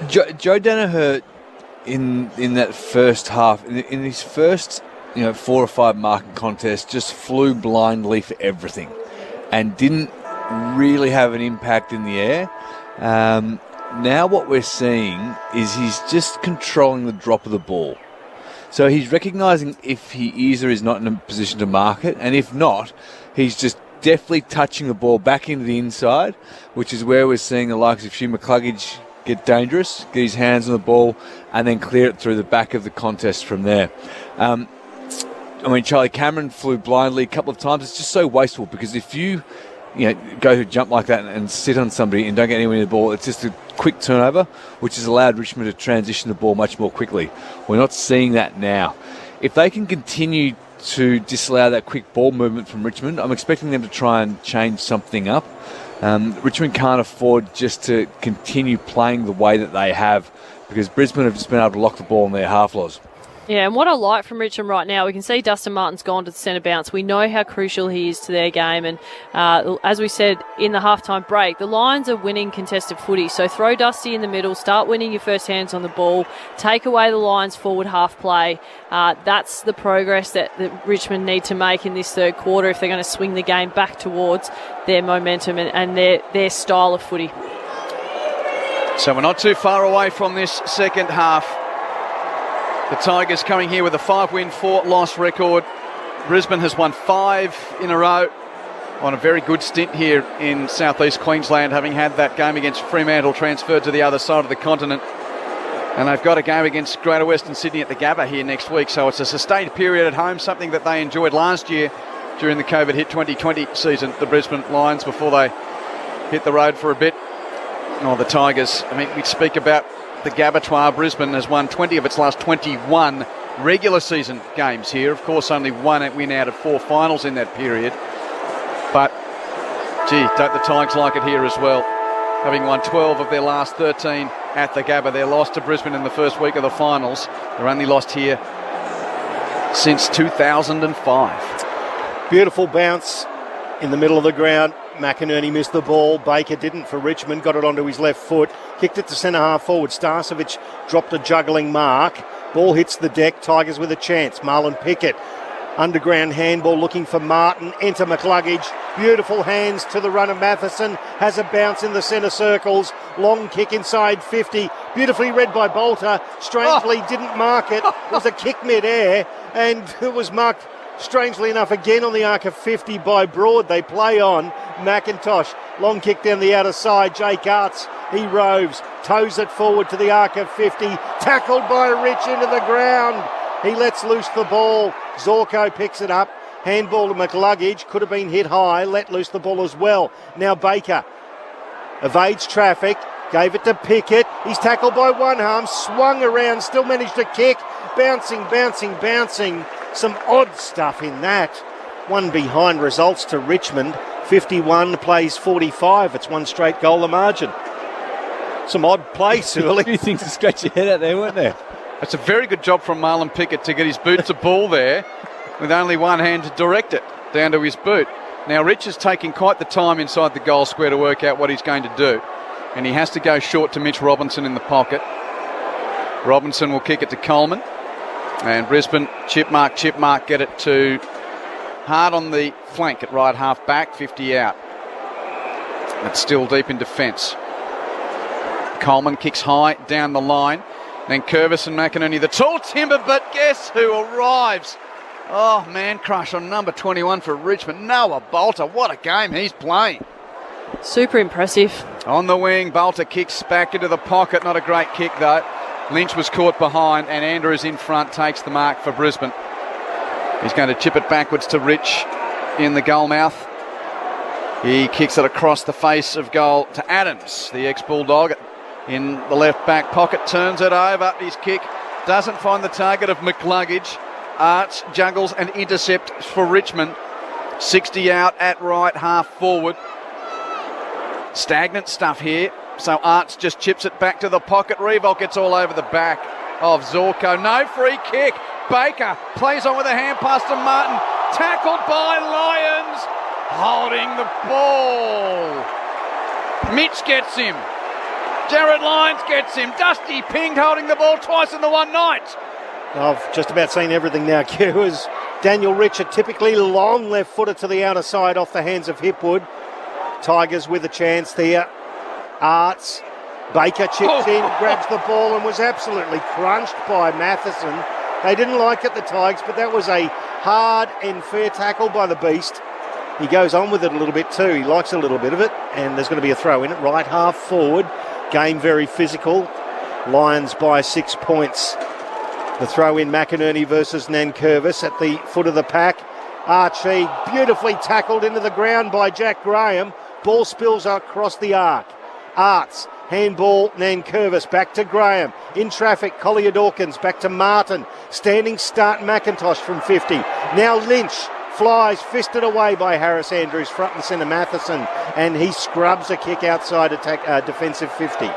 Joe Danaher in that first half, in his first 4 or 5 marking contests, just flew blindly for everything and didn't really have an impact in the air. Now what we're seeing is he's just controlling the drop of the ball. So he's recognising if he is or is not in a position to mark it, and if not, he's just deftly touching the ball back into the inside, which is where we're seeing the likes of Hugh McCluggage get dangerous, get his hands on the ball, and then clear it through the back of the contest from there. Charlie Cameron flew blindly a couple of times. It's just so wasteful, because if you go to jump like that and sit on somebody and don't get anywhere near the ball, it's just a quick turnover, which has allowed Richmond to transition the ball much more quickly. We're not seeing that now. If they can continue to disallow that quick ball movement from Richmond, I'm expecting them to try and change something up. Richmond can't afford just to continue playing the way that they have, because Brisbane have just been able to lock the ball in their half-laws. Yeah, and what I like from Richmond right now, we can see Dustin Martin's gone to the centre bounce. We know how crucial he is to their game. And as we said in the halftime break, the Lions are winning contested footy. So throw Dusty in the middle, start winning your first hands on the ball, take away the Lions' forward half play. That's the progress that Richmond need to make in this third quarter if they're going to swing the game back towards their momentum and their style of footy. So we're not too far away from this second half. The Tigers coming here with a 5-win, 4-loss record. Brisbane has won 5 in a row on a very good stint here in southeast Queensland, having had that game against Fremantle transferred to the other side of the continent. And they've got a game against Greater Western Sydney at the Gabba here next week. So it's a sustained period at home, something that they enjoyed last year during the COVID-hit 2020 season, the Brisbane Lions, before they hit the road for a bit. Oh, the Tigers, I mean, we speak about the Gabatoir. Brisbane has won 20 of its last 21 regular season games here. Of course, only one win out of 4 finals in that period. But, gee, don't the Tigers like it here as well? Having won 12 of their last 13 at the Gabba. Their loss to Brisbane in the first week of the finals. They're only lost here since 2005. Beautiful bounce in the middle of the ground. McInerney missed the ball. Baker didn't for Richmond. Got it onto his left foot. Kicked it to centre half forward. Starcevic dropped a juggling mark. Ball hits the deck. Tigers with a chance. Marlon Pickett. Underground handball looking for Martin. Enter McCluggage. Beautiful hands to the run of Matheson. Has a bounce in the centre circles. Long kick inside 50. Beautifully read by Bolter. Strangely didn't mark it. It was a kick mid-air. And it was marked, strangely enough, again on the arc of 50 by Broad. They play on. McIntosh, long kick down the outer side. Jake Arts, he roves, toes it forward to the arc of 50. Tackled by Rich into the ground. He lets loose the ball. Zorko picks it up. Handball to McCluggage. Could have been hit high. Let loose the ball as well. Now Baker evades traffic. Gave it to Pickett. He's tackled by one arm. Swung around. Still managed to kick. Bouncing. Some odd stuff in that. One behind results to Richmond. 51 plays 45. It's one straight goal the margin. Some odd plays early. A few things to scratch your head at there, weren't there? It's a very good job from Marlon Pickett to get his boot to ball there with only one hand to direct it down to his boot. Now Rich is taking quite the time inside the goal square to work out what he's going to do. And he has to go short to Mitch Robinson in the pocket. Robinson will kick it to Coleman. And Brisbane, chip mark, get it to Hard on the flank at right half back, 50 out. It's still deep in defence. Coleman kicks high down the line. Then Curvis and McInerney, the tall timber, but guess who arrives? Oh, man crush on number 21 for Richmond. Noah Bolter, what a game he's playing. Super impressive. On the wing, Bolter kicks back into the pocket. Not a great kick, though. Lynch was caught behind, and Andrews in front takes the mark for Brisbane. He's going to chip it backwards to Rich in the goal mouth. He kicks it across the face of goal to Adams, the ex-Bulldog, in the left back pocket. Turns it over. His kick doesn't find the target of McCluggage. Arts juggles and intercept for Richmond. 60 out at right half forward. Stagnant stuff here. So Arts just chips it back to the pocket. Revolt gets all over the back of Zorko. No free kick. Baker plays on with a hand pass to Martin. Tackled by Lyons. Holding the ball. Mitch gets him. Jared Lyons gets him. Dusty pinged holding the ball twice in the one night. I've just about seen everything now, Q, as Daniel Richard, typically long left footer to the outer side off the hands of Hipwood. Tigers with a chance there. Arts. Baker chips in, grabs the ball and was absolutely crunched by Matheson. They didn't like it, the Tigers, but that was a hard and fair tackle by the Beast. He goes on with it a little bit too. He likes a little bit of it, and there's going to be a throw in it. Right half forward. Game very physical. Lions by 6 points. The throw in, McInerney versus Nankervis at the foot of the pack. Archie beautifully tackled into the ground by Jack Graham. Ball spills across the arc. Arts, handball, Nankervis back to Graham. In traffic, Collier Dawkins back to Martin. Standing start, McIntosh from 50. Now Lynch flies, fisted away by Harris Andrews, front and centre Matheson, and he scrubs a kick outside attack, defensive 50.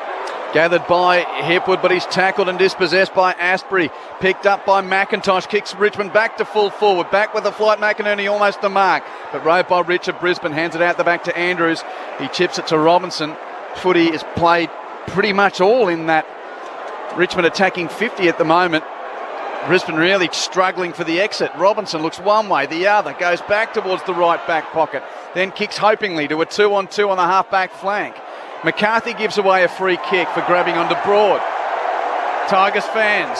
Gathered by Hipwood, but he's tackled and dispossessed by Astbury. Picked up by McIntosh, kicks Richmond back to full forward. Back with the flight, McInerney almost the mark. But rode by Richard Brisbane, hands it out the back to Andrews. He chips it to Robinson. Footy is played pretty much all in that Richmond attacking 50 at the moment. Brisbane really struggling for the exit. Robinson looks one way, the other, goes back towards the right back pocket, then kicks hopingly to a 2-on-2 on the half-back flank. McCarthy gives away a free kick for grabbing onto Broad. Tigers fans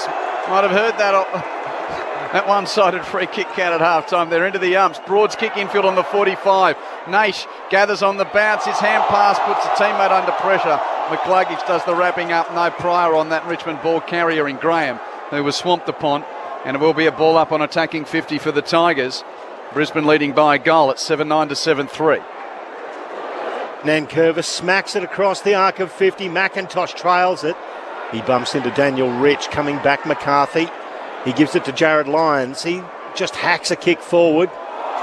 might have heard that one-sided free kick count at half-time. They're into the umps. Broad's kick infield on the 45. Naish gathers on the bounce. His hand pass puts the teammate under pressure. McCluggage does the wrapping up. No prior on that Richmond ball carrier in Graham, who was swamped upon. And it will be a ball up on attacking 50 for the Tigers. Brisbane leading by a goal at 7-9 to 7-3. Nankervis smacks it across the arc of 50. McIntosh trails it. He bumps into Daniel Rich. Coming back, McCarthy. He gives it to Jared Lyons. He just hacks a kick forward.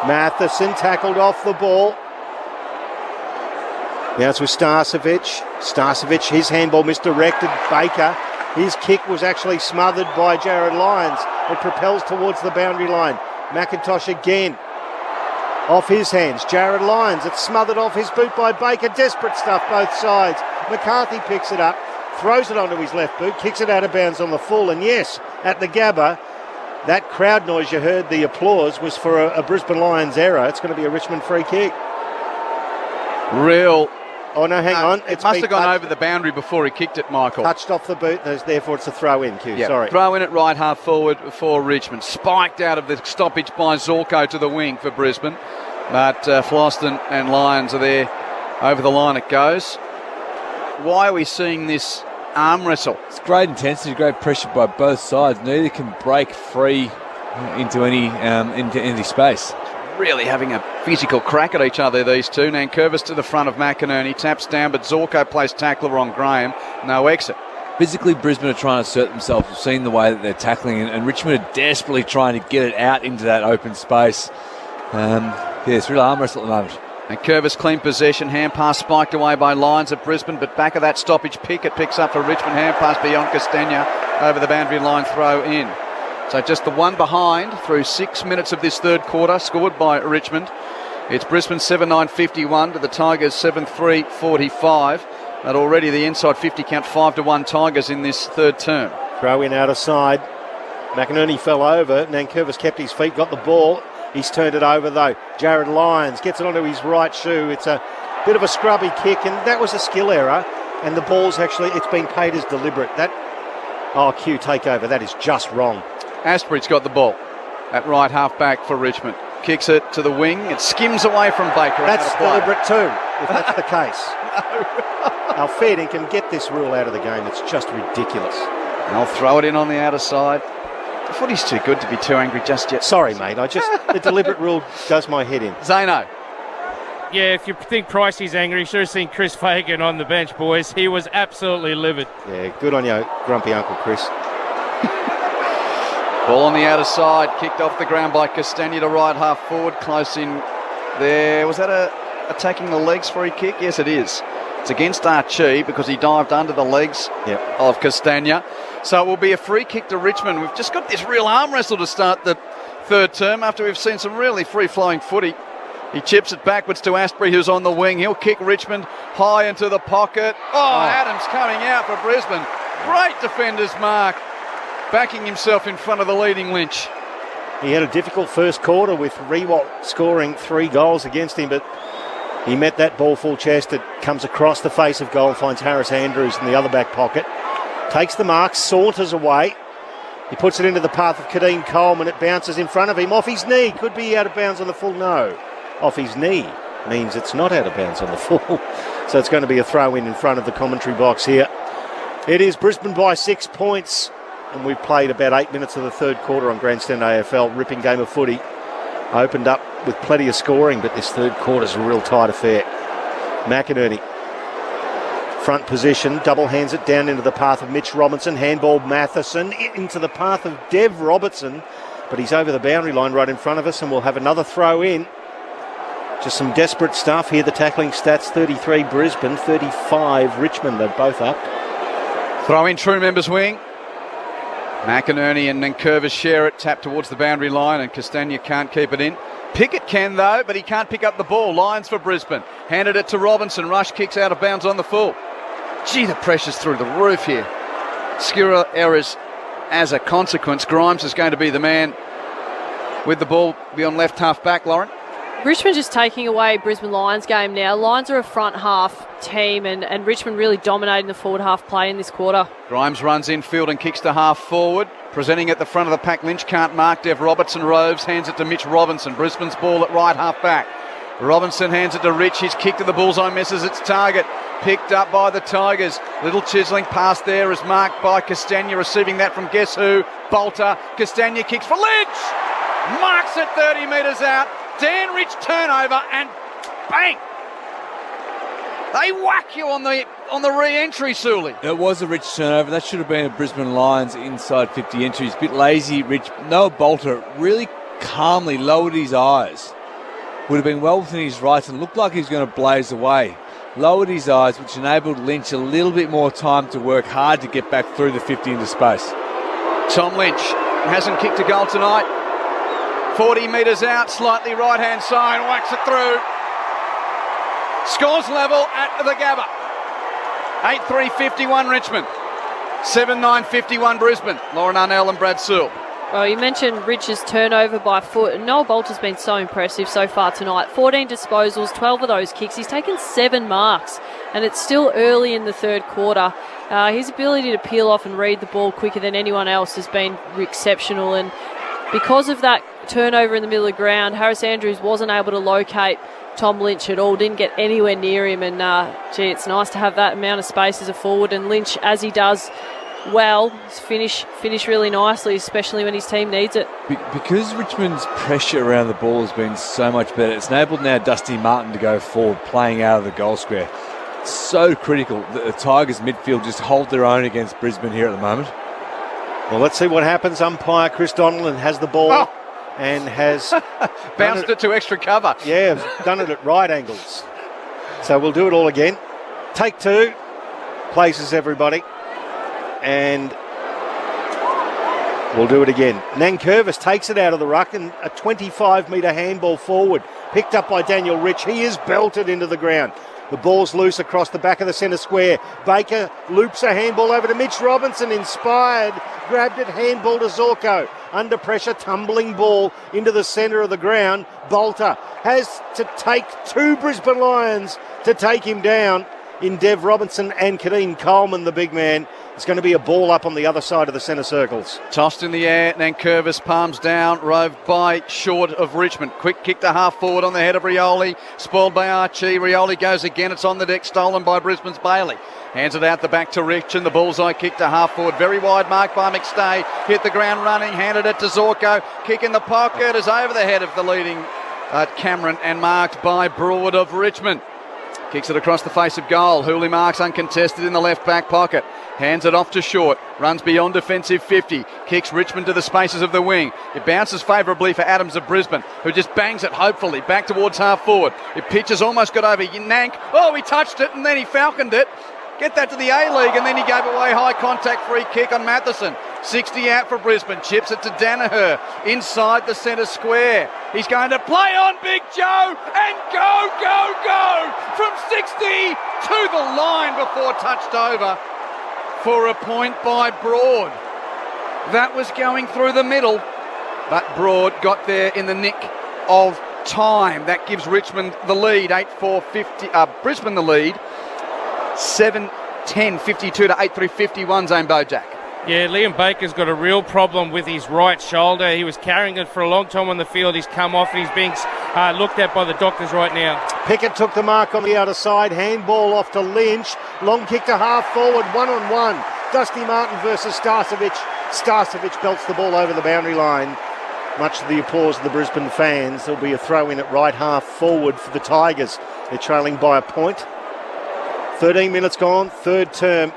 Matheson tackled off the ball. Now it's with Starcevic. Starcevic, his handball misdirected. Baker. His kick was actually smothered by Jared Lyons. It propels towards the boundary line. McIntosh again. Off his hands, Jared Lyons. It's smothered off his boot by Baker. Desperate stuff both sides. McCarthy picks it up, throws it onto his left boot, kicks it out of bounds on the full. And yes, at the Gabba, that crowd noise you heard, the applause, was for a Brisbane Lions error. It's going to be a Richmond free kick. Oh, no, hang on. It must have gone over the boundary before he kicked it, Michael. Touched off the boot, therefore it's a throw-in, Q. Yep. Sorry. Throw in at right half forward for Richmond. Spiked out of the stoppage by Zorko to the wing for Brisbane. But Floston and Lyons are there. Over the line it goes. Why are we seeing this arm wrestle? It's great intensity, great pressure by both sides. Neither can break free into any space. Really having a physical crack at each other, these two. Nankervis to the front of McInerney, taps down, but Zorko plays tackler on Graham. No exit. Physically, Brisbane are trying to assert themselves. We've seen the way that they're tackling, and Richmond are desperately trying to get it out into that open space. It's real arm wrestle at the moment. And Curvis clean possession, hand pass spiked away by Lyons at Brisbane, but back of that stoppage, Pickett picks up for Richmond, hand pass beyond Castagna, over the boundary line, throw in. So just the one behind through 6 minutes of this third quarter, scored by Richmond. It's Brisbane 7-9-51 to the Tigers 7-3-45. But already the inside 50 count 5-1 Tigers in this third term. Throw in out of side. McInerney fell over. Nankervis kept his feet, got the ball. He's turned it over though. Jared Lyons gets it onto his right shoe. It's a bit of a scrubby kick, and that was a skill error. And the ball's actually, it's been paid as deliberate. Q takeover. That is just wrong. Astbury's got the ball at right half back for Richmond. Kicks it to the wing. It skims away from Baker. That's deliberate too, if that's the case. Now, fair dinkum get this rule out of the game. It's just ridiculous. And I'll throw it in on the outer side. The footy's too good to be too angry just yet. Sorry, mate. The deliberate rule does my head in. Zano. Yeah, if you think Pricey's angry, you should have seen Chris Fagan on the bench, boys. He was absolutely livid. Yeah, good on you, grumpy Uncle Chris. Ball on the outer side, kicked off the ground by Castagna to right half forward, close in there. Was that a attacking the legs free kick? Yes, it is. It's against Archie because he dived under the legs of Castagna. So it will be a free kick to Richmond. We've just got this real arm wrestle to start the third term after we've seen some really free-flowing footy. He chips it backwards to Astbury, who's on the wing. He'll kick Richmond high into the pocket. Adams coming out for Brisbane. Great defender's mark, backing himself in front of the leading Lynch. He had a difficult first quarter with Rewalt scoring 3 goals against him, but he met that ball full chest. It comes across the face of goal, finds Harris Andrews in the other back pocket. Takes the mark, saunters away. He puts it into the path of Kadeem Coleman. It bounces in front of him, off his knee. Could be out of bounds on the full. No, off his knee means it's not out of bounds on the full. So it's going to be a throw-in in front of the commentary box here. It is Brisbane by 6 points. And we've played about 8 minutes of the third quarter on Grandstand AFL. Ripping game of footy. Opened up with plenty of scoring, but this third quarter's a real tight affair. McInerney. Front position, double hands it down into the path of Mitch Robinson. Handball Matheson into the path of Dev Robertson. But he's over the boundary line right in front of us, and we'll have another throw in. Just some desperate stuff here. The tackling stats, 33 Brisbane, 35 Richmond. They're both up. Throw in true members wing. McInerney and Nankervis share it, tap towards the boundary line, and Castagna can't keep it in. Pickett can though, but he can't pick up the ball. Lions for Brisbane. Handed it to Robinson. Rush kicks out of bounds on the full. Gee, the pressure's through the roof here. Skirra errors as a consequence. Grimes is going to be the man with the ball beyond left half back, Lauren. Richmond just taking away Brisbane Lions game now. Lions are a front half team and Richmond really dominating the forward half play in this quarter. Grimes runs infield and kicks to half forward. Presenting at the front of the pack, Lynch can't mark. Dev Robertson roves, hands it to Mitch Robinson. Brisbane's ball at right half back. Robinson hands it to Rich. His kick to the bullseye misses its target. Picked up by the Tigers. Little chiselling pass there is marked by Castagna, receiving that from guess who? Bolter. Castagna kicks for Lynch. Marks it 30 metres out. Dan Rich turnover and bang! They whack you on the re-entry, Sully. It was a Rich turnover. That should have been a Brisbane Lions inside 50 entries. A bit lazy, Rich. Noah Bolter really calmly lowered his eyes. Would have been well within his rights and looked like he was going to blaze away. Lowered his eyes, which enabled Lynch a little bit more time to work hard to get back through the 50 into space. Tom Lynch hasn't kicked a goal tonight. 40 metres out, slightly right-hand side, whacks it through. Scores level at the Gabba. 8-3-51 Richmond. 7-9-51 Brisbane. Lauren Arnell and Brad Sewell. Well, you mentioned Rich's turnover by foot. Noah Bolter's been so impressive so far tonight. 14 disposals, 12 of those kicks. He's taken 7 marks, and it's still early in the third quarter. His ability to peel off and read the ball quicker than anyone else has been exceptional, and because of that turnover in the middle of the ground, Harris Andrews wasn't able to locate Tom Lynch at all, didn't get anywhere near him, and it's nice to have that amount of space as a forward, and Lynch, as he does well, finish really nicely, especially when his team needs it. Because Richmond's pressure around the ball has been so much better, it's enabled now Dusty Martin to go forward, playing out of the goal square. It's so critical that the Tigers midfield just hold their own against Brisbane here at the moment. Well, let's see what happens. Umpire Chris Donlan has the ball and has bounced it to extra cover. Yeah, done it at right angles. So we'll do it all again. Take 2, places everybody, and we'll do it again. Nankervis takes it out of the ruck and a 25-metre handball forward, picked up by Daniel Rich. He is belted into the ground. The ball's loose across the back of the centre square. Baker loops a handball over to Mitch Robinson, inspired, grabbed it, handball to Zorko. Under pressure, tumbling ball into the centre of the ground. Bolter has to take 2 Brisbane Lions to take him down in Dev Robinson and Kadeem Coleman, the big man. It's going to be a ball up on the other side of the centre circles. Tossed in the air, Nankervis palms down, roved by short of Richmond. Quick kick to half forward on the head of Rioli, spoiled by Archie. Rioli goes again, it's on the deck, stolen by Brisbane's Bailey. Hands it out the back to Rich, and the bullseye kick to half forward. Very wide mark by McStay. Hit the ground running, handed it to Zorko. Kick in the pocket is over the head of the leading Cameron and marked by Broad of Richmond. Kicks it across the face of goal. Hooley marks uncontested in the left back pocket. Hands it off to Short. Runs beyond defensive 50. Kicks Richmond to the spaces of the wing. It bounces favourably for Adams of Brisbane, who just bangs it hopefully back towards half forward. It pitches, almost got over Nank. Oh, he touched it and then he falconed it. Get that to the A-League, and then he gave away high contact free kick on Matheson. 60 out for Brisbane. Chips it to Danaher inside the centre square. He's going to play on Big Joe and go, go, go from 60 to the line before touched over for a point by Broad. That was going through the middle, but Broad got there in the nick of time. That gives Richmond the lead, 8-4-50. Brisbane the lead, 7-10, 52 to 8-3-51, Zane Bojack. Yeah, Liam Baker's got a real problem with his right shoulder. He was carrying it for a long time on the field. He's come off and he's being looked at by the doctors right now. Pickett took the mark on the outer side. Handball off to Lynch. Long kick to half forward, 1-on-1. Dusty Martin versus Starcevic. Starcevic belts the ball over the boundary line. Much to the applause of the Brisbane fans. There'll be a throw in at right half forward for the Tigers. They're trailing by a point. 13 minutes gone, third term.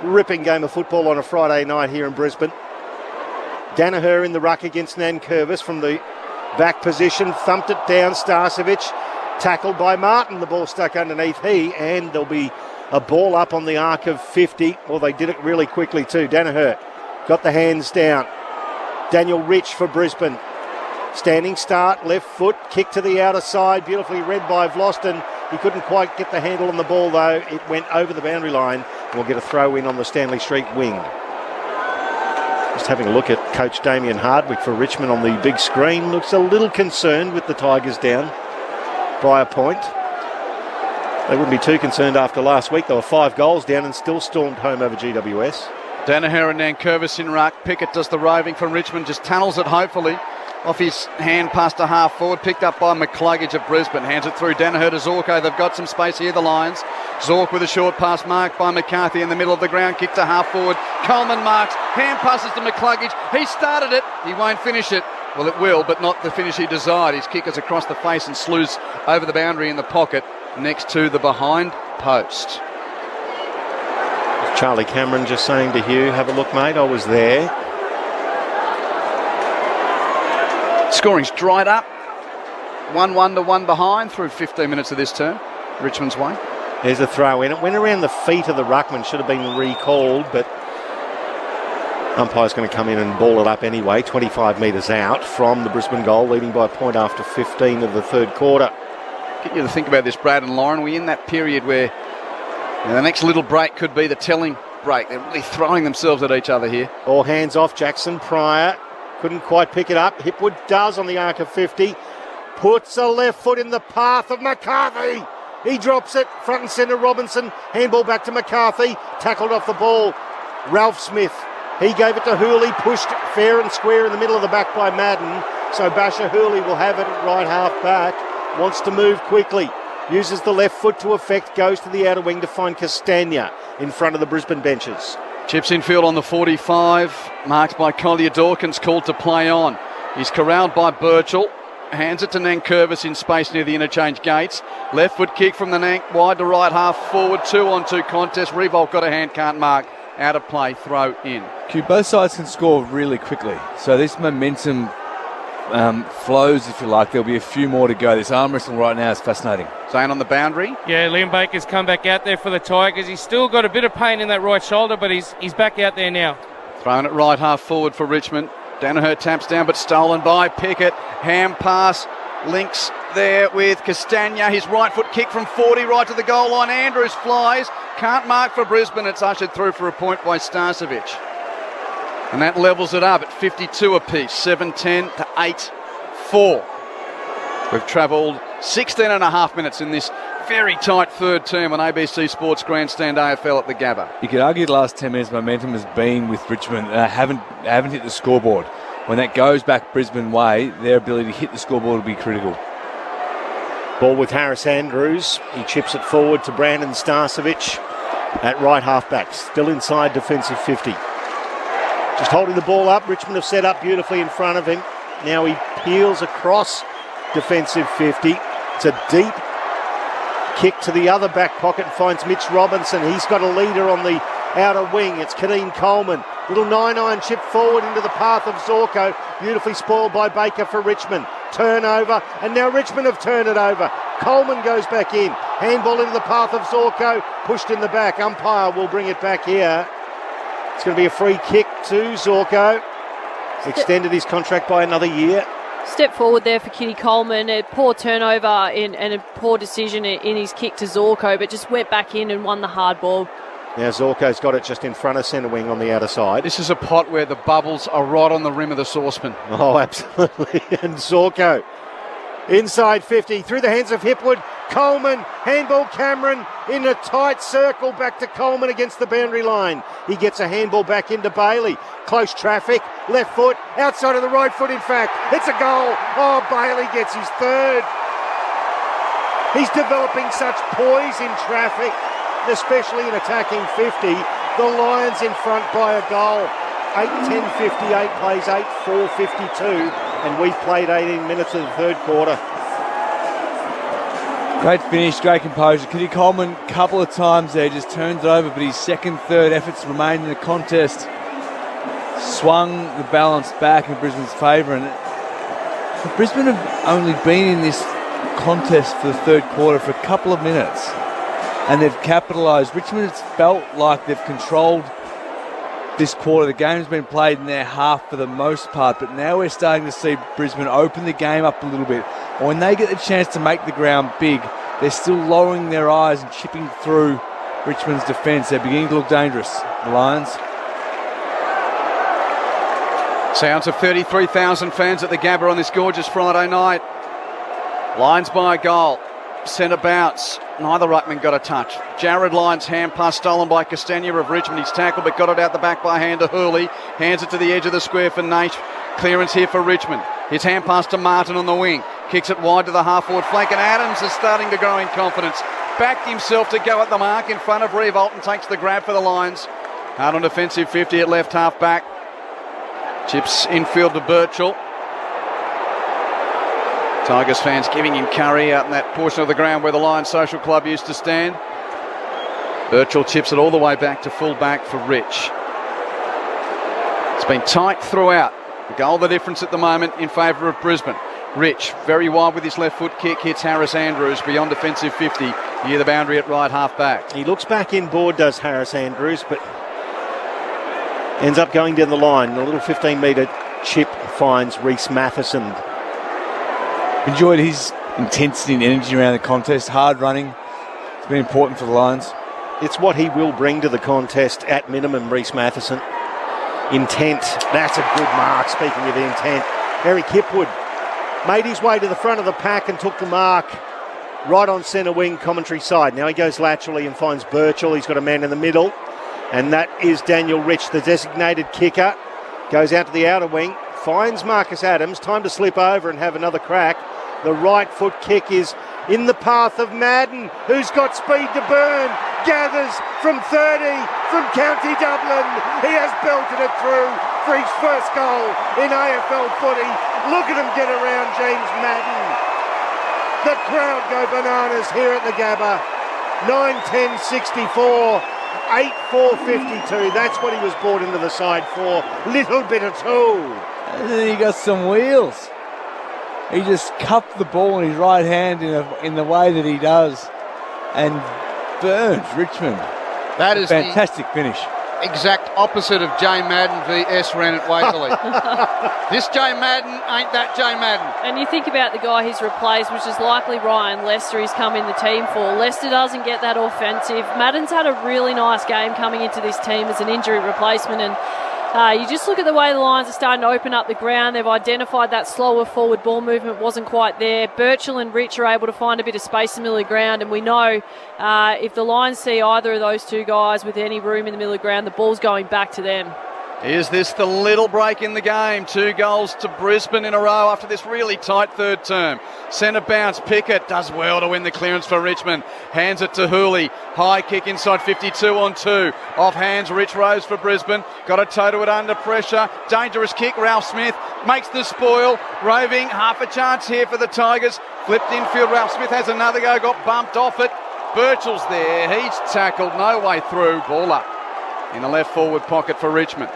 Ripping game of football on a Friday night here in Brisbane. Danaher in the ruck against Nankervis from the back position. Thumped it down, Starcevic. Tackled by Martin. The ball stuck underneath and there'll be A ball up on the arc of 50. Well, they did it really quickly too. Danaher got the hands down. Daniel Rich for Brisbane. Standing start, left foot, kick to the outer side, beautifully read by Vlosten. He couldn't quite get the handle on the ball though. It went over the boundary line. We'll get a throw in on the Stanley Street wing. Just having a look at coach Damien Hardwick for Richmond on the big screen. Looks a little concerned with the Tigers down by a point. They wouldn't be too concerned after last week. They were 5 goals down and still stormed home over GWS. Danaher and Nankervis in ruck. Pickett does the roving from Richmond, just tunnels it hopefully. Off his hand past a half forward, picked up by McCluggage of Brisbane. Hands it through Danaher to Zorko. They've got some space here, the Lions. Zork with a short pass marked by McCarthy in the middle of the ground. Kick to half forward. Coleman marks. Hand passes to McCluggage. He started it. He won't finish it. Well, it will, but not the finish he desired. His kick is across the face and slews over the boundary in the pocket next to the behind post. Charlie Cameron just saying to Hugh, have a look, mate, I was there. Scoring's dried up. 1-1 to 1 behind through 15 minutes of this term. Richmond's way. There's a throw in. It went around the feet of the ruckman. Should have been recalled, but umpire's going to come in and ball it up anyway. 25 metres out from the Brisbane goal, leading by a point after 15 of the third quarter. Get you to think about this, Brad and Lauren. We're in that period where the next little break could be the telling break. They're really throwing themselves at each other here. All hands off Jackson Pryor. Couldn't quite pick it up. Hipwood does on the arc of 50. Puts a left foot in the path of McCarthy. He drops it. Front and centre Robinson. Handball back to McCarthy. Tackled off the ball. Ralph Smith. He gave it to Hooley. Pushed fair and square in the middle of the back by Madden. So Basher Hooley will have it at right half back. Wants to move quickly. Uses the left foot to effect. Goes to the outer wing to find Castagna in front of the Brisbane benches. Chips in field on the 45. Marked by Collier Dawkins, called to play on. He's corralled by Birchall. Hands it to Nankervis in space near the interchange gates. Left foot kick from the Nank. Wide to right half forward. 2-on-2 contest. Revolt got a hand, can't mark. Out of play, throw in. Both sides can score really quickly. So this momentum flows, if you like. There'll be a few more to go. This arm wrestle right now is fascinating. Zane on the boundary. Yeah, Liam Baker's come back out there for the Tigers. He's still got a bit of pain in that right shoulder, but he's back out there now. Throwing it right half forward for Richmond. Danaher taps down, but stolen by Pickett. Hand pass. Links there with Castagna. His right foot kick from 40 right to the goal line. Andrews flies. Can't mark for Brisbane. It's ushered through for a point by Starcevic. And that levels it up at 52 apiece. 7-10 to 8-4. We've travelled 16 and a half minutes in this very tight third term on ABC Sports Grandstand AFL at the Gabba. You could argue the last 10 minutes momentum has been with Richmond. Haven't hit the scoreboard. When that goes back Brisbane way, their ability to hit the scoreboard will be critical. Ball with Harris Andrews. He chips it forward to Brandon Starcevic at right half-back. Still inside defensive 50. Just holding the ball up. Richmond have set up beautifully in front of him. Now he peels across defensive 50. It's a deep kick to the other back pocket and finds Mitch Robinson. He's got a leader on the outer wing. It's Kadeem Coleman. Little 9-iron chip forward into the path of Zorko. Beautifully spoiled by Baker for Richmond. Turnover, and now Richmond have turned it over. Coleman goes back in. Handball into the path of Zorko. Pushed in the back. Umpire will bring it back here. It's going to be a free kick to Zorko. Extended his contract by another year. Step forward there for Kitty Coleman. A poor turnover and a poor decision in his kick to Zorko, but just went back in and won the hard ball. Now Zorko's got it just in front of centre wing on the outer side. This is a pot where the bubbles are right on the rim of the saucepan. Oh, absolutely. And Zorko inside 50 through the hands of Hipwood. Coleman, handball Cameron in a tight circle back to Coleman against the boundary line. He gets a handball back into Bailey. Close traffic, left foot, outside of the right foot in fact. It's a goal. Oh, Bailey gets his third. He's developing such poise in traffic, especially in attacking 50. The Lions in front by a goal. 8-10-58 plays 8-4-52, and we've played 18 minutes of the third quarter. Great finish, great composure. Kitty Coleman, a couple of times there, just turns it over, but his second, third efforts remained in the contest. Swung the balance back in Brisbane's favour, and Brisbane have only been in this contest for the third quarter for a couple of minutes. and they've capitalised. Richmond has felt like they've controlled this quarter. The game's been played in their half for the most part, but now we're starting to see Brisbane open the game up a little bit. When they get the chance to make the ground big, they're still lowering their eyes and chipping through Richmond's defence. They're beginning to look dangerous, the Lions. Sounds of 33,000 fans at the Gabba on this gorgeous Friday night. Lions by a goal. Centre bounce. Neither ruckman got a touch. Jared Lyons' hand pass stolen by Castagna of Richmond. He's tackled but got it out the back by hand to Hurley. Hands it to the edge of the square for Nate. Clearance here for Richmond. His hand pass to Martin on the wing. Kicks it wide to the half-forward flank, and Adams is starting to grow in confidence. Backed himself to go at the mark in front of Revolt and takes the grab for the Lions. Hard on defensive 50 at left half back. Chips infield to Birchall. Tigers fans giving him curry out in that portion of the ground where the Lions Social Club used to stand. Birchall chips it all the way back to full back for Rich. It's been tight throughout. The goal the difference at the moment in favour of Brisbane. Rich, very wide with his left foot kick, hits Harris Andrews beyond defensive 50 near the boundary at right half back. He looks back inboard, does Harris Andrews, but ends up going down the line. A little 15-metre chip finds Reece Matheson. Enjoyed his intensity and energy around the contest. Hard running. It's been important for the Lions. It's what he will bring to the contest at minimum, Reece Matheson. Intent. That's a good mark, speaking of intent. Eric Hipwood made his way to the front of the pack and took the mark right on centre wing commentary side. Now he goes laterally and finds Birchall. He's got a man in the middle, and that is Daniel Rich, the designated kicker. Goes out to the outer wing, finds Marcus Adams. Time to slip over and have another crack. The right foot kick is in the path of Madden, who's got speed to burn. Gathers from 30 from County Dublin. He has belted it through for his first goal in AFL footy. Look at him get around James Madden. The crowd go bananas here at the Gabba. 9-10-64, 8-4-52. That's what he was brought into the side for. Little bit of tool. And then he got some wheels. He just cupped the ball in his right hand in the way that he does and burns Richmond. That is fantastic finish. Exact opposite of Jay Madden v S Ren at Waverley. This Jay Madden ain't that Jay Madden. And you think about the guy he's replaced, which is likely Ryan Lester he's come in the team for. Lester doesn't get that offensive. Madden's had a really nice game coming into this team as an injury replacement, and you just look at the way the Lions are starting to open up the ground. They've identified that slower forward ball movement wasn't quite there. Birchall and Rich are able to find a bit of space in the middle of the ground, and we know if the Lions see either of those two guys with any room in the middle of the ground, the ball's going back to them. Is this the little break in the game? 2 goals to Brisbane in a row after this really tight third term. Centre bounce, Pickett does well to win the clearance for Richmond. Hands it to Hooley. High kick inside 52 on 2. Off hands, Rich Rose for Brisbane. Got a toe to it under pressure. Dangerous kick, Ralph Smith makes the spoil. Roving, half a chance here for the Tigers. Flipped infield, Ralph Smith has another go, got bumped off it. Birchall's there, he's tackled, no way through. Ball up in the left forward pocket for Richmond.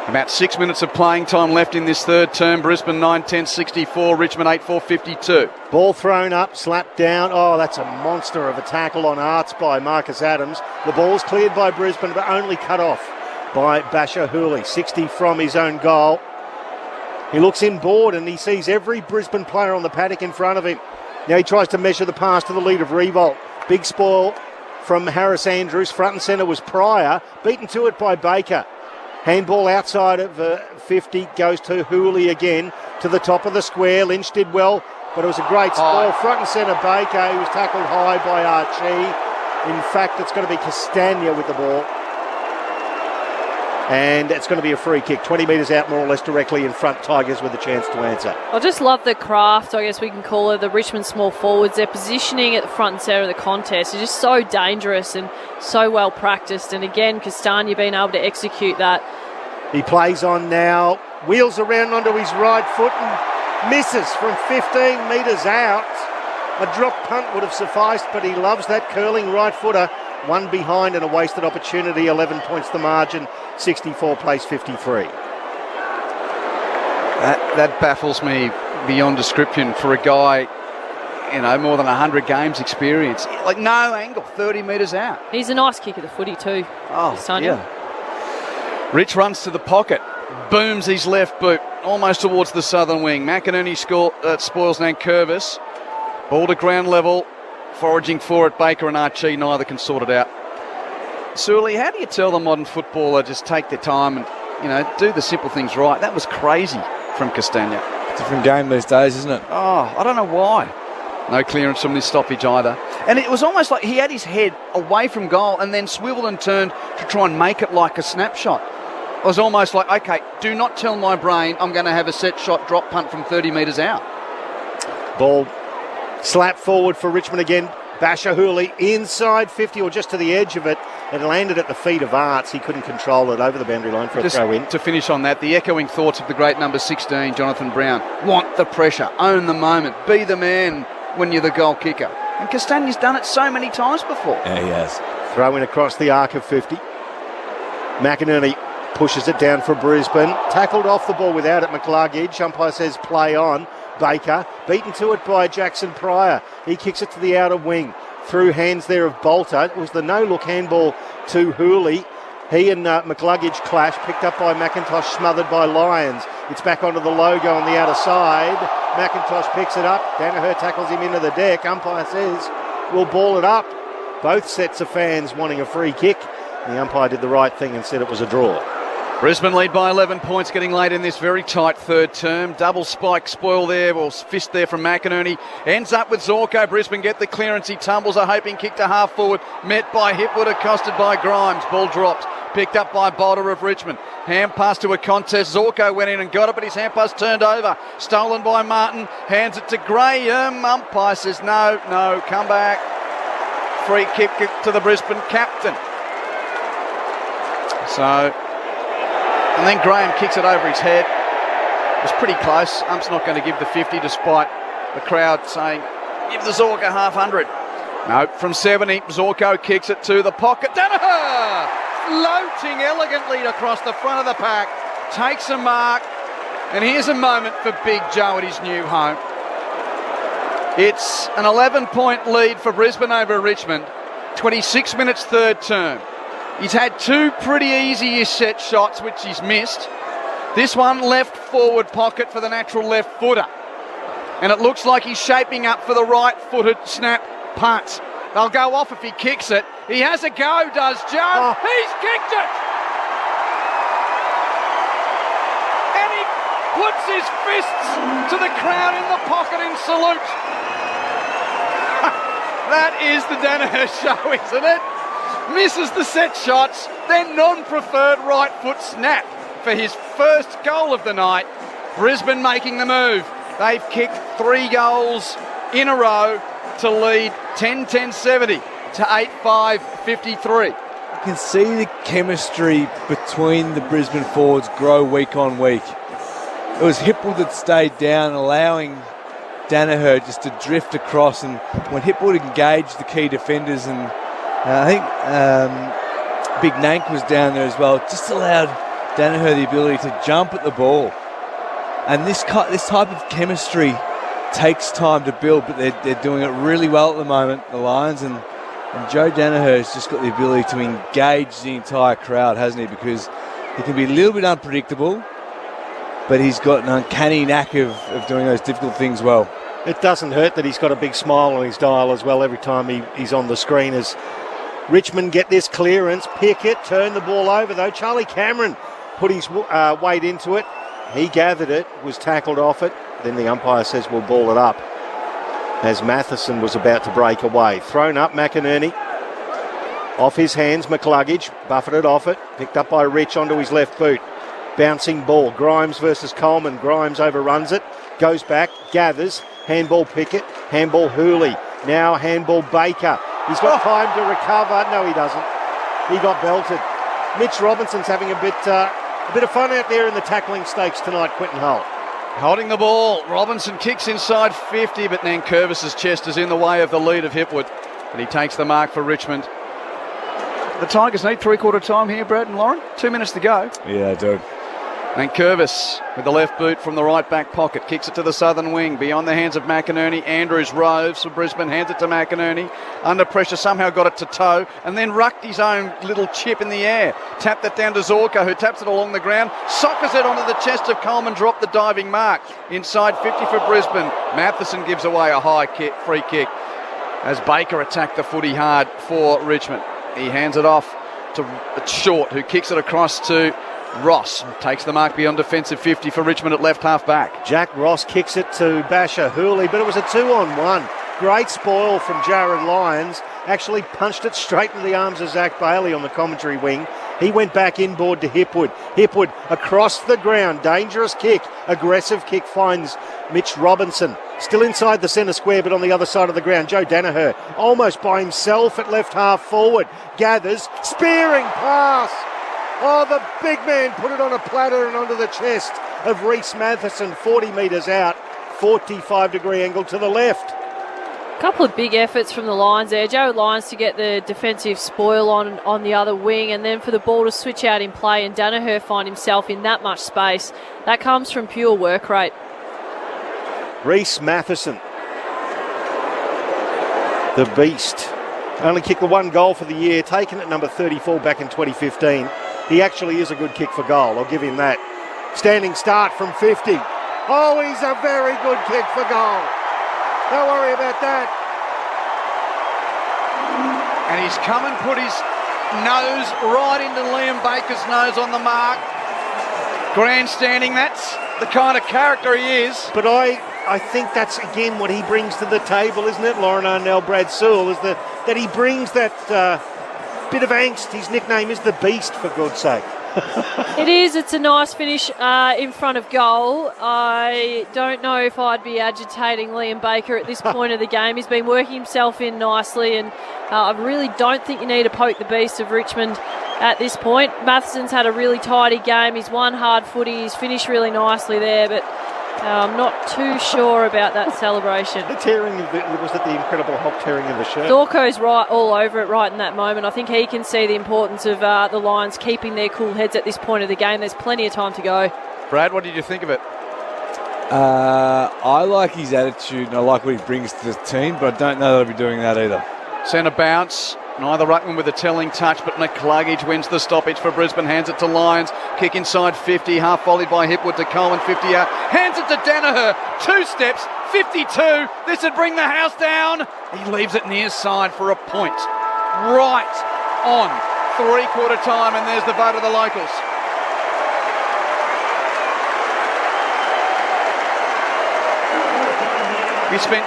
About 6 minutes of playing time left in this third term. Brisbane 9-10-64, Richmond 8-4-52. Ball thrown up, slapped down. Oh, that's a monster of a tackle on Arts by Marcus Adams. The ball's cleared by Brisbane, but only cut off by Basher Hooley. 60 from his own goal. He looks inboard and he sees every Brisbane player on the paddock in front of him. Now he tries to measure the pass to the lead of Revolt. Big spoil from Harris Andrews. Front and centre was Pryor. Beaten to it by Baker. Handball outside of 50, goes to Hooley again, to the top of the square. Lynch did well, but it was a great spoil. Front and centre Baker, who was tackled high by Archie. In fact, it's going to be Castagna with the ball. And it's going to be a free kick, 20 metres out more or less directly in front. Tigers with a chance to answer. I just love the craft, I guess we can call it, the Richmond small forwards. Their positioning at the front and centre of the contest is just so dangerous and so well practiced. And again, Castagna being able to execute that. He plays on now, wheels around onto his right foot and misses from 15 metres out. A drop punt would have sufficed, but he loves that curling right footer. One behind and a wasted opportunity. 11 points the margin. 64 plays 53. That baffles me beyond description for a guy more than 100 games experience. Like, no angle, 30 metres out. He's a nice kick of the footy too. Oh, Sonia. yeah. Rich runs to the pocket, booms his left boot, almost towards the southern wing. McInerney spoils Nankervis. Ball to ground level, foraging for it. Baker and Archie, neither can sort it out. Sully, how do you tell the modern footballer just take their time and, do the simple things right? That was crazy from Castagna. Different game these days, isn't it? Oh, I don't know why. No clearance from this stoppage either. And it was almost like he had his head away from goal and then swiveled and turned to try and make it like a snapshot. It was almost like, okay, do not tell my brain I'm going to have a set shot drop punt from 30 metres out. Ball slapped forward for Richmond again. Basher Hooley inside 50 or just to the edge of it. It landed at the feet of Arts. He couldn't control it over the boundary line for a throw in. To finish on that, the echoing thoughts of the great number 16, Jonathan Brown. Want the pressure, own the moment, be the man when you're the goal kicker. And Castagna's done it so many times before. Yeah, he has. Throw in across the arc of 50. McInerney pushes it down for Brisbane. Tackled off the ball without it, McCluggage. Umpire says play on. Baker beaten to it by Jackson Pryor. He kicks it to the outer wing. Through hands there of Bolter. It was the no-look handball to Hooley. He and McCluggage clash, picked up by McIntosh, smothered by Lyons. It's back onto the logo on the outer side. McIntosh picks it up. Danaher tackles him into the deck. Umpire says we'll ball it up. Both sets of fans wanting a free kick. The umpire did the right thing and said it was a draw. Brisbane lead by 11 points, getting late in this very tight third term. Double spike spoil there, or fist there from McInerney. Ends up with Zorko. Brisbane get the clearance. He tumbles a hoping kick to half forward. Met by Hipwood, accosted by Grimes. Ball dropped. Picked up by Bolter of Richmond. Hand pass to a contest. Zorko went in and got it, but his hand pass turned over. Stolen by Martin. Hands it to Graham. Umpire says no, come back. Free kick to the Brisbane captain. And then Graham kicks it over his head. It was pretty close. Ump's not going to give the 50 despite the crowd saying, give the Zorko half 100. No, from 70, Zorko kicks it to the pocket. Danaher! Floating elegantly across the front of the pack. Takes a mark. And here's a moment for Big Joe at his new home. It's an 11-point lead for Brisbane over Richmond. 26 minutes third term. He's had two pretty easy-ish set shots, which he's missed. This one, left forward pocket for the natural left footer. And it looks like he's shaping up for the right-footed snap punt. They'll go off if he kicks it. He has a go, does Joe. He's kicked it! And he puts his fists to the crowd in the pocket in salute. That is the Danaher show, isn't it? Misses the set shots, then non-preferred right foot snap for his first goal of the night. Brisbane making the move. They've kicked 3 goals in a row to lead 10-10-70 to 8-5-53. You can see the chemistry between the Brisbane forwards grow week on week. It was Hipwood that stayed down, allowing Danaher just to drift across, and when Hipwood engaged the key defenders, and I think Big Nank was down there as well, just allowed Danaher the ability to jump at the ball. And this type of chemistry takes time to build, but they're doing it really well at the moment, the Lions, and Joe Danaher has just got the ability to engage the entire crowd, hasn't he? Because he can be a little bit unpredictable, but he's got an uncanny knack of doing those difficult things well. It doesn't hurt that he's got a big smile on his dial as well every time he's on the screen as Richmond get this clearance. Pickett turned the ball over though. Charlie Cameron put his weight into it. He gathered it, was tackled off it. Then the umpire says we'll ball it up as Matheson was about to break away. Thrown up, McInerney. Off his hands, McCluggage buffeted off it. Picked up by Rich onto his left boot. Bouncing ball. Grimes versus Coleman. Grimes overruns it. Goes back, gathers. Handball Pickett. Handball Hooley. Now handball Baker. He's got time to recover. No, he doesn't. He got belted. Mitch Robinson's having a bit of fun out there in the tackling stakes tonight, Quinton Hull. Holding the ball. Robinson kicks inside 50, but Nankervis's chest is in the way of the lead of Hipwood. But he takes the mark for Richmond. The Tigers need three-quarter time here, Brad and Lauren. 2 minutes to go. Yeah, they do. And Curvis with the left boot from the right back pocket. Kicks it to the southern wing. Beyond the hands of McInerney. Andrews roves for Brisbane. Hands it to McInerney. Under pressure. Somehow got it to toe. And then rucked his own little chip in the air. Tapped it down to Zorko, who taps it along the ground. Sockers it onto the chest of Coleman. Dropped the diving mark. Inside 50 for Brisbane. Matheson gives away a high kick, free kick, as Baker attacked the footy hard for Richmond. He hands it off to Short, who kicks it across to Ross. Takes the mark beyond defensive 50 for Richmond at left half back. Jack Ross kicks it to Basher Hooley, but it was a 2-on-1. Great spoil from Jared Lyons. Actually punched it straight into the arms of Zach Bailey on the commentary wing. He went back inboard to Hipwood. Hipwood across the ground. Dangerous kick. Aggressive kick finds Mitch Robinson. Still inside the centre square, but on the other side of the ground. Joe Danaher almost by himself at left half forward. Gathers. Spearing pass. Oh, the big man put it on a platter and onto the chest of Reece Matheson, 40 metres out, 45-degree angle to the left. A couple of big efforts from the Lions there. Joe Lyons to get the defensive spoil on the other wing, and then for the ball to switch out in play and Danaher find himself in that much space. That comes from pure work rate. Reece Matheson, the beast. Only kicked the one goal for the year, taken at number 34 back in 2015. He actually is a good kick for goal, I'll give him that. Standing start from 50. Oh, he's a very good kick for goal. Don't worry about that. And he's come and put his nose right into Liam Baker's nose on the mark. Grandstanding, that's the kind of character he is. But I think that's, again, what he brings to the table, isn't it, Lauren Arnell, Brad Sewell, is that he brings that bit of angst. His nickname is the Beast, for God's sake. It is. It's a nice finish in front of goal. I don't know if I'd be agitating Liam Baker at this point of the game. He's been working himself in nicely, and I really don't think you need to poke the beast of Richmond at this point. Matheson's had a really tidy game. He's won hard footy. He's finished really nicely there, but I'm not too sure about that celebration. The tearing of was it the incredible hop tearing of the shirt? Zorko's right all over it right in that moment. I think he can see the importance of the Lions keeping their cool heads at this point of the game. There's plenty of time to go. Brad, what did you think of it? I like his attitude and I like what he brings to the team, but I don't know that he'll be doing that either. Centre bounce. Neither ruckman with a telling touch, but McCluggage wins the stoppage for Brisbane. Hands it to Lyons. Kick inside 50. Half volleyed by Hipwood to Coleman. 50 out. Hands it to Danaher. 2 steps. 52. This would bring the house down. He leaves it near side for a point. Right on 3/4 time, and there's the vote of the locals. We spent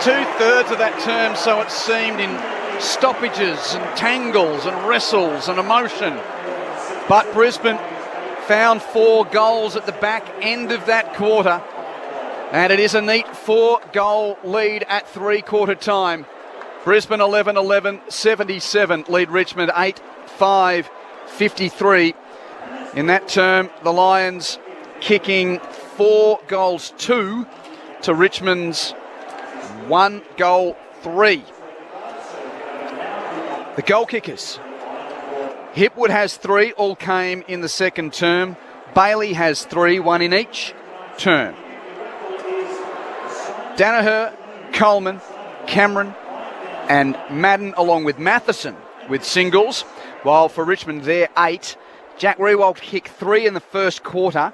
2/3 of that term, so it seemed, in stoppages and tangles and wrestles and emotion. But Brisbane found 4 goals at the back end of that quarter, and it is a neat 4-goal lead at 3/4 time. Brisbane 11-11, 77 lead Richmond 8-5, 53. In that term, the Lions kicking 4-2 to Richmond's 1-3. The goal kickers. Hipwood has 3, all came in the second term. Bailey has 3, 1 in each term. Danaher, Coleman, Cameron and Madden, along with Matheson with singles, while for Richmond they're 8. Jack Riewoldt kicked 3 in the first quarter,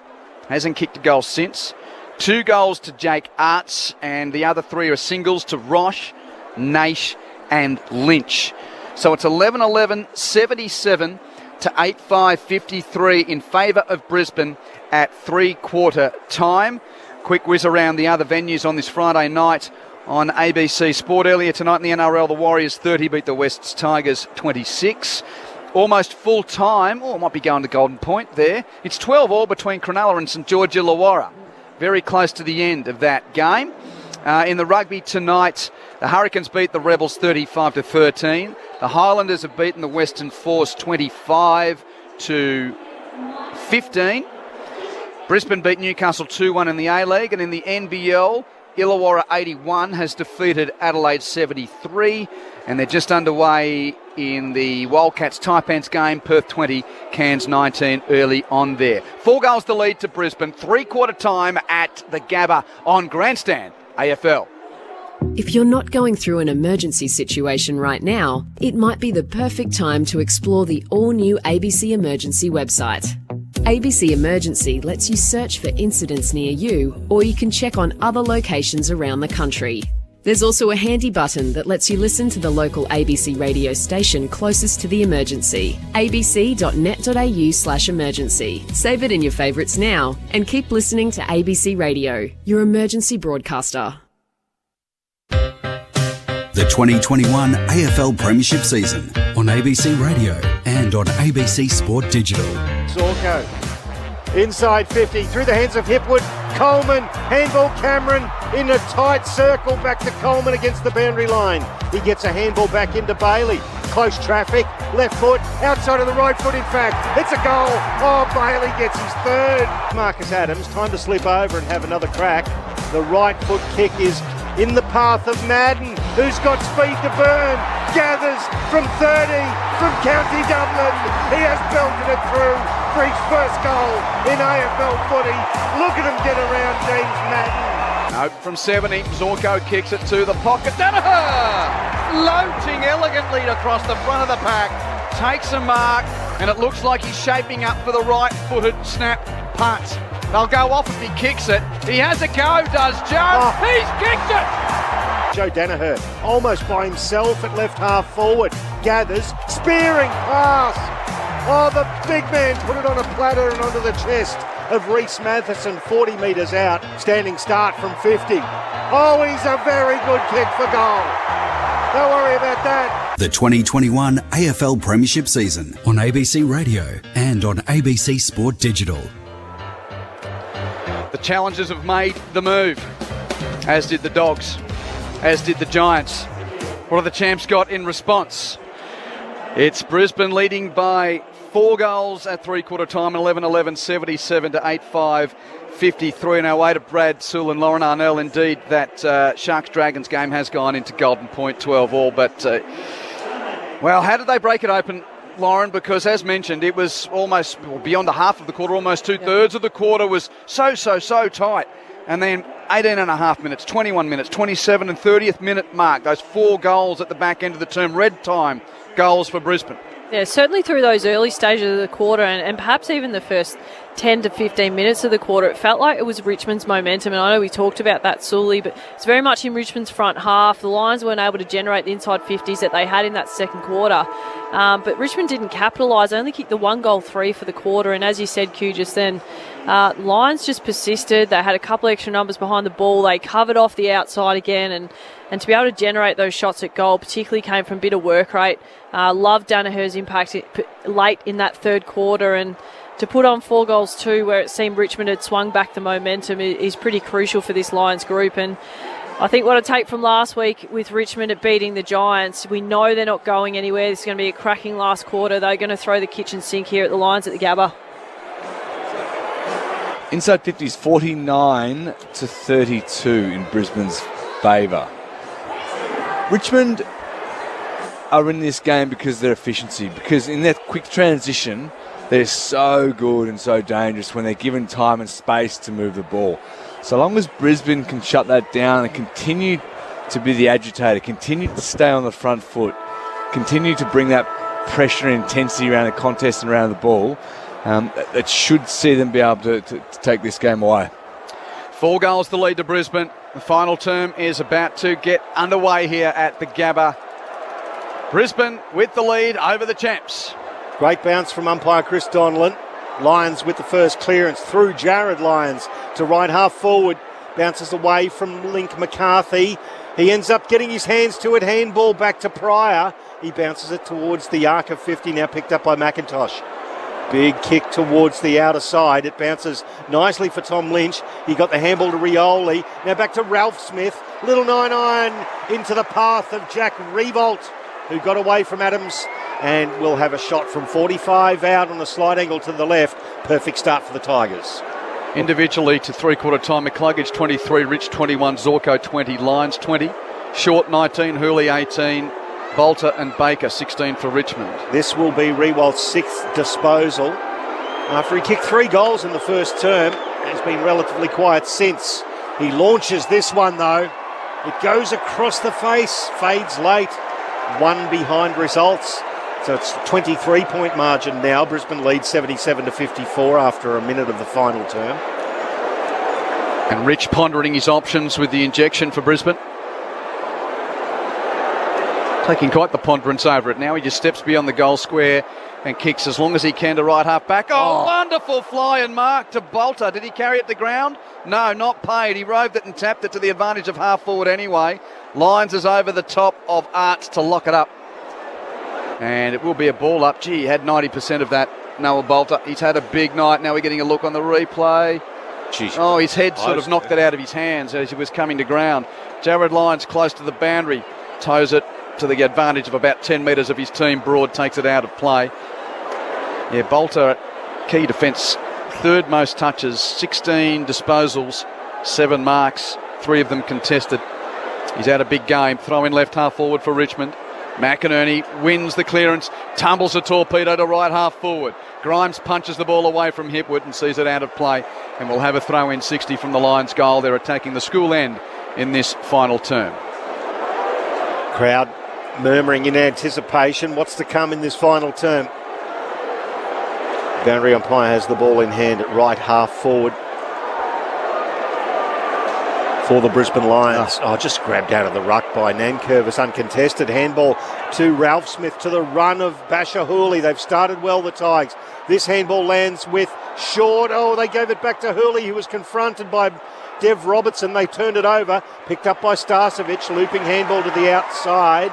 hasn't kicked a goal since. 2 goals to Jake Arts, and the other 3 are singles to Rosh, Naish and Lynch. So it's 11-11, 77 to 8-5, 53 in favour of Brisbane at 3/4 time. Quick whiz around the other venues on this Friday night on ABC Sport. Earlier tonight in the NRL, the Warriors 30 beat the Wests Tigers 26. Almost full time. Oh, it might be going to Golden Point there. It's 12-all between Cronulla and St George Illawarra. Very close to the end of that game. In the rugby tonight, the Hurricanes beat the Rebels 35-13. The Highlanders have beaten the Western Force 25-15. Brisbane beat Newcastle 2-1 in the A-League, and in the NBL, Illawarra 81 has defeated Adelaide 73, and they're just underway in the Wildcats Taipans game. Perth 20, Cairns 19 early on there. 4 goals to lead to Brisbane. 3-quarter time at the Gabba on Grandstand AFL. If you're not going through an emergency situation right now, it might be the perfect time to explore the all-new ABC Emergency website. ABC Emergency lets you search for incidents near you, or you can check on other locations around the country. There's also a handy button that lets you listen to the local ABC radio station closest to the emergency. abc.net.au/emergency. Save it in your favourites now and keep listening to ABC Radio, your emergency broadcaster. The 2021 AFL Premiership season on ABC Radio and on ABC Sport Digital. Zorko, inside 50, through the hands of Hipwood. Coleman, handball Cameron, in a tight circle, back to Coleman against the boundary line. He gets a handball back into Bailey. Close traffic, left foot, outside of the right foot in fact. It's a goal. Oh, Bailey gets his third. Marcus Adams, time to slip over and have another crack. The right foot kick is in the path of Madden, who's got speed to burn. Gathers from 30, from County Dublin. He has belted it through for his first goal in AFL footy. Look at him get around James Madden. No, from 70, Zorko kicks it to the pocket. Danaher! Floating elegantly across the front of the pack. Takes a mark, and it looks like he's shaping up for the right-footed snap punt. They'll go off if he kicks it. He has a go, does Joe. He's kicked it! Joe Danaher, almost by himself at left half forward. Gathers, spearing pass. Oh, the big man put it on a platter and onto the chest of Reece Matheson, 40 metres out. Standing start from 50. Oh, he's a very good kick for goal. Don't worry about that. The 2021 AFL Premiership season on ABC Radio and on ABC Sport Digital. The Challengers have made the move, as did the Dogs, as did the Giants. What have the Champs got in response? It's Brisbane leading by 4 goals at 3-quarter time, 11-11, 77 to 8-5, 53. And our way to Brad Sewell and Lauren Arnell. Indeed, that Sharks-Dragons game has gone into Golden Point, 12 all. But, well, how did they break it open, Lauren? Because, as mentioned, it was almost beyond a half of the quarter, almost 2/3 of the quarter was so tight. And then 18 and a half minutes, 21 minutes, 27 and 30th minute mark, those 4 goals at the back end of the term, red time goals for Brisbane. Yeah, certainly through those early stages of the quarter and perhaps even the first 10 to 15 minutes of the quarter, it felt like it was Richmond's momentum. And I know we talked about that, Sully, but it's very much in Richmond's front half. The Lions weren't able to generate the inside 50s that they had in that second quarter. But Richmond didn't capitalise. They only kicked the 1-goal-3 for the quarter. And as you said, Q, just then, Lions just persisted. They had a couple extra numbers behind the ball. They covered off the outside again. And to be able to generate those shots at goal particularly came from a bit of work rate. Loved Danaher's impact late in that third quarter. And to put on 4 goals too, where it seemed Richmond had swung back the momentum, is pretty crucial for this Lions group. And I think what I take from last week with Richmond at beating the Giants, we know they're not going anywhere. This is going to be a cracking last quarter. They're going to throw the kitchen sink here at the Lions at the Gabba. Inside 50s, 49 to 32 in Brisbane's favour. Richmond are in this game because of their efficiency, because in that quick transition, they're so good and so dangerous when they're given time and space to move the ball. So long as Brisbane can shut that down and continue to be the agitator, continue to stay on the front foot, continue to bring that pressure and intensity around the contest and around the ball, that should see them be able to take this game away. 4 goals to lead to Brisbane. The final term is about to get underway here at the Gabba. Brisbane with the lead over the Champs. Great bounce from umpire Chris Donlan. Lions with the first clearance through Jared Lyons to right half forward. Bounces away from Link McCarthy. He ends up getting his hands to it. Handball back to Pryor. He bounces it towards the arc of 50, now picked up by McIntosh. Big kick towards the outer side. It bounces nicely for Tom Lynch. He got the handball to Rioli. Now back to Ralph Smith. Little 9-9 into the path of Jack Revolt, who got away from Adams and will have a shot from 45 out on a slight angle to the left. Perfect start for the Tigers. Individually to 3-quarter time, McCluggage 23, Rich 21, Zorko 20, Lyons 20, Short 19, Hurley 18, Bolter and Baker, 16 for Richmond. This will be Riewold's 6th disposal. After he kicked 3 goals in the first term, he's been relatively quiet since. He launches this one though. It goes across the face, fades late. 1 behind results. So it's a 23-point margin now. Brisbane leads 77-54 after a minute of the final term. And Rich pondering his options with the injection for Brisbane. Taking quite the ponderance over it now. He just steps beyond the goal square and kicks as long as he can to right half back. Oh, wonderful fly and mark to Bolter. Did he carry it to ground? No, not paid. He roved it and tapped it to the advantage of half forward anyway. Lyons is over the top of Arts to lock it up. And it will be a ball up. Gee, he had 90% of that, Noah Bolter. He's had a big night. Now we're getting a look on the replay. Jeez. Oh, his head sort of knocked it out of his hands as he was coming to ground. Jared Lyons close to the boundary. Toes it to the advantage of about 10 metres of his team. Broad takes it out of play. Yeah, Bolter, key defence, 3rd most touches, 16 disposals, 7 marks, 3 of them contested. He's had a big game. Throw in left half forward for Richmond. McInerney wins the clearance, tumbles a torpedo to right half forward. Grimes punches the ball away from Hipwood and sees it out of play, and we'll have a throw in 60 from the Lions goal. They're attacking the school end in this final term. Crowd murmuring in anticipation. What's to come in this final term? Boundary umpire has the ball in hand at right half forward for the Brisbane Lions. Just grabbed out of the ruck by Nankervis, uncontested. Handball to Ralph Smith to the run of Basher Hooley. They've started well, the Tigers. This handball lands with Short. Oh, they gave it back to Hooley, who was confronted by Dev Robertson. They turned it over, picked up by Starcevic, looping handball to the outside.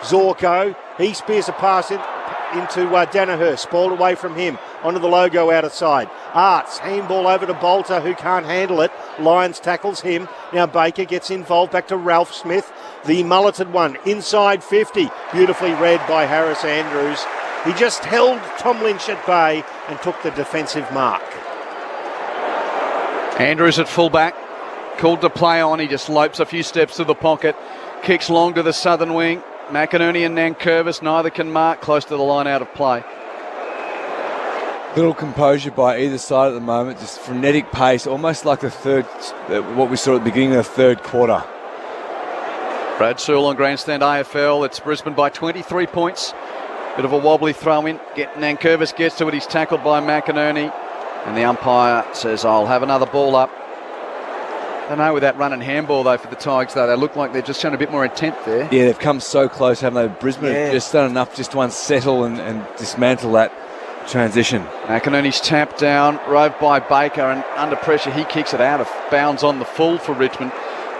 Zorko, he spears a pass into Danaher, spoiled away from him, onto the logo outside. Arts, handball over to Bolter, who can't handle it. Lyons tackles him. Now Baker gets involved, back to Ralph Smith. The mulleted one, inside 50. Beautifully read by Harris Andrews. He just held Tom Lynch at bay and took the defensive mark. Andrews at fullback, called to play on. He just lopes a few steps to the pocket, kicks long to the southern wing. McInerney and Nankervis, neither can mark, close to the line, out of play. Little composure by either side at the moment, just frenetic pace, almost like what we saw at the beginning of the 3rd quarter. Brad Searle on Grandstand AFL. It's Brisbane by 23 points. Bit of a wobbly throw in. Nankervis gets to it. He's tackled by McInerney. And the umpire says, I'll have another ball up. I don't know with that run and handball, though, for the Tigers, though. They look like they're just showing a bit more intent there. Yeah, they've come so close, haven't they? Brisbane have just done enough just to unsettle and dismantle that transition. McInerney's tapped down, roved by Baker, and under pressure he kicks it out of bounds on the full for Richmond.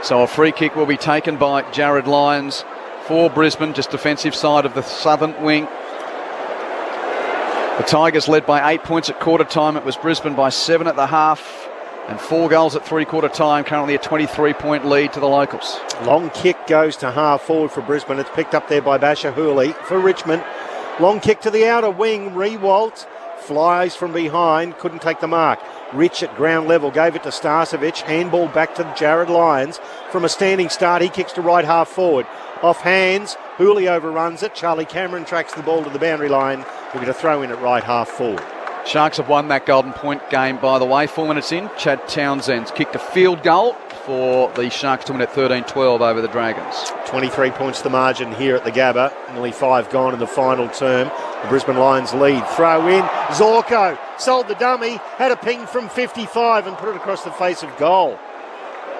So a free kick will be taken by Jared Lyons for Brisbane, just defensive side of the southern wing. The Tigers led by 8 points at quarter time. It was Brisbane by 7 at the half and 4 goals at 3/4 time. Currently a 23-point lead to the locals. Long kick goes to half forward for Brisbane. It's picked up there by Basher Hooley for Richmond. Long kick to the outer wing. Riewoldt flies from behind. Couldn't take the mark. Rich at ground level gave it to Starcevic. Handball back to Jared Lyons. From a standing start, he kicks to right half forward. Off hands, Hooley overruns it. Charlie Cameron tracks the ball to the boundary line. We're going to throw in at right half forward. Sharks have won that Golden Point game, by the way. 4 minutes in, Chad Townsend's kicked a field goal for the Sharks to win at 13-12 over the Dragons. 23 points the margin here at the Gabba. Nearly 5 gone in the final term. The Brisbane Lions lead. Throw in. Zorko sold the dummy, had a ping from 55 and put it across the face of goal.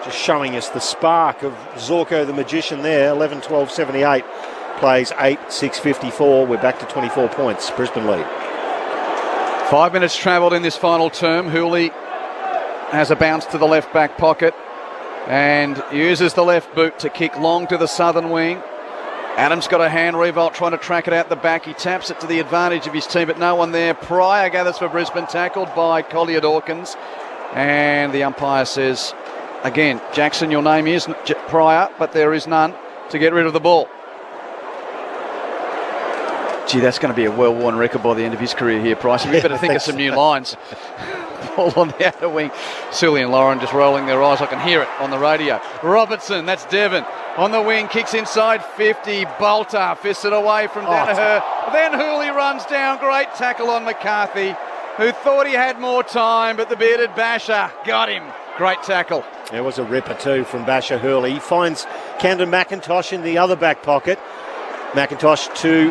Just showing us the spark of Zorko the magician there. 11-12-78. Plays 8-6-54. We're back to 24 points. Brisbane lead. 5 minutes travelled in this final term. Hooley has a bounce to the left back pocket and uses the left boot to kick long to the southern wing. Adams got a hand revolt trying to track it out the back. He taps it to the advantage of his team, but no one there. Pryor gathers for Brisbane, tackled by Collier Dawkins. And the umpire says, again, Jackson, your name is Pryor, but there is none, to get rid of the ball. Gee, that's going to be a well-worn record by the end of his career here, Price. We better think of some new lines. Ball on the outer wing. Sully and Lauren just rolling their eyes. I can hear it on the radio. Robertson, that's Devon. on the wing, kicks inside 50. Bolter fists it away from Danaher. Then Hooley runs down. Great tackle on McCarthy, who thought he had more time, but the bearded Basher got him. Great tackle. There was a ripper too from Basher Hurley. He finds Camden McIntosh in the other back pocket. McIntosh to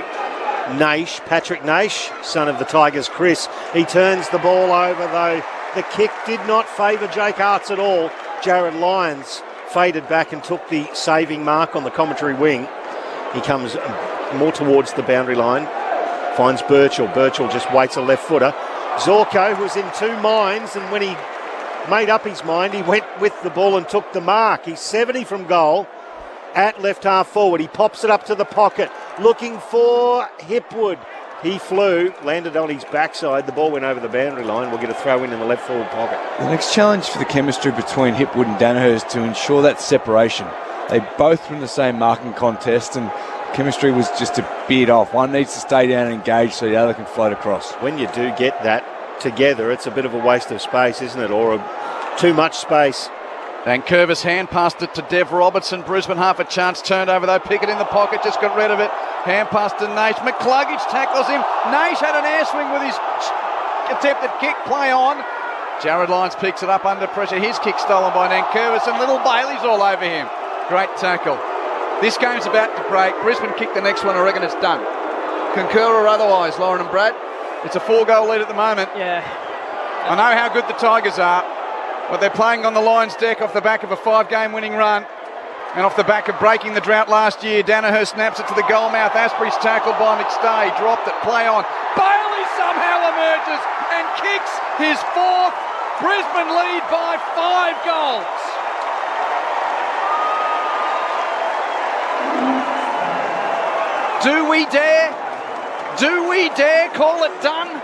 Naish, Patrick Naish, son of the Tigers' Chris. He turns the ball over though. The kick did not favour Jake Arts at all. Jared Lyons faded back and took the saving mark on the commentary wing. He comes more towards the boundary line. Finds Birchall. Birchall just waits a left footer. Zorko was in two minds, and when he made up his mind, he went with the ball and took the mark. He's 70 from goal at left half forward. He pops it up to the pocket, looking for Hipwood. He flew, landed on his backside. The ball went over the boundary line. We'll get a throw in the left forward pocket. The next challenge for the chemistry between Hipwood and Danaher is to ensure that separation. They both were in the same marking contest, and chemistry was just a bit off. One needs to stay down and engage so the other can float across. When you do get that together, it's a bit of a waste of space, isn't it? Or too much space. And Curvis hand passed it to Dev Robertson. Brisbane half a chance, turned over though. Pickett in the pocket, just got rid of it. Hand pass to Naish. McCluggage tackles him. Naish had an air swing with his attempted kick. Play on. Jared Lyons picks it up under pressure. His kick stolen by Nankervis, and little Bailey's all over him. Great tackle. This game's about to break. Brisbane kick the next one. I reckon it's done. Concur or otherwise, Lauren and Brad. It's a 4-goal lead at the moment. Yeah. I know how good the Tigers are, but they're playing on the Lions deck off the back of a 5-game winning run and off the back of breaking the drought last year. Danaher snaps it to the goal mouth. Asprey's tackled by McStay. Dropped it. Play on. Bailey somehow emerges and kicks his 4th. Brisbane lead by 5 goals. Do we dare? Do we dare call it done?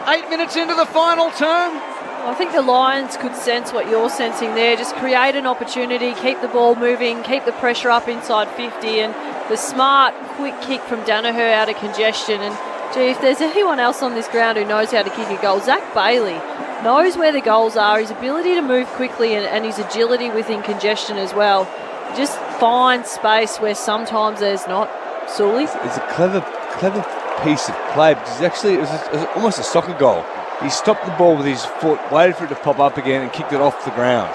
8 minutes into the final term. I think the Lions could sense what you're sensing there. Just create an opportunity, keep the ball moving, keep the pressure up inside 50, and the smart, quick kick from Danaher out of congestion. And gee, if there's anyone else on this ground who knows how to kick a goal, Zach Bailey knows where the goals are. His ability to move quickly and his agility within congestion as well. Just find space where sometimes there's not. Sully? It's a clever piece of play, because it was almost a soccer goal. He stopped the ball with his foot, waited for it to pop up again, and kicked it off the ground.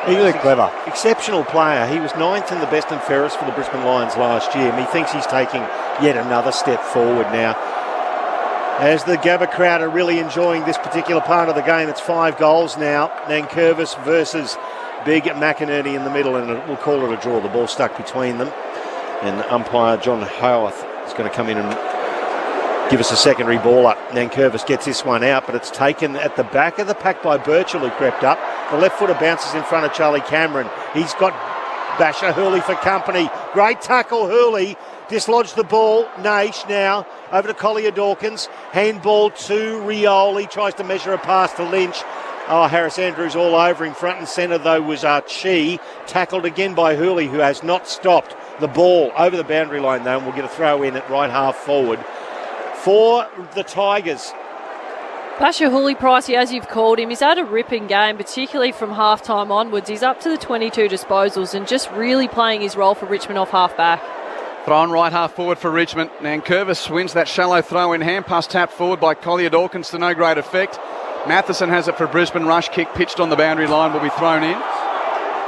He was clever. Exceptional player. He was 9th in the best and fairest for the Brisbane Lions last year, and he thinks he's taking yet another step forward now. As the Gabba crowd are really enjoying this particular part of the game, it's 5 goals now. Nankervis versus Big McInerney in the middle, and we'll call it a draw. The ball stuck between them, and umpire John Howarth is going to come in and give us a secondary ball up. Nankervis gets this one out, but it's taken at the back of the pack by Birchall, who crept up. The left footer bounces in front of Charlie Cameron. He's got Basher Hurley for company. Great tackle, Hurley. Dislodged the ball. Naish now over to Collier Dawkins. Handball to Rioli. Tries to measure a pass to Lynch. Harris Andrews all over him. Front and centre, though, was Archie. Tackled again by Hurley, who has not stopped the ball over the boundary line, though, and we'll get a throw in at right half forward for the Tigers. Basher Hurley, Pricey, as you've called him, he's had a ripping game, particularly from half-time onwards. He's up to the 22 disposals and just really playing his role for Richmond off half-back. Throw on right half forward for Richmond. Nankervis wins that shallow throw in hand pass tapped forward by Collier Dawkins to no great effect. Matheson has it for Brisbane. Rush kick pitched on the boundary line will be thrown in.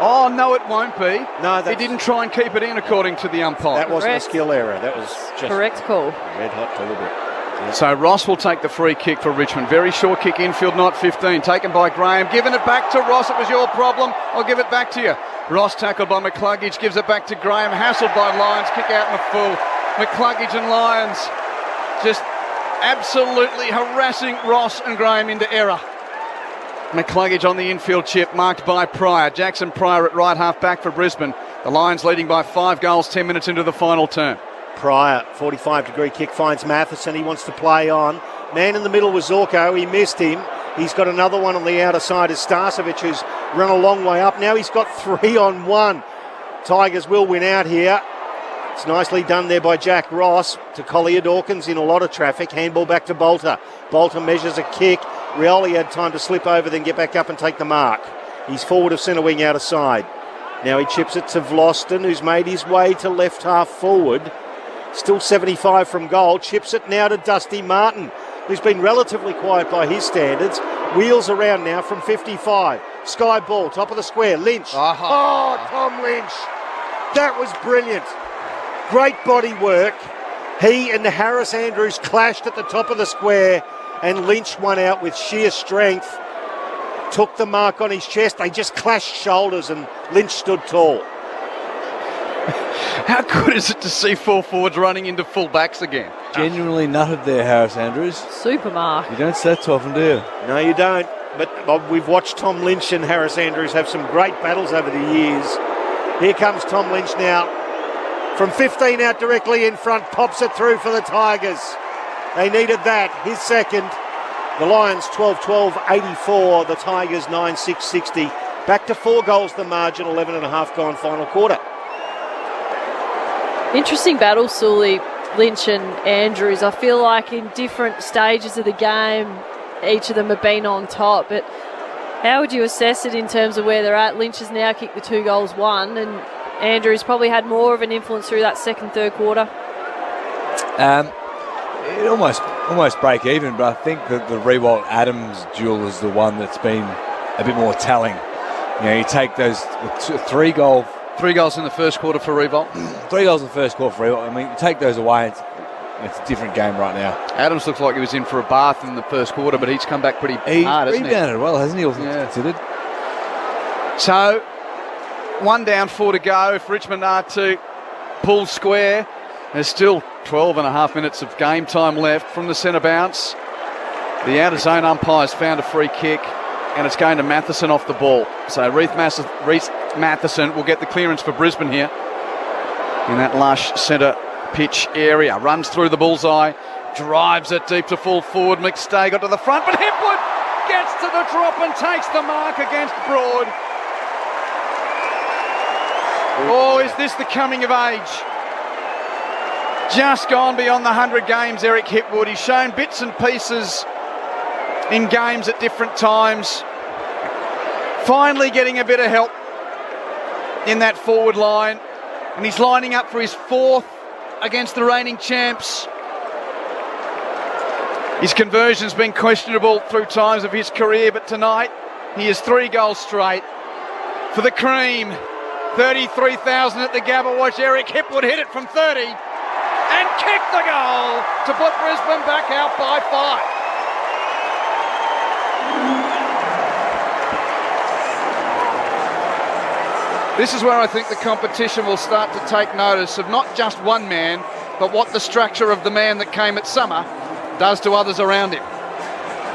Oh, no, it won't be. No, he didn't try and keep it in, according to the umpire. That wasn't a skill error. That was just correct call. Red hot deliberate. Yeah. So Ross will take the free kick for Richmond. Very short kick infield, not 15. Taken by Graham. Giving it back to Ross. It was your problem. I'll give it back to you. Ross tackled by McCluggage. Gives it back to Graham. Hassled by Lyons. Kick out in the full. McCluggage and Lyons just absolutely harassing Ross and Graham into error. McCluggage on the infield chip, marked by Pryor. Jackson Pryor at right half back for Brisbane. The Lions leading by 5 goals 10 minutes into the final term. Pryor, 45-degree kick, finds Matheson. He wants to play on. Man in the middle was Zorko. He missed him. He's got another one on the outer side as Starcevic, who's run a long way up. Now he's got 3-on-1. Tigers will win out here. It's nicely done there by Jack Ross to Collier Dawkins in a lot of traffic. Handball back to Bolter. Bolter measures a kick. Rioli had time to slip over, then get back up and take the mark. He's forward of centre wing out of side. Now he chips it to Vlosten, who's made his way to left half forward. Still 75 from goal. Chips it now to Dusty Martin, who's been relatively quiet by his standards. Wheels around now from 55. Sky ball, top of the square. Lynch. Oh, Tom Lynch. That was brilliant. Great body work. He and Harris Andrews clashed at the top of the square, and Lynch won out with sheer strength. Took the mark on his chest. They just clashed shoulders, and Lynch stood tall. How good is it to see full forwards running into full backs again? Genuinely nutted there, Harris Andrews. Super mark. You don't see that too often, do you? No, you don't. But we've watched Tom Lynch and Harris Andrews have some great battles over the years. Here comes Tom Lynch now. From 15 out directly in front, pops it through for the Tigers. They needed that. His second. The Lions 12-12-84. The Tigers 9-6-60. Back to 4 goals the margin, 11 and a half gone final quarter. Interesting battle, Sully, Lynch and Andrews. I feel like in different stages of the game, each of them have been on top. But how would you assess it in terms of where they're at? Lynch has now kicked the 2 goals won, and Andrews probably had more of an influence through that second, third quarter. It almost break even, but I think that the Riewoldt-Adams duel is the one that's been a bit more telling. You know, you take those 3 goals in the first quarter for Riewoldt. 3 goals in the first quarter for Riewoldt. I mean, you take those away, it's a different game right now. Adams looks like he was in for a bath in the first quarter, but he's come back pretty hard, hasn't he? He's rebounded well, hasn't he? All things considered. So, 1 down, 4 to go. If Richmond are to pull square, there's still 12 and a half minutes of game time left from the centre bounce. The outer zone umpire's found a free kick, and it's going to Matheson off the ball. So Reece Matheson will get the clearance for Brisbane here in that lush centre pitch area. Runs through the bullseye, drives it deep to full forward. McStay got to the front, but Hipwood gets to the drop and takes the mark against Broad. Oh, is this the coming of age? Just gone beyond the 100 games, Eric Hipwood. He's shown bits and pieces in games at different times. Finally getting a bit of help in that forward line. And he's lining up for his 4th against the reigning champs. His conversion's been questionable through times of his career, but tonight he is 3 goals straight for the Cream. 33,000 at the Gabba. Watch Eric Hipwood hit it from 30 and kick the goal to put Brisbane back out by 5. This is where I think the competition will start to take notice of not just one man, but what the structure of the man that came at summer does to others around him.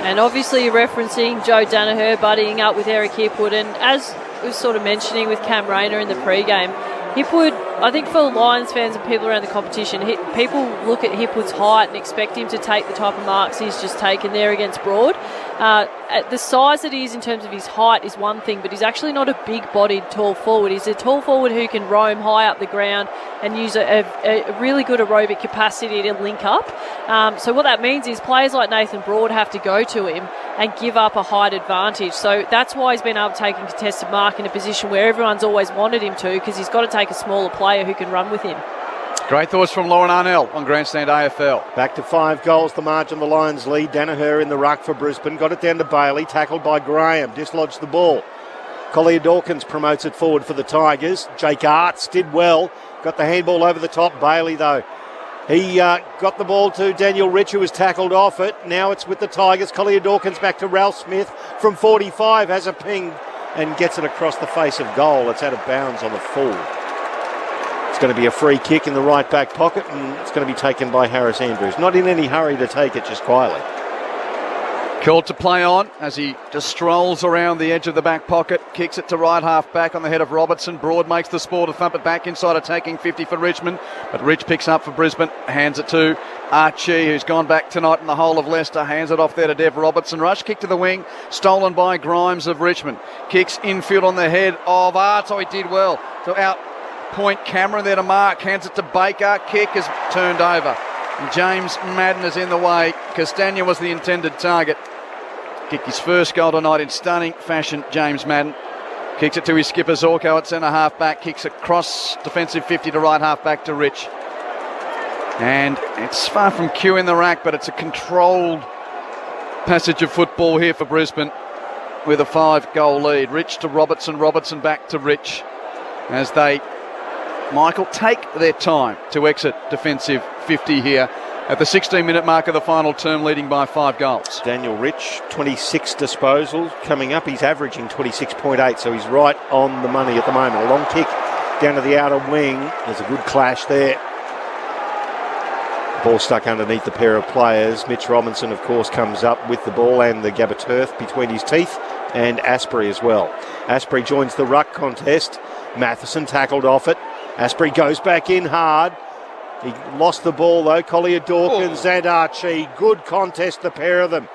And obviously you're referencing Joe Danaher buddying up with Eric Hipwood, and as we were sort of mentioning with Cam Rayner in the pre-game, Hipwood, I think for Lions fans and people around the competition, people look at Hipwood's height and expect him to take the type of marks he's just taken there against Broad. The size that he is in terms of his height is one thing, but he's actually not a big-bodied tall forward. He's a tall forward who can roam high up the ground and use a really good aerobic capacity to link up. So what that means is players like Nathan Broad have to go to him and give up a height advantage. So that's why he's been able to take a contested mark in a position where everyone's always wanted him to, because he's got to take a smaller player who can run with him. Great thoughts from Lauren Arnell on Grandstand AFL. Back to 5 goals, the margin, the Lions lead. Danaher in the ruck for Brisbane. Got it down to Bailey, tackled by Graham. Dislodged the ball. Collier Dawkins promotes it forward for the Tigers. Jake Arts did well. Got the handball over the top. Bailey, though. He got the ball to Daniel Rich, who was tackled off it. Now it's with the Tigers. Collier Dawkins back to Ralph Smith from 45. Has a ping and gets it across the face of goal. It's out of bounds on the full. It's going to be a free kick in the right back pocket, and it's going to be taken by Harris Andrews. Not in any hurry to take it, just quietly. Called to play on as he just strolls around the edge of the back pocket, kicks it to right half back on the head of Robertson. Broad makes the spoil to thump it back inside, attacking 50 for Richmond, but Rich picks up for Brisbane, hands it to Archie, who's gone back tonight in the whole of Leicester, hands it off there to Dev Robertson. Rush kick to the wing, stolen by Grimes of Richmond. Kicks infield on the head of Arts. Oh, he did well to out point Cameron there to mark, hands it to Baker. Kick is turned over. And James Madden is in the way. Castagna was the intended target. Kicked his first goal tonight in stunning fashion, James Madden. Kicks it to his skipper Zorko at centre half back. Kicks across defensive 50 to right half back to Rich. And it's far from cue in the rack, but it's a controlled passage of football here for Brisbane with a 5-goal lead. Rich to Robertson, Robertson back to Rich as they, Michael, take their time to exit defensive 50 here at the 16-minute mark of the final term, leading by 5 goals. Daniel Rich, 26 disposals coming up. He's averaging 26.8, so he's right on the money at the moment. A long kick down to the outer wing. There's a good clash there. Ball stuck underneath the pair of players. Mitch Robinson, of course, comes up with the ball and the Gabba turf between his teeth, and Asprey as well. Asprey joins the ruck contest. Matheson tackled off it. Asprey goes back in hard. He lost the ball though. Collier Dawkins and Archie. Good contest, the pair of them.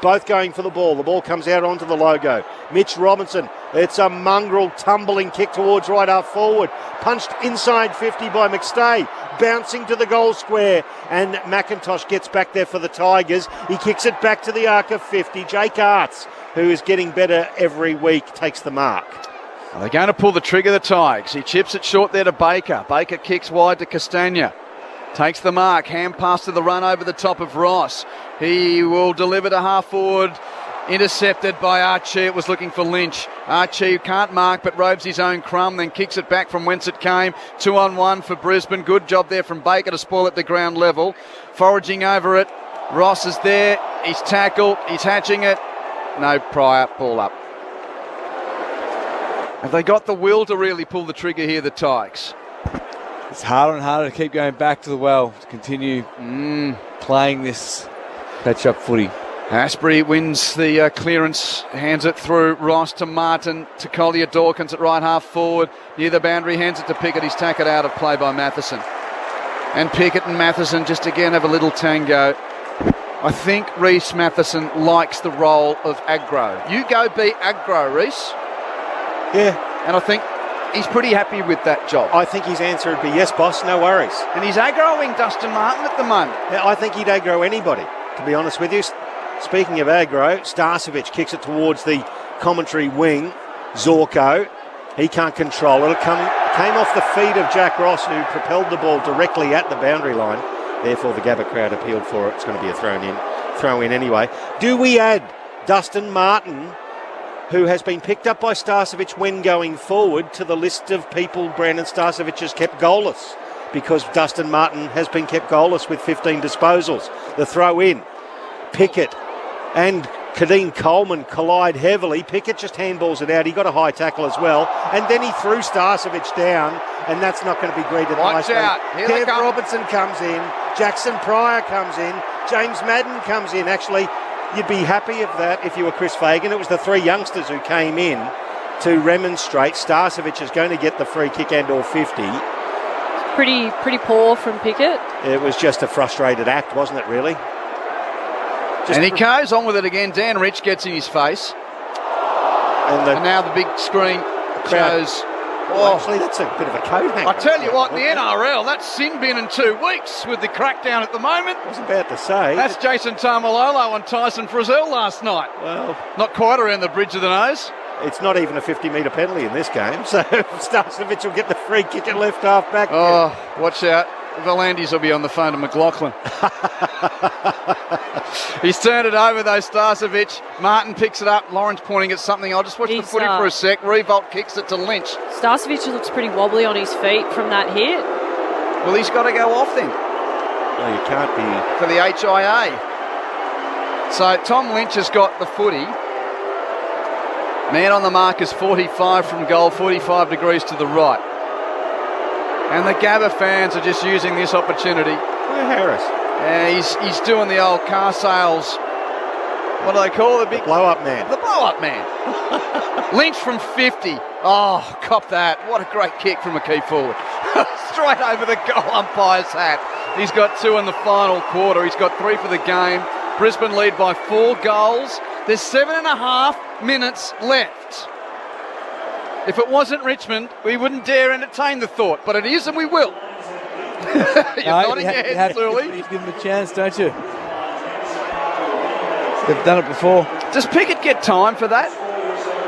Both going for the ball. The ball comes out onto the logo. Mitch Robinson. It's a mongrel tumbling kick towards right half forward. Punched inside 50 by McStay. Bouncing to the goal square. And McIntosh gets back there for the Tigers. He kicks it back to the arc of 50. Jake Arts, who is getting better every week, takes the mark. Well, they're going to pull the trigger, the Tigers. He chips it short there to Baker. Baker kicks wide to Castagna. Takes the mark. Hand pass to the run over the top of Ross. He will deliver to half forward. Intercepted by Archie. It was looking for Lynch. Archie can't mark but robes his own crumb, then kicks it back from whence it came. 2-on-1 for Brisbane. Good job there from Baker to spoil at the ground level. Foraging over it. Ross is there. He's tackled. He's hatching it. No Pryor. Ball up. Have they got the will to really pull the trigger here, the Tigers? It's harder and harder to keep going back to the well, to continue playing this catch-up footy. Asprey wins the clearance, hands it through. Ross to Martin, to Collier Dawkins at right half forward. Near the boundary, hands it to Pickett. He's tackled out of play by Matheson. And Pickett and Matheson just again have a little tango. I think Reece Matheson likes the role of aggro. You go be aggro, Reece. Yeah. And I think he's pretty happy with that job. I think his answer would be yes, boss, no worries. And he's aggroing Dustin Martin at the moment. Yeah, I think he'd aggro anybody, to be honest with you. Speaking of aggro, Starcevic kicks it towards the commentary wing. Zorko, he can't control it. It came off the feet of Jack Ross, who propelled the ball directly at the boundary line. Therefore, the Gabba crowd appealed for it. It's going to be a throw in anyway. Do we add Dustin Martin, who has been picked up by Starcevic when going forward, to the list of people Brandon Starcevic has kept goalless? Because Dustin Martin has been kept goalless with 15 disposals. The throw in. Pickett and Kadeem Coleman collide heavily. Pickett just handballs it out. He got a high tackle as well. And then he threw Starcevic down, and that's not going to be greeted nicely. Watch out. Kev Robertson comes in. Jackson Pryor comes in. James Madden comes in. Actually, you'd be happy of that if you were Chris Fagan. It was the 3 youngsters who came in to remonstrate. Starcevic is going to get the free kick and or 50. Pretty poor from Pickett. It was just a frustrated act, wasn't it, really? And he goes on with it again. Dan Rich gets in his face. And now the big screen shows. Well, actually, that's a bit of a coat hanger. I tell you what, the NRL, that's sin bin in 2 weeks with the crackdown at the moment. I was about to say. That's Jason Tamalolo on Tyson Frizzell last night. Well, not quite around the bridge of the nose. It's not even a 50-metre penalty in this game, so Starcevic will get the free kick at left half back. Oh, watch out. Volandis will be on the phone to McLaughlin. He's turned it over though, Starcevic. Martin picks it up. Lawrence pointing at something. I'll just watch the footy for a sec. Revolt kicks it to Lynch. Starcevic looks pretty wobbly on his feet from that hit. Well, he's got to go off then. No, you can't be. For the HIA. So Tom Lynch has got the footy. Man on the mark is 45 from goal, 45 degrees to the right. And the Gabba fans are just using this opportunity. Harris. He's doing the old car sales. What do they call it? The blow-up man. The blow-up man. Lynch from 50. Oh, cop that. What a great kick from a key forward. Straight over the goal umpire's hat. He's got 2 in the final quarter. He's got 3 for the game. Brisbane lead by 4 goals. There's 7.5 minutes left. If it wasn't Richmond, we wouldn't dare entertain the thought, but it is, and we will. You're nodding your head, Sully. You give them a chance, don't you? They've done it before. Does Pickett get time for that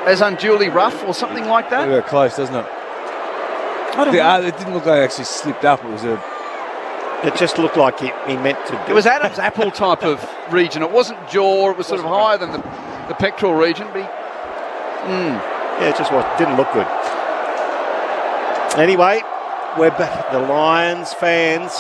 as unduly rough or something like that? Very close, doesn't it? I don't know. It didn't look like it actually slipped up. It just looked like he meant to do It was Adam's apple type of region. It wasn't jaw. It was sort of higher than the pectoral region. But it just didn't look good. Anyway, we're back. The Lions fans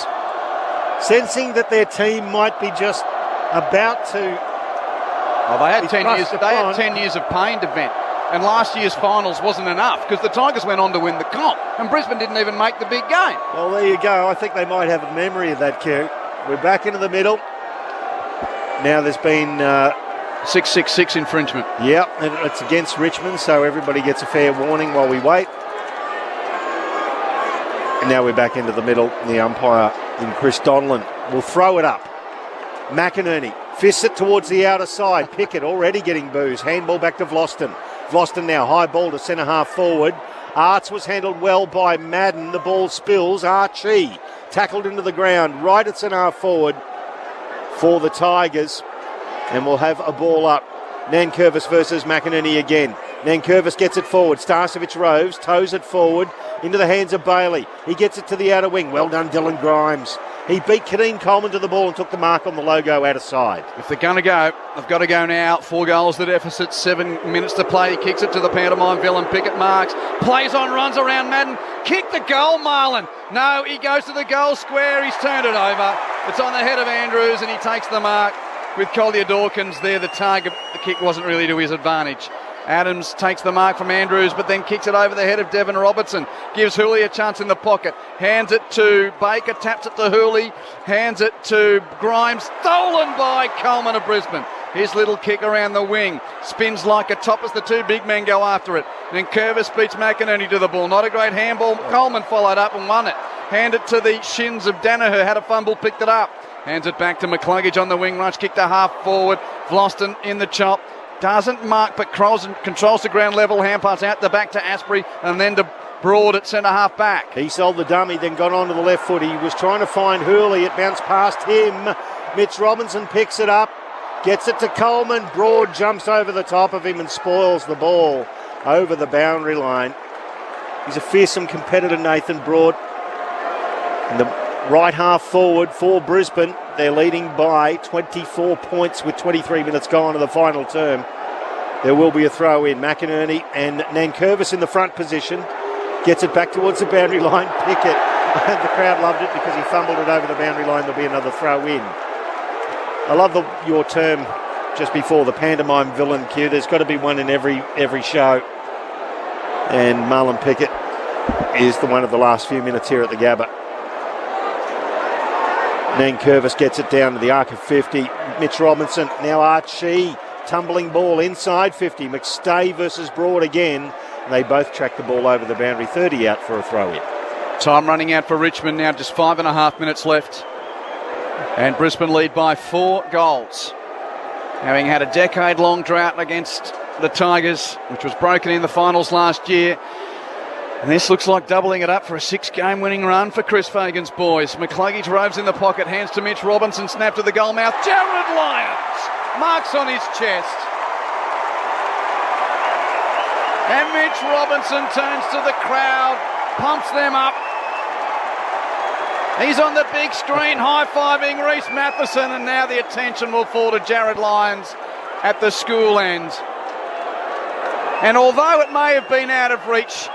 sensing that their team might be just about to. They had 10 years. They had 10 years of pain to vent, and last year's finals wasn't enough because the Tigers went on to win the comp, and Brisbane didn't even make the big game. Well, there you go. I think they might have a memory of that, Q. We're back into the middle. Now there's been 666 infringement. Yeah, and it's against Richmond, so everybody gets a fair warning while we wait. And now we're back into the middle. The umpire in Chris Donlan will throw it up. McInerney fists it towards the outer side. Pickett already getting boos. Handball back to Vlosten. Vlosten now high ball to centre half forward. Arts was handled well by Madden. The ball spills. Archie tackled into the ground right at centre half forward for the Tigers. And we'll have a ball up. Nankervis versus McInerney again. Nankervis gets it forward. Starcevic roves, toes it forward into the hands of Bailey. He gets it to the outer wing. Well done, Dylan Grimes. He beat Kadeem Coleman to the ball and took the mark on the logo out of side. If they're going to go, they've got to go now. 4 goals the deficit, 7 minutes to play. He kicks it to the pantomime villain. Pickett marks, plays on, runs around Madden. Kick the goal, Marlon. No, he goes to the goal square. He's turned it over. It's on the head of Andrews and he takes the mark. With Collier Dawkins there, the target, the kick wasn't really to his advantage. Adams takes the mark from Andrews, but then kicks it over the head of Devon Robertson. Gives Hooley a chance in the pocket. Hands it to Baker, taps it to Hooley. Hands it to Grimes. Stolen by Coleman of Brisbane. His little kick around the wing. Spins like a top as the two big men go after it. Then Curvis beats McInerney to the ball. Not a great handball. Coleman followed up and won it. Hand it to the shins of Danaher. Had a fumble, picked it up. Hands it back to McCluggage on the wing rush. Kick to half forward. Vlosten in the chop. Doesn't mark, but controls the ground level. Hand pass out the back to Asprey and then to Broad at centre half back. He sold the dummy, then got onto the left foot. He was trying to find Hurley. It bounced past him. Mitch Robinson picks it up. Gets it to Coleman. Broad jumps over the top of him and spoils the ball over the boundary line. He's a fearsome competitor, Nathan Broad. And the right half forward for Brisbane. They're leading by 24 points with 23 minutes gone to the final term. There will be a throw in. McInerney and Nankervis in the front position. Gets it back towards the boundary line. Pickett. And the crowd loved it because he fumbled it over the boundary line. There'll be another throw in. I love your term just before, the pantomime villain cue. There's got to be one in every show. And Marlon Pickett is the one of the last few minutes here at the Gabba. Nankervis gets it down to the arc of 50. Mitch Robinson, now Archie. Tumbling ball inside 50. McStay versus Broad again. And they both track the ball over the boundary. 30 out for a throw-in. Time running out for Richmond now, just 5.5 minutes left. And Brisbane lead by 4 goals. Having had a decade-long drought against the Tigers, which was broken in the finals last year. And this looks like doubling it up for a 6-game winning run for Chris Fagan's boys. McCluggage roves in the pocket, hands to Mitch Robinson, snap to the goal mouth. Jared Lyons marks on his chest. And Mitch Robinson turns to the crowd, pumps them up. He's on the big screen high-fiving Reece Matheson, and now the attention will fall to Jared Lyons at the school end. And although it may have been out of reach,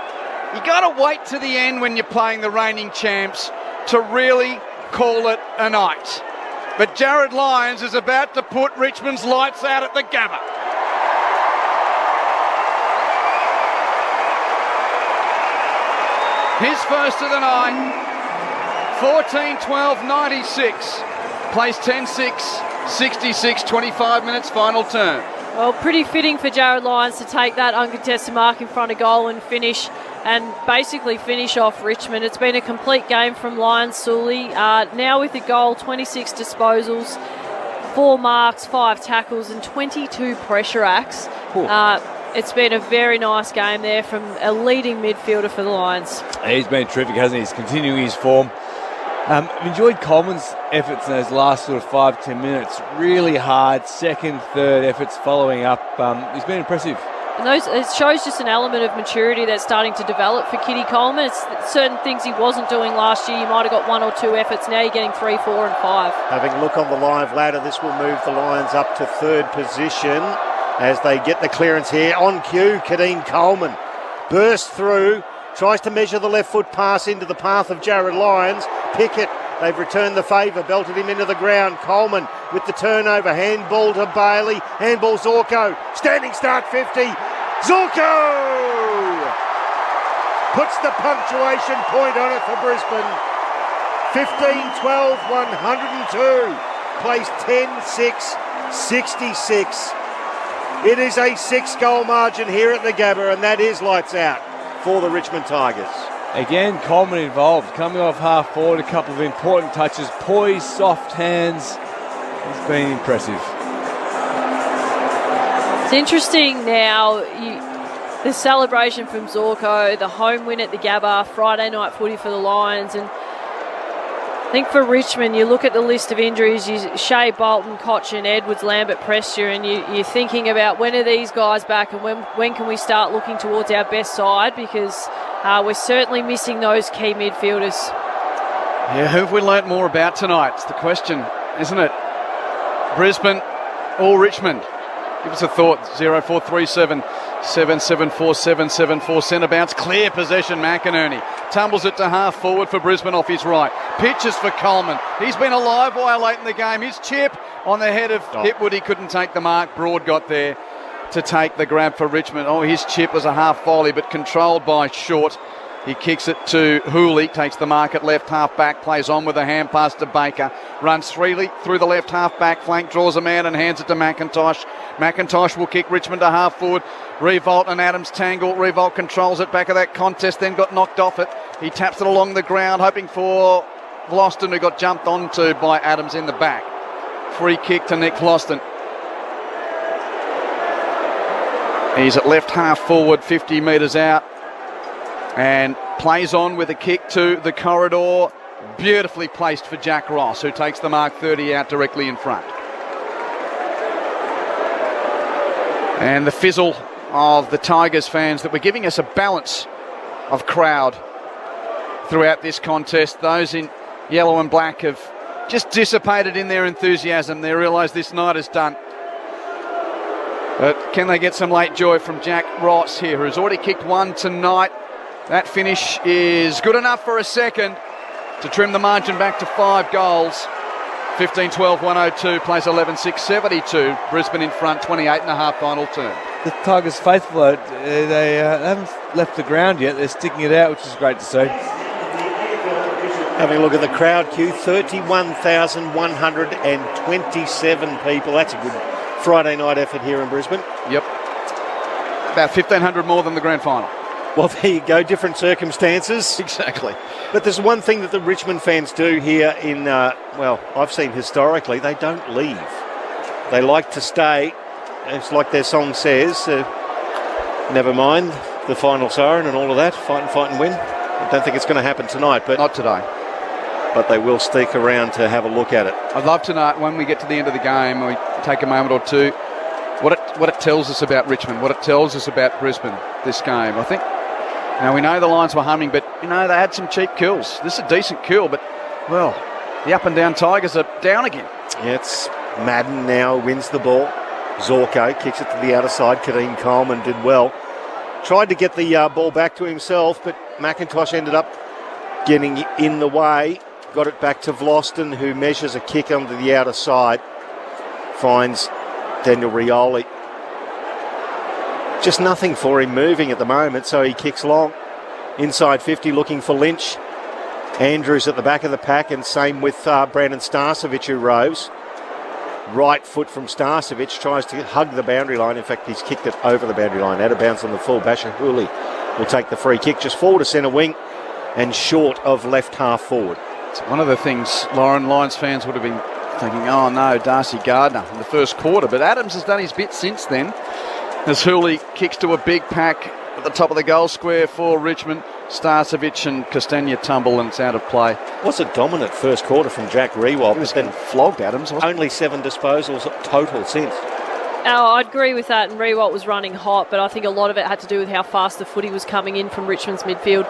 you got to wait to the end when you're playing the reigning champs to really call it a night. But Jared Lyons is about to put Richmond's lights out at the Gabba. His first of the night. 14-12-96. Plays 10-6, 66, 25 minutes final turn. Well, pretty fitting for Jared Lyons to take that uncontested mark in front of goal and finish off Richmond. It's been a complete game from Lyons Sully. Now with the goal, 26 disposals, 4 marks, 5 tackles and 22 pressure acts. It's been a very nice game there from a leading midfielder for the Lions. He's been terrific, hasn't he? He's continuing his form. I've enjoyed Coleman's efforts in those last sort of 5-10 minutes. Really hard second, third efforts following up. He's been impressive. And it shows just an element of maturity that's starting to develop for Kitty Coleman. It's certain things he wasn't doing last year. You might have got 1 or 2 efforts. Now you're getting 3, 4 and 5. Having a look on the live ladder, this will move the Lions up to third position as they get the clearance here. On cue, Kadeen Coleman bursts through, tries to measure the left foot pass into the path of Jared Lyons. Pickett, they've returned the favour, belted him into the ground. Coleman with the turnover, handball to Bailey, handball Zorko, standing start 50. Zorko puts the punctuation point on it for Brisbane. 15-12, 102, placed 10-6, 66. It is a 6-goal margin here at the Gabba, and that is lights out for the Richmond Tigers. Again, Coleman involved, coming off half forward, a couple of important touches, poised, soft hands. He's been impressive. It's interesting now, the celebration from Zorko, the home win at the Gabba, Friday night footy for the Lions, and I think for Richmond, you look at the list of injuries, Shea Bolton, Cochin, Edwards, Lambert, Prestia, and you're thinking about when are these guys back and when can we start looking towards our best side, because we're certainly missing those key midfielders. Yeah, who have we learnt more about tonight? It's the question, isn't it? Brisbane or Richmond? Give us a thought. 0437 774 774. Centre bounce. Clear possession. McInerney tumbles it to half forward for Brisbane off his right. Pitches for Coleman. He's been a live wire late in the game. His chip on the head of Hipwood. He couldn't take the mark. Broad got there to take the grab for Richmond. Oh, his chip was a half volley, but controlled by Short. He kicks it to Hooley, takes the mark at left half back, plays on with a hand pass to Baker, runs freely through the left half back flank, draws a man and hands it to McIntosh. McIntosh will kick Richmond to half forward. Revolt and Adams tangle. Revolt controls it back of that contest, then got knocked off it. He taps it along the ground, hoping for Vlosten, who got jumped onto by Adams in the back. Free kick to Nick Vlosten. He's at left half forward, 50 metres out. And plays on with a kick to the corridor. Beautifully placed for Jack Ross, who takes the mark 30 out directly in front. And the fizzle of the Tigers fans that were giving us a balance of crowd throughout this contest. Those in yellow and black have just dissipated in their enthusiasm. They realise this night is done. But can they get some late joy from Jack Ross here, who's already kicked one tonight? That finish is good enough for a second to trim the margin back to 5 goals. 15-12, 102, plays 11-6, 72. Brisbane in front, 28.5 final term. The Tigers faithful, they haven't left the ground yet. They're sticking it out, which is great to see. Having a look at the crowd queue, 31,127 people. That's a good Friday night effort here in Brisbane. Yep. About 1,500 more than the grand final. Well, there you go, different circumstances. Exactly. But there's one thing that the Richmond fans do here in, I've seen historically, they don't leave. They like to stay. It's like their song says, never mind the final siren and all of that, fight and win. I don't think it's going to happen tonight. But not today. But they will stick around to have a look at it. I'd love to know, when we get to the end of the game, we take a moment or two, what it tells us about Richmond, what it tells us about Brisbane, this game. I think, now we know the Lions were humming, but, they had some cheap kills. This is a decent kill, but, well, the up and down Tigers are down again. Yeah, it's Madden now wins the ball. Zorko kicks it to the outer side. Kadeen Coleman did well. Tried to get the ball back to himself, but McIntosh ended up getting in the way. Got it back to Vlosten, who measures a kick onto the outer side. Finds Daniel Rioli. Just nothing for him moving at the moment, so he kicks long. Inside 50, looking for Lynch. Andrews at the back of the pack, and same with Brandon Starcevic, who rose. Right foot from Starcevic, tries to hug the boundary line. In fact, he's kicked it over the boundary line. Out of bounds on the full. Basher Hooley will take the free kick, just forward to centre wing and short of left half forward. It's one of the things Lions fans would have been thinking, oh no, Darcy Gardner in the first quarter. But Adams has done his bit since then, as Hooley kicks to a big pack at the top of the goal square for Richmond. Starcevic and Castagna tumble, and it's out of play. Was a dominant first quarter from Jack Rewald. He was then flogged, Adams. Only 7 disposals total since. I'd agree with that, and Riewoldt was running hot, but I think a lot of it had to do with how fast the footy was coming in from Richmond's midfield.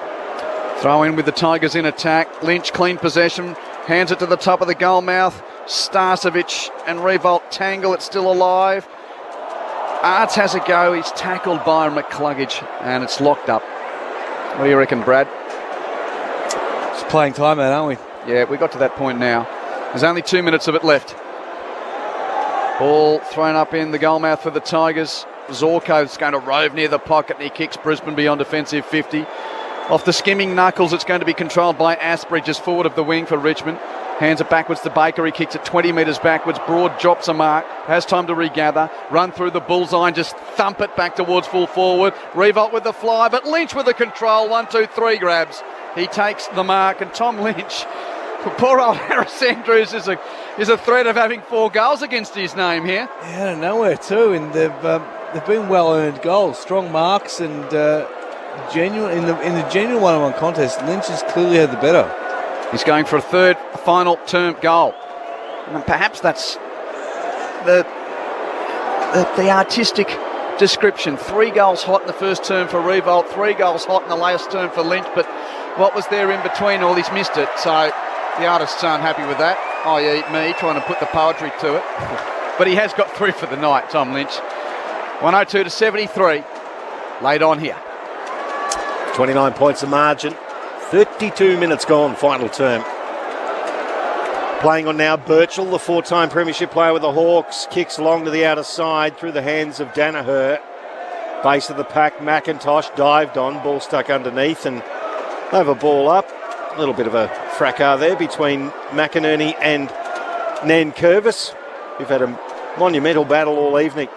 Throw in with the Tigers in attack. Lynch clean possession, hands it to the top of the goal mouth. Starcevic and Riewoldt tangle, it's still alive. Arts has a go, he's tackled by McCluggage, and it's locked up. What do you reckon, Brad? It's playing time out, aren't we? Yeah, we got to that point now. There's only 2 minutes of it left. Ball thrown up in the goal mouth for the Tigers. Zorko's going to rove near the pocket, and he kicks Brisbane beyond defensive 50. Off the skimming knuckles, it's going to be controlled by Asprey, just forward of the wing for Richmond. Hands it backwards to Baker, he kicks it 20 metres backwards. Broad drops a mark, has time to regather. Run through the bullseye and just thump it back towards full forward. Riewoldt with the fly, but Lynch with the control. 1, 2, 3 grabs. He takes the mark, and Tom Lynch, poor old Harris Andrews, is a threat of having 4 goals against his name here. Yeah, out of nowhere too, and they've been well-earned goals, strong marks, and genuine in the genuine one-on-one contest. Lynch has clearly had the better. He's going for a third final term goal, and perhaps that's the artistic description. 3 goals hot in the first term for Riewoldt, 3 goals hot in the last term for Lynch, but what was there in between all? He's missed it, so the artists aren't happy with that, i.e. me trying to put the poetry to it. But he has got through for the night, Tom Lynch. 102-73, late on here. 29 points of margin, 32 minutes gone, final term. Playing on now, Birchall, the 4-time premiership player with the Hawks, kicks long to the outer side through the hands of Danaher. Base of the pack, McIntosh dived on, ball stuck underneath, and over ball up. A little bit of a fracas there between McInerney and Nankervis. We've had a monumental battle all evening.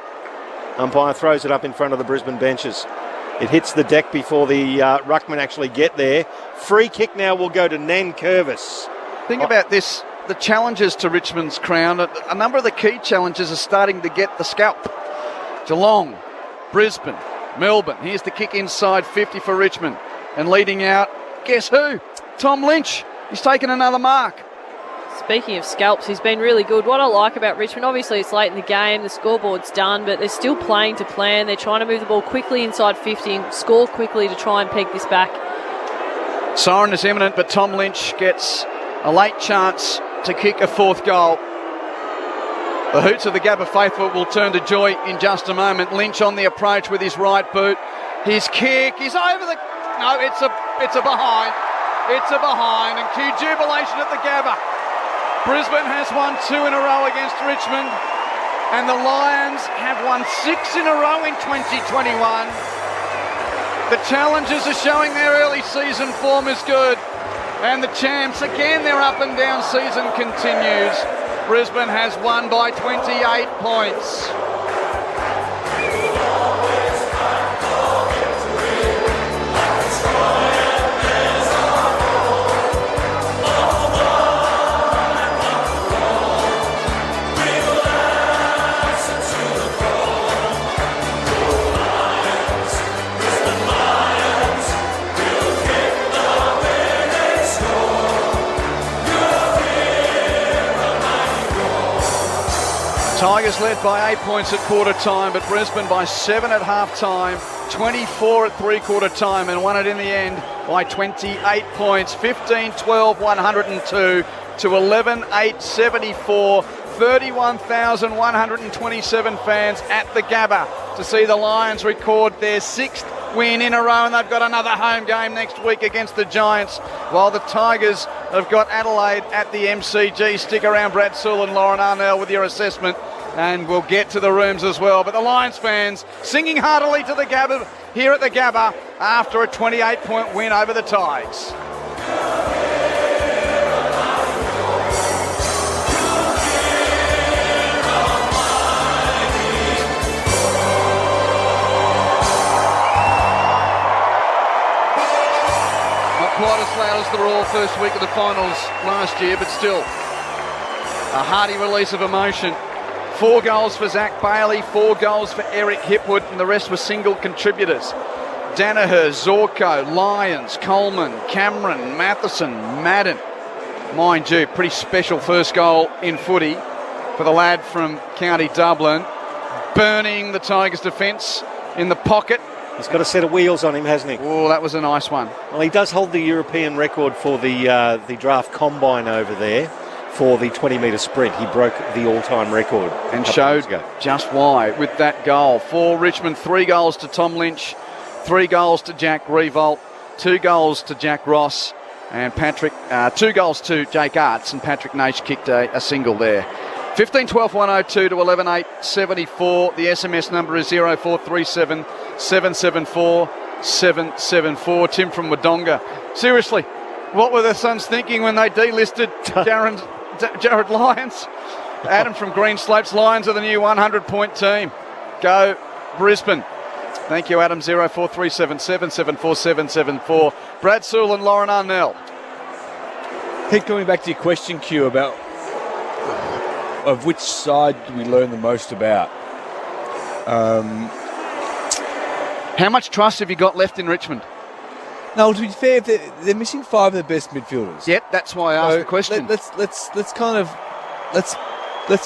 Umpire throws it up in front of the Brisbane benches. It hits the deck before the ruckman actually get there. Free kick now will go to Nankervis. Think about this, the challenges to Richmond's crown. A number of the key challenges are starting to get the scalp. Geelong, Brisbane, Melbourne. Here's the kick inside 50 for Richmond. And leading out, guess who? Tom Lynch. He's taken another mark. Speaking of scalps, he's been really good. What I like about Richmond, obviously it's late in the game, the scoreboard's done, but they're still playing to plan. They're trying to move the ball quickly inside 50 and score quickly to try and peg this back. Siren is imminent, but Tom Lynch gets a late chance to kick a 4th goal. The hoots of the Gabba faithful will turn to joy in just a moment. Lynch on the approach with his right boot. His kick is over the... No, it's a behind. It's a behind, and cue jubilation at the Gabba. Brisbane has won 2 in a row against Richmond, and the Lions have won 6 in a row in 2021. The Challengers are showing their early season form is good, and the Champs, again, their up and down season continues. Brisbane has won by 28 points. Tigers led by 8 points at quarter time, but Brisbane by 7 at half time, 24 at 3/4 time, and won it in the end by 28 points. 15-12, 102 to 11-8, 74. 31,127 fans at the Gabba to see the Lions record their 6th win in a row, and they've got another home game next week against the Giants, while the Tigers have got Adelaide at the MCG. Stick around, Brad Sewell and Lauren Arnell with your assessment, and we'll get to the rooms as well. But the Lions fans singing heartily to the Gabba here at the Gabba after a 28-point win over the Tigers. Quite as loud as the Royal first week of the finals last year, but still a hearty release of emotion. 4 goals for Zach Bailey, 4 goals for Eric Hipwood, and the rest were single contributors. Danaher, Zorko, Lyons, Coleman, Cameron, Matheson, Madden. Mind you, pretty special first goal in footy for the lad from County Dublin. burning the Tigers' defence in the pocket. He's got a set of wheels on him, hasn't he? Oh, that was a nice one. Well, he does hold the European record for the draft combine over there for the 20-metre sprint. He broke the all-time record. And showed just why with that goal. For Richmond, 3 goals to Tom Lynch, 3 goals to Jack Revolt, 2 goals to Jack Ross, and Patrick, 2 goals to Jake Arts, and Patrick Naish kicked a single there. 15 12 102 to 11 8 74. The SMS number is 0437 774 774. Tim from Wodonga. Seriously, what were the Suns thinking when they delisted Jared Lyons? Adam from Green Slopes. Lions are the new 100-point team. Go Brisbane. Thank you, Adam. 0437 774 774. Brad Sewell and Lauren Arnell. Keep coming back to your question, Q, about of which side do we learn the most about? How much trust have you got left in Richmond? No, to be fair, they're missing 5 of their best midfielders. Yep, that's why I asked the question. Let's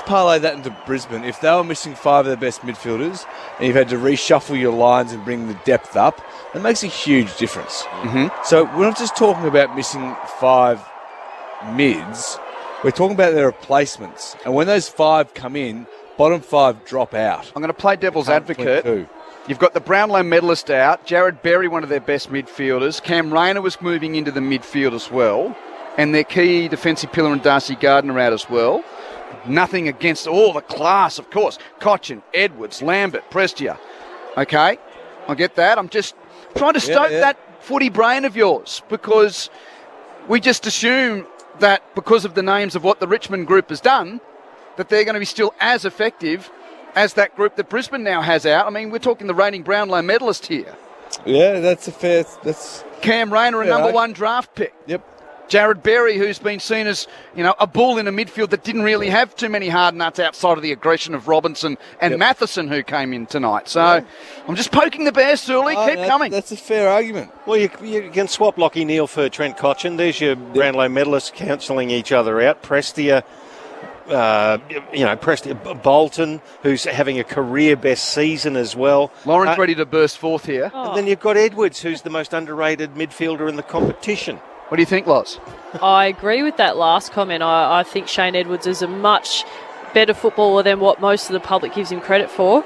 parlay that into Brisbane. If they were missing 5 of their best midfielders, and you've had to reshuffle your lines and bring the depth up, that makes a huge difference. Mm-hmm. So we're not just talking about missing 5 mids. We're talking about their replacements. And when those 5 come in, bottom 5 drop out. I'm going to play devil's advocate. You've got the Brownlow medalist out. Jared Berry, one of their best midfielders. Cam Rayner was moving into the midfield as well. And their key defensive pillar and Darcy Gardner out as well. Nothing against all the class, of course. Cochin, Edwards, Lambert, Prestia. Okay, I get that. I'm just trying to stoke that footy brain of yours, because we just assume that because of the names of what the Richmond group has done, that they're going to be still as effective as that group that Brisbane now has out. I mean, we're talking the reigning Brownlow medalist here. Yeah, that's a fair... That's Cam Rayner, a number 1 draft pick. Yep. Jared Berry, who's been seen as, a bull in a midfield that didn't really have too many hard nuts outside of the aggression of Robinson and Matheson, who came in tonight. So I'm just poking the bear, Sully. Keep coming. That's a fair argument. Well, you can swap Lockie Neal for Trent Cotchin. There's your Brownlow medalists cancelling each other out. Prestia, Bolton, who's having a career best season as well. Lauren's ready to burst forth here. And then you've got Edwards, who's the most underrated midfielder in the competition. What do you think, Loz? I agree with that last comment. I think Shane Edwards is a much better footballer than what most of the public gives him credit for.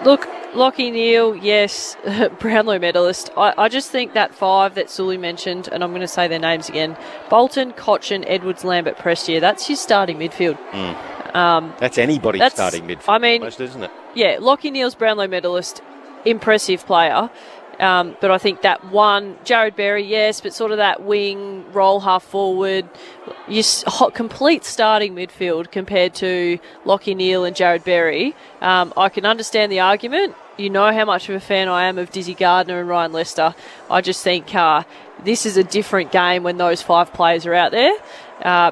Look, Lockie Neal, yes, Brownlow medalist. I just think that 5 that Sully mentioned, and I'm going to say their names again, Bolton, Cochin, Edwards, Lambert, Prestia, that's your starting midfield. That's anybody's starting midfield, almost, isn't it? Yeah, Lockie Neal's Brownlow medalist, impressive player. But I think that one, Jared Berry, yes, but sort of that wing, roll half forward, complete starting midfield compared to Lockie Neal and Jared Berry. I can understand the argument. You know how much of a fan I am of Dizzy Gardner and Ryan Lester. I just think this is a different game when those 5 players are out there.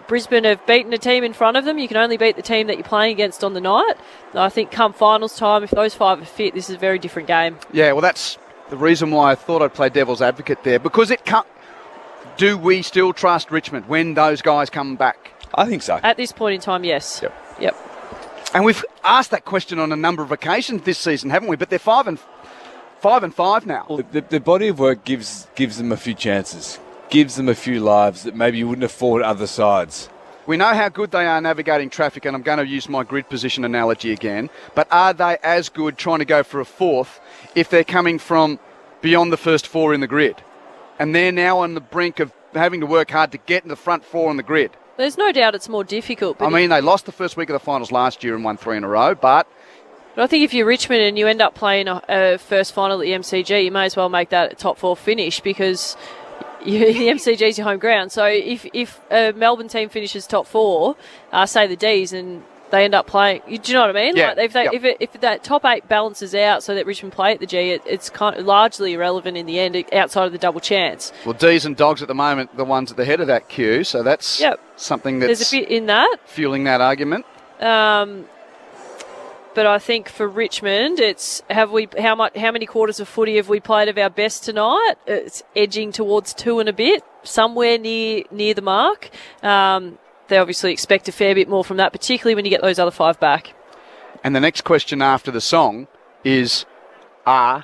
Brisbane have beaten a team in front of them. You can only beat the team that you're playing against on the night. I think come finals time, if those 5 are fit, this is a very different game. Yeah, well, that's the reason why I thought I'd play devil's advocate there, because do we still trust Richmond when those guys come back? I think so. At this point in time, yes. Yep. And we've asked that question on a number of occasions this season, haven't we? But they're 5 and 5 now. The body of work gives them a few chances, gives them a few lives that maybe you wouldn't afford other sides. We know how good they are navigating traffic, and I'm going to use my grid position analogy again, but are they as good trying to go for a 4th if they're coming from beyond the first 4 in the grid? And they're now on the brink of having to work hard to get in the front 4 on the grid. There's no doubt it's more difficult. But they lost the first week of the finals last year and won 3 in a row, but I think if you're Richmond and you end up playing a first final at the MCG, you may as well make that a top 4 finish, because the MCG is your home ground. So if a Melbourne team finishes top 4, say the D's, and they end up playing, do you know what I mean? Yeah. If that top 8 balances out so that Richmond play at the G, it's kind of largely irrelevant in the end, outside of the double chance. Well, D's and Dogs at the moment, the ones at the head of that queue, so that's something that's there's a bit in that fueling that argument. But I think for Richmond, it's how many quarters of footy have we played of our best tonight? It's edging towards 2 and a bit, somewhere near the mark. They obviously expect a fair bit more from that, particularly when you get those other 5 back. And the next question after the song is, are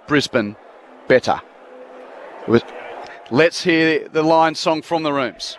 Brisbane better? Let's hear the Lions song from the rooms.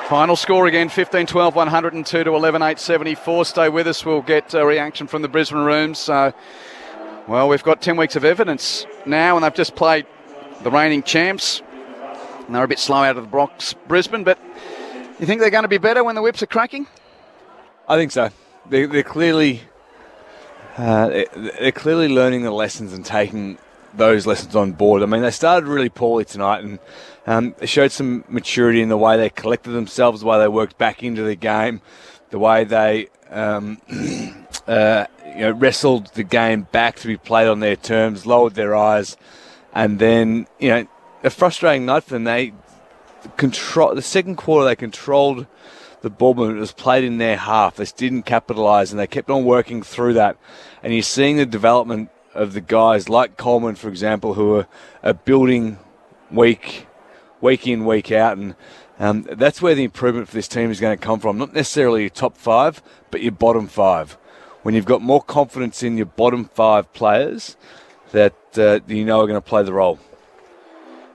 Final score again, 15-12, 102 to 11, 874. Stay with us. We'll get a reaction from the Brisbane rooms. Well, we've got 10 weeks of evidence now, and they've just played the reigning champs. And they're a bit slow out of the blocks, Brisbane, but you think they're going to be better when the whips are cracking? I think so. They're clearly learning the lessons and taking those lessons on board. I mean, they started really poorly tonight, and they showed some maturity in the way they collected themselves, the way they worked back into the game, the way they wrestled the game back to be played on their terms, lowered their eyes, and then a frustrating night for them. The second quarter they controlled the ball movement. It was played in their half. They just didn't capitalise, and they kept on working through that. And you're seeing the development of the guys like Coleman, for example, who are building week in, week out, and that's where the improvement for this team is going to come from. Not necessarily your top five, but your bottom five. When you've got more confidence in your bottom five players that you know are going to play the role.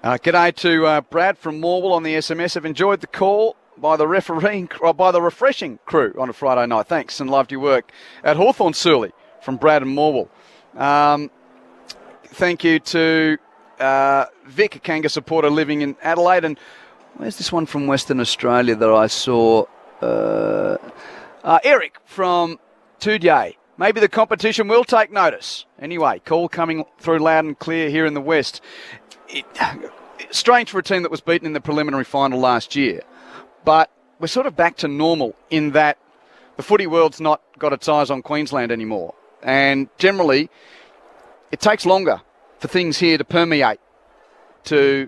G'day to Brad from Morwell on the SMS. I've enjoyed the call by the refreshing crew on a Friday night. Thanks, and loved your work at Hawthorn Surly from Brad and Morwell. Thank you to Vic, a Kanga supporter living in Adelaide. And where's this one from Western Australia that I saw? Eric from Tudye. Maybe the competition will take notice. Anyway, call coming through loud and clear here in the West. Strange for a team that was beaten in the preliminary final last year. But we're sort of back to normal in that the footy world's not got its eyes on Queensland anymore. And generally, it takes longer for things here to permeate to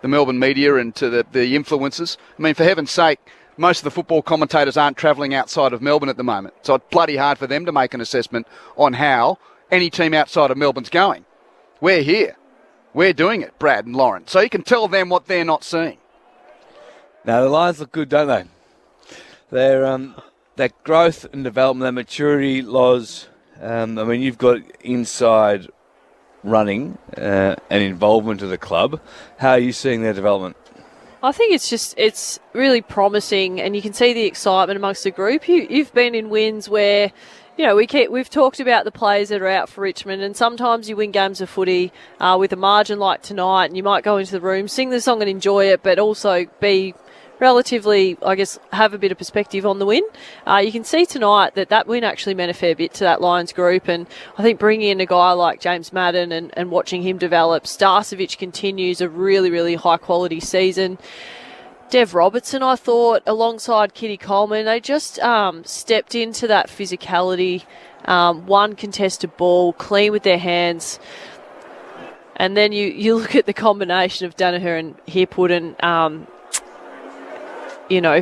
the Melbourne media and to the influencers. I mean, for heaven's sake, most of the football commentators aren't travelling outside of Melbourne at the moment. So it's bloody hard for them to make an assessment on how any team outside of Melbourne's going. We're here. We're doing it, Brad and Lauren. So you can tell them what they're not seeing. Now, the Lions look good, don't they? Their growth and development, their maturity, Loz. You've got inside running and involvement of the club. How are you seeing their development? I think it's really promising, and you can see the excitement amongst the group. You've been in wins where, we've talked about the players that are out for Richmond, and sometimes you win games of footy with a margin like tonight, and you might go into the room, sing the song and enjoy it, but also be relatively, have a bit of perspective on the win. You can see tonight that win actually meant a fair bit to that Lions group, and I think bringing in a guy like James Madden and watching him develop. Starcevic continues a really, really high-quality season. Dev Robertson, I thought, alongside Kitty Coleman, they just stepped into that physicality, one contested ball, clean with their hands. And then you look at the combination of Danaher and Hipwood,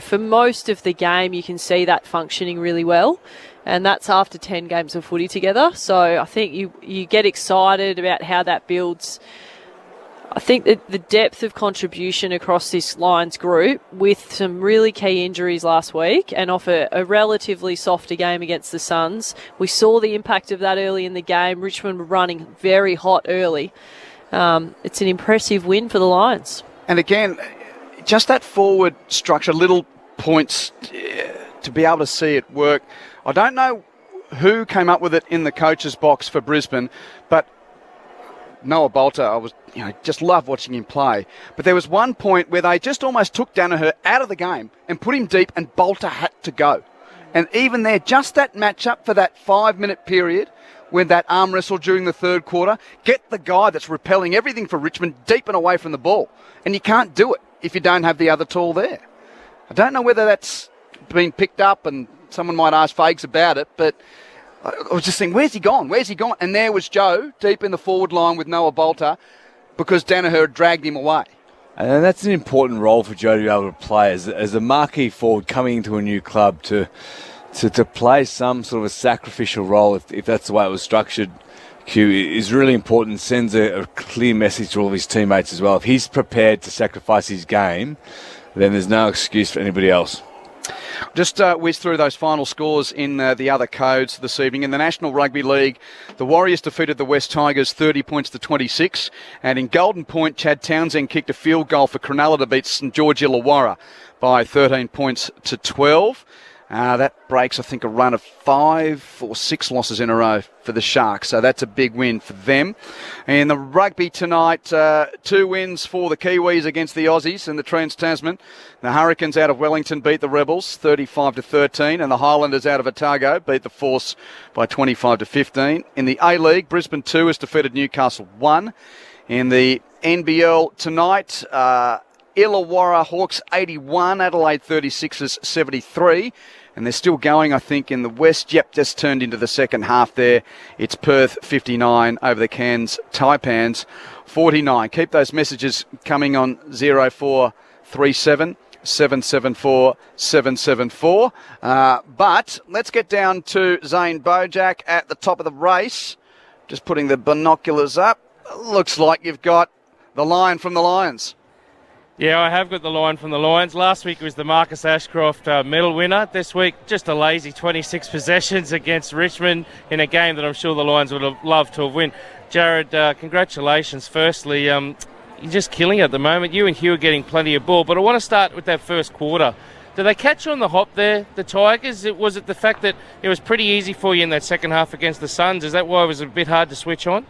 for most of the game, you can see that functioning really well. And that's after 10 games of footy together. So I think you get excited about how that builds. I think that the depth of contribution across this Lions group, with some really key injuries last week and off a relatively softer game against the Suns, we saw the impact of that early in the game. Richmond were running very hot early. It's an impressive win for the Lions. And again, just that forward structure, little points to be able to see it work. I don't know who came up with it in the coach's box for Brisbane, but Noah Bolter, I was just love watching him play. But there was one point where they just almost took Danaher out of the game and put him deep, and Bolter had to go. And even there, just that matchup for that 5-minute period, when that arm wrestle during the third quarter, get the guy that's repelling everything for Richmond deep and away from the ball. And you can't do it if you don't have the other tool there. I don't know whether that's been picked up, and someone might ask Fags about it, but I was just thinking, where's he gone? Where's he gone? And there was Joe deep in the forward line with Noah Bolter because Danaher had dragged him away. And that's an important role for Joe to be able to play as a marquee forward coming into a new club to play some sort of a sacrificial role, if that's the way it was structured, Q, is really important. Sends a clear message to all of his teammates as well. If he's prepared to sacrifice his game, then there's no excuse for anybody else. Just whiz through those final scores in the other codes this evening. In the National Rugby League, the Warriors defeated the West Tigers 30 points to 26. And in Golden Point, Chad Townsend kicked a field goal for Cronulla to beat St George Illawarra by 13 points to 12. That breaks, I think, a run of 5 or 6 losses in a row for the Sharks. So that's a big win for them. And the rugby tonight, 2 wins for the Kiwis against the Aussies and the Trans-Tasman. The Hurricanes out of Wellington beat the Rebels 35-13, and the Highlanders out of Otago beat the Force by 25-15. In the A-League, Brisbane 2 has defeated Newcastle 1. In the NBL tonight, Illawarra Hawks 81, Adelaide 36ers 73. And they're still going, I think, in the West. Yep, just turned into the second half there. It's Perth 59 over the Cairns Taipans 49. Keep those messages coming on 0437 774 774. But let's get down to Zane Bojack at the top of the race. Just putting the binoculars up. Looks like you've got the Lion from the Lions. Yeah, I have got the Lion from the Lions. Last week it was the Marcus Ashcroft medal winner. This week, just a lazy 26 possessions against Richmond in a game that I'm sure the Lions would have loved to have won. Jared, congratulations. Firstly, you're just killing it at the moment. You and Hugh are getting plenty of ball, but I want to start with that first quarter. Did they catch you on the hop there, the Tigers? Was it the fact that it was pretty easy for you in that second half against the Suns? Is that why it was a bit hard to switch on?